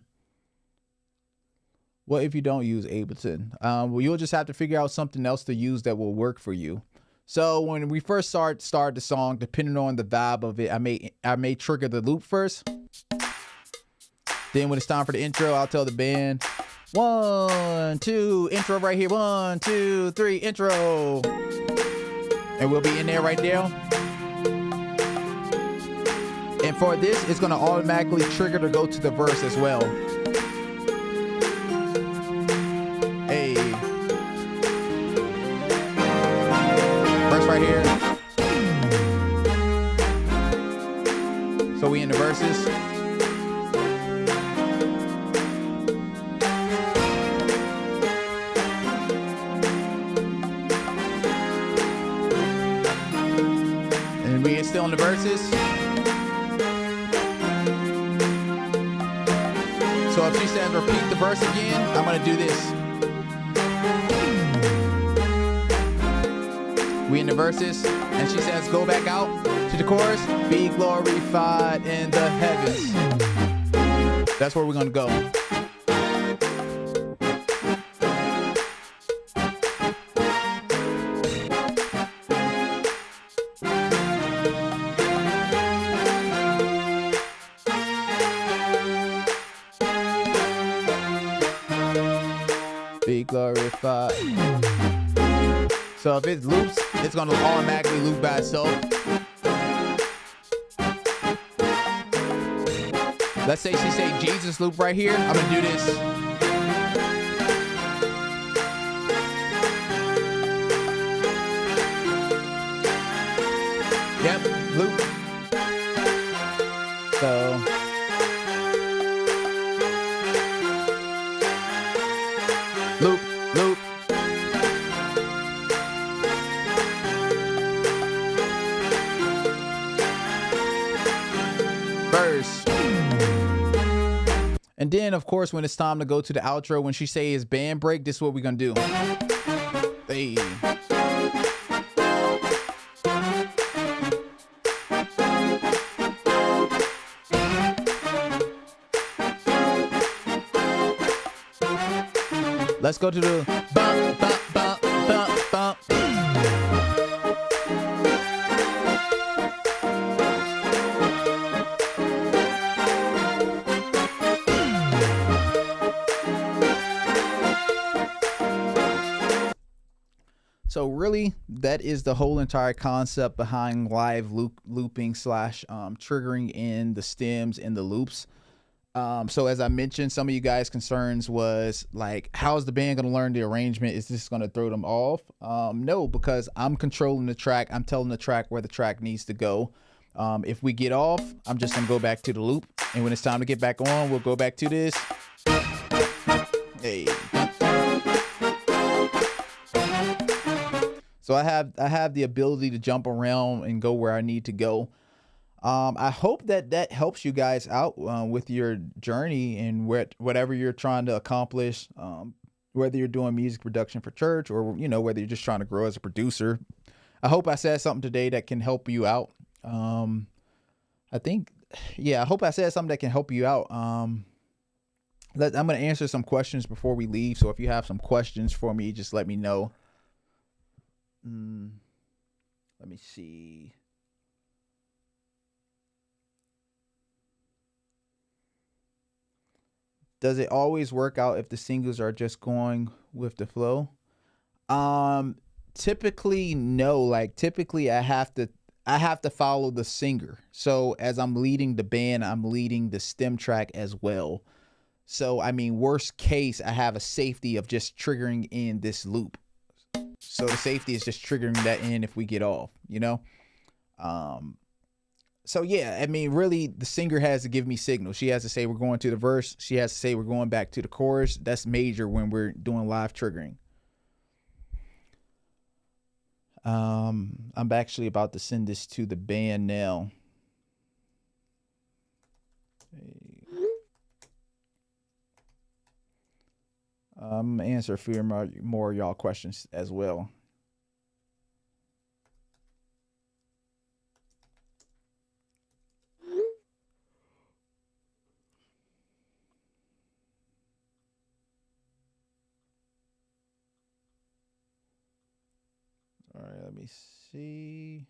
What if you don't use Ableton? Well, you'll just have to figure out something else to use that will work for you. So when we first start the song, depending on the vibe of it, I may trigger the loop first. Then when it's time for the intro, I'll tell the band, 1, 2, intro right here. 1, 2, 3, intro. And we'll be in there right now. And for this, it's going to automatically trigger to go to the verse as well. Hey. Verse right here. So we in the verses. And we are still in the verses. So if she says repeat the verse again, I'm going to do this. We in the verses, and she says go back out to the chorus. Be glorified in the heavens. That's where we're going to go. Be glorified. So if it loops, it's gonna automatically loop by itself. Let's say she say Jesus loop right here. I'm gonna do this. Yep, loop. So loop, loop. Verse. And then, of course, when it's time to go to the outro, when she says band break, this is what we're gonna do. Hey. Let's go to the bump, bump, bump, bump, bump. So really, that is the whole entire concept behind live looping slash triggering in the stems and the loops. So as I mentioned, some of you guys' concerns was like, how's the band going to learn the arrangement? Is this going to throw them off? No, because I'm controlling the track. I'm telling the track where the track needs to go. If we get off, I'm just going to go back to the loop. And when it's time to get back on, we'll go back to this. Hey. So I have the ability to jump around and go where I need to go. I hope that helps you guys out with your journey and whatever you're trying to accomplish, whether you're doing music production for church or, you know, whether you're just trying to grow as a producer. I hope I said something today that can help you out. I hope I said something that can help you out. I'm going to answer some questions before we leave. So if you have some questions for me, just let me know. Let me see. Does it always work out if the singles are just going with the flow? Typically no. Like typically I have to follow the singer. So as I'm leading the band, I'm leading the stem track as well. So I mean, worst case, I have a safety of just triggering in this loop. So the safety is just triggering that in if we get off, you know? So yeah, I mean, really the singer has to give me signals. She has to say we're going to the verse. She has to say we're going back to the chorus. That's major when we're doing live triggering. I'm actually about to send this to the band now. I'm gonna answer a few more y'all questions as well. me see.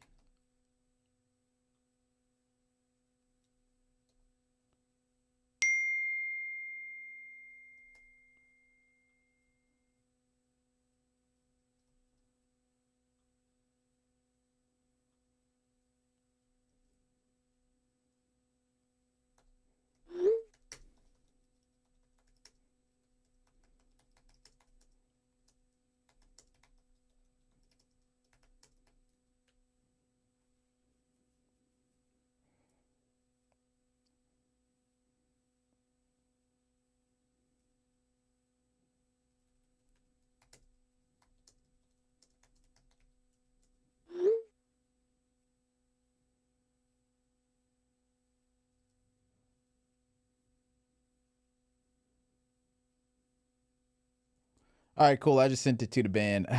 All right, cool. I just sent it to the band. All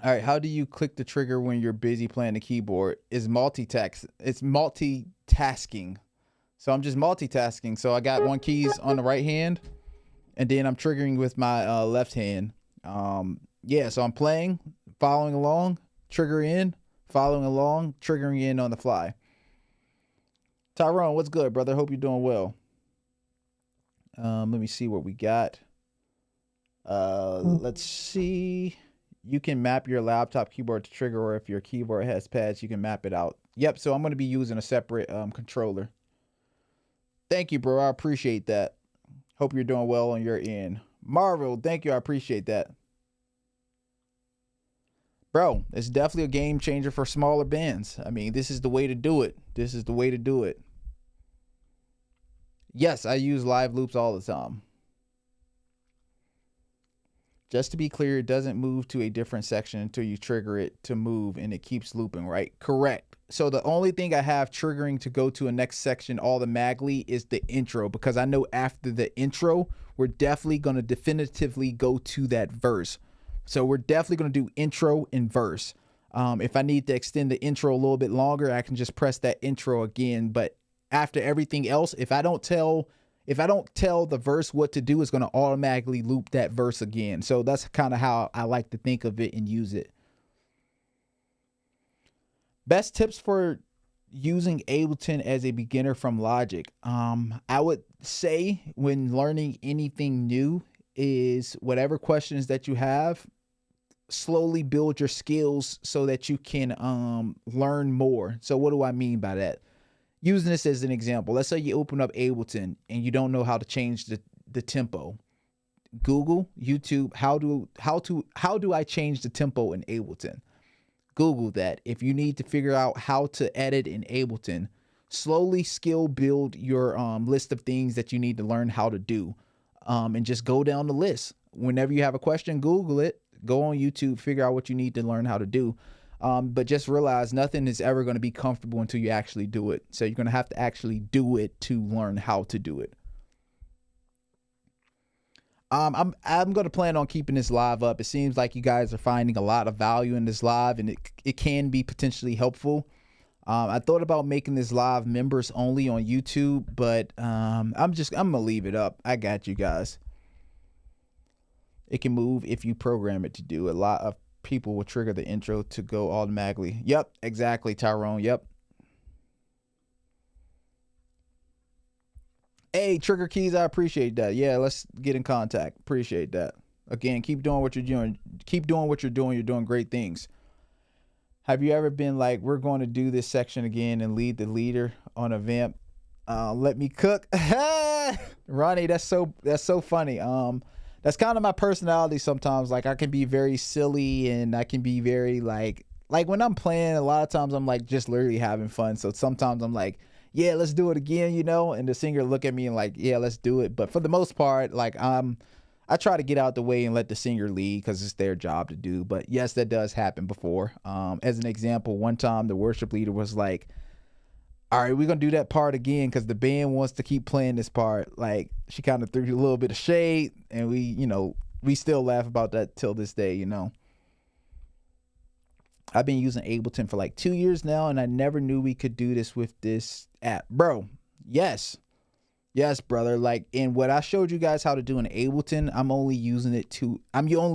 right, how do you click the trigger when you're busy playing the keyboard? It's multitasking. So I'm just multitasking. So I got one keys on the right hand, and then I'm triggering with my left hand. Yeah, so I'm playing, following along, trigger in, following along, triggering in on the fly. Tyrone, what's good, brother? Hope you're doing well. Let me see what we got. Let's see. You can map your laptop keyboard to trigger, or if your keyboard has pads, you can map it out. Yep, so I'm going to be using a separate controller. Thank you, bro. I appreciate that. Hope you're doing well on your end. Marvel, thank you. I appreciate that. Bro, it's definitely a game changer for smaller bands. I mean, this is the way to do it. This is the way to do it. Yes, I use live loops all the time. Just to be clear, it doesn't move to a different section until you trigger it to move, and it keeps looping, right? Correct. So the only thing I have triggering to go to a next section automatically is the intro, because I know after the intro, we're definitely going to definitively go to that verse. So we're definitely going to do intro and verse. If I need to extend the intro a little bit longer, I can just press that intro again. But after everything else, if I don't tell the verse what to do, it's going to automatically loop that verse again. So that's kind of how I like to think of it and use it. Best tips for using Ableton as a beginner from Logic. I would say when learning anything new is whatever questions that you have, slowly build your skills so that you can learn more. So what do I mean by that? Using this as an example, let's say you open up Ableton and you don't know how to change the tempo. Google, YouTube, how do I change the tempo in Ableton? Google that. If you need to figure out how to edit in Ableton, slowly skill build your list of things that you need to learn how to do, and just go down the list. Whenever you have a question, Google it, go on YouTube, figure out what you need to learn how to do. But just realize nothing is ever going to be comfortable until you actually do it. So you're going to have to actually do it to learn how to do it. I'm going to plan on keeping this live up. It seems like you guys are finding a lot of value in this live, and it can be potentially helpful. I thought about making this live members only on YouTube, but I'm going to leave it up. I got you guys. It can move if you program it to do. A lot of people will trigger the intro to go automatically. Yep, exactly, Tyrone. Yep. Hey, Trigger Keys, I appreciate that. Yeah, let's get in contact. Appreciate that. Again, keep doing what you're doing. Keep doing what you're doing. You're doing great things. Have you ever been like, we're going to do this section again and lead the leader on a vamp? Let me cook. Ronnie, that's so funny. That's kind of my personality sometimes. Like, I can be very silly, and I can be very like when I'm playing, a lot of times I'm like just literally having fun. So sometimes I'm like, yeah, let's do it again, you know? And the singer look at me and like, yeah, let's do it. But for the most part, like, I try to get out the way and let the singer lead because it's their job to do. But yes, that does happen before. As an example, one time the worship leader was like, all right, we're going to do that part again because the band wants to keep playing this part. Like, she kind of threw a little bit of shade, and we still laugh about that till this day, you know. I've been using Ableton for like 2 years now, and I never knew we could do this with this app. Bro, yes. Yes, brother. Like, and what I showed you guys how to do in Ableton, I'm only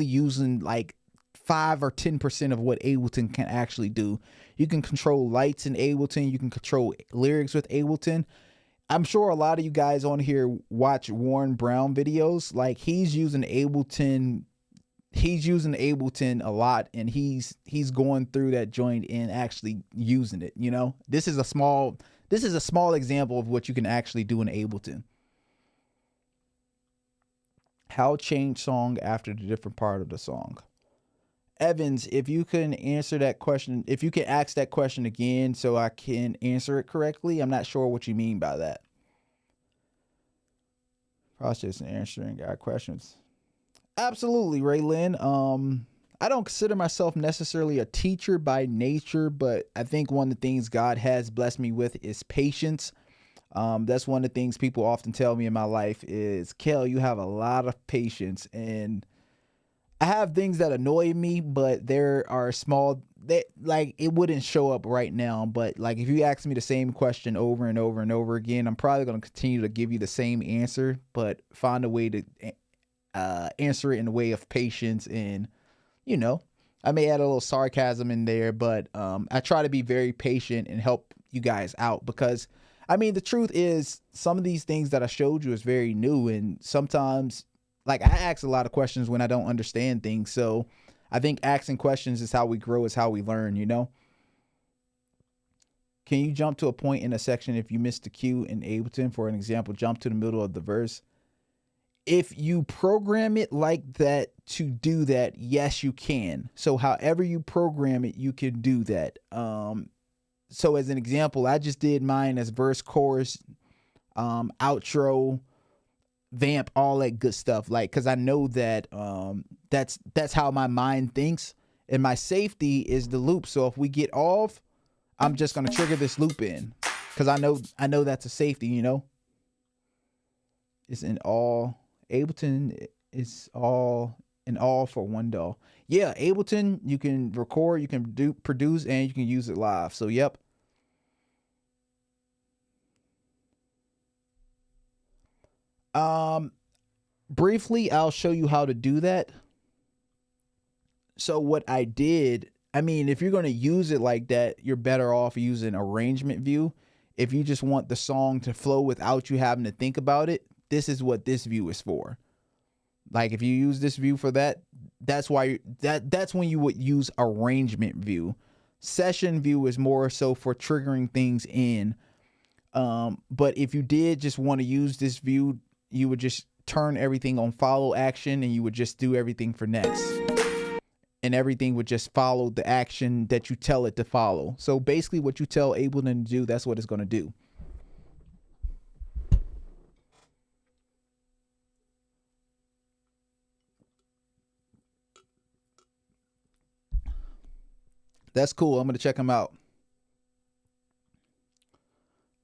using like 5 or 10% of what Ableton can actually do. You can control lights in Ableton. You can control lyrics with Ableton. I'm sure a lot of you guys on here watch Warren Brown videos. Like, he's using Ableton. He's using Ableton a lot, and he's going through that joint and actually using it. You know, this is a small example of what you can actually do in Ableton. How change song after the different part of the song. Evans, if you can answer that question, if you can ask that question again so I can answer it correctly. I'm not sure what you mean by that. Process and answering our questions. Absolutely, Raylyn. I don't consider myself necessarily a teacher by nature, but I think one of the things God has blessed me with is patience. That's one of the things people often tell me in my life is, Kel, you have a lot of patience. And I have things that annoy me, but there are small that, like, it wouldn't show up right now. But like, if you ask me the same question over and over and over again, I'm probably going to continue to give you the same answer, but find a way to answer it in a way of patience. And, you know, I may add a little sarcasm in there, but I try to be very patient and help you guys out, because I mean, the truth is some of these things that I showed you is very new. And sometimes, like, I ask a lot of questions when I don't understand things. So I think asking questions is how we grow, is how we learn, you know? Can you jump to a point in a section if you missed the cue in Ableton? For an example, jump to the middle of the verse. If you program it like that to do that, yes, you can. So however you program it, you can do that. So as an example, I just did mine as verse, chorus, outro, vamp, all that good stuff. Like, cause I know that that's how my mind thinks, and my safety is the loop. So if we get off, I'm just gonna trigger this loop in, cause I know that's a safety. You know, it's in all. Ableton is all in all for one doll. Yeah, Ableton, you can record, you can produce, and you can use it live. So yep. Briefly, I'll show you how to do that. So what I did, I mean, if you're going to use it like that, you're better off using arrangement view. If you just want the song to flow without you having to think about it, this is what this view is for. Like, if you use this view for that, that's why that's when you would use arrangement view. Session view is more so for triggering things in. But if you did just want to use this view, you would just turn everything on follow action, and you would just do everything for next. And everything would just follow the action that you tell it to follow. So basically what you tell Ableton to do, that's what it's going to do. That's cool. I'm going to check them out.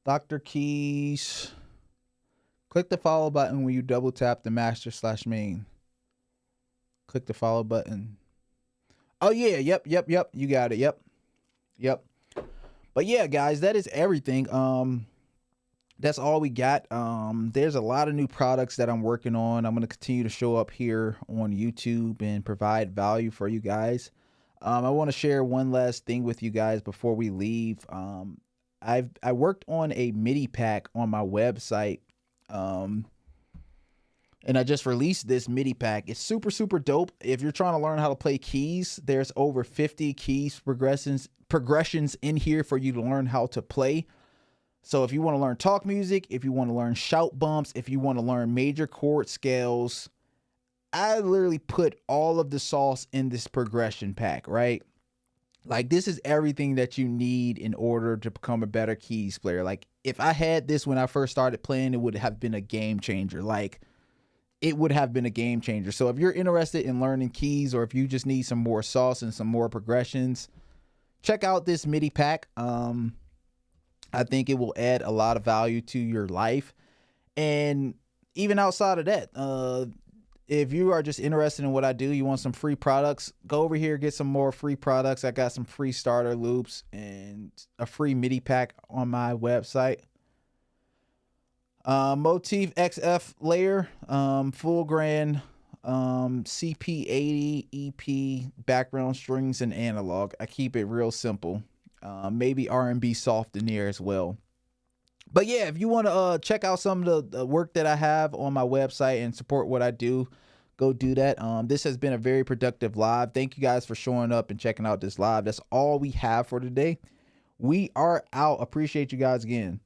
Dr. Keys. Click the follow button when you double tap the master/main. Click the follow button. Oh yeah, yep. You got it. Yep. But yeah, guys, that is everything. That's all we got. There's a lot of new products that I'm working on. I'm going to continue to show up here on YouTube and provide value for you guys. I want to share one last thing with you guys before we leave. I worked on a MIDI pack on my website. And I just released this MIDI pack. It's super, super dope. If you're trying to learn how to play keys, there's over 50 keys progressions in here for you to learn how to play. So if you want to learn talk music, if you want to learn shout bumps, if you want to learn major chord scales, I literally put all of the sauce in this progression pack, right? Like, this is everything that you need in order to become a better keys player. Like, if I had this when I first started playing, it would have been a game changer. Like, it would have been a game changer. So if you're interested in learning keys, or if you just need some more sauce and some more progressions, check out this MIDI pack. I think it will add a lot of value to your life. And even outside of that, if you are just interested in what I do, you want some free products, go over here, get some more free products. I got some free starter loops and a free MIDI pack on my website. Motif XF layer, full grand, CP80 EP, background strings and analog. I keep it real simple. Maybe R&B soft in there as well. But yeah, if you want to check out some of the work that I have on my website and support what I do, go do that. This has been a very productive live. Thank you guys for showing up and checking out this live. That's all we have for today. We are out. Appreciate you guys again.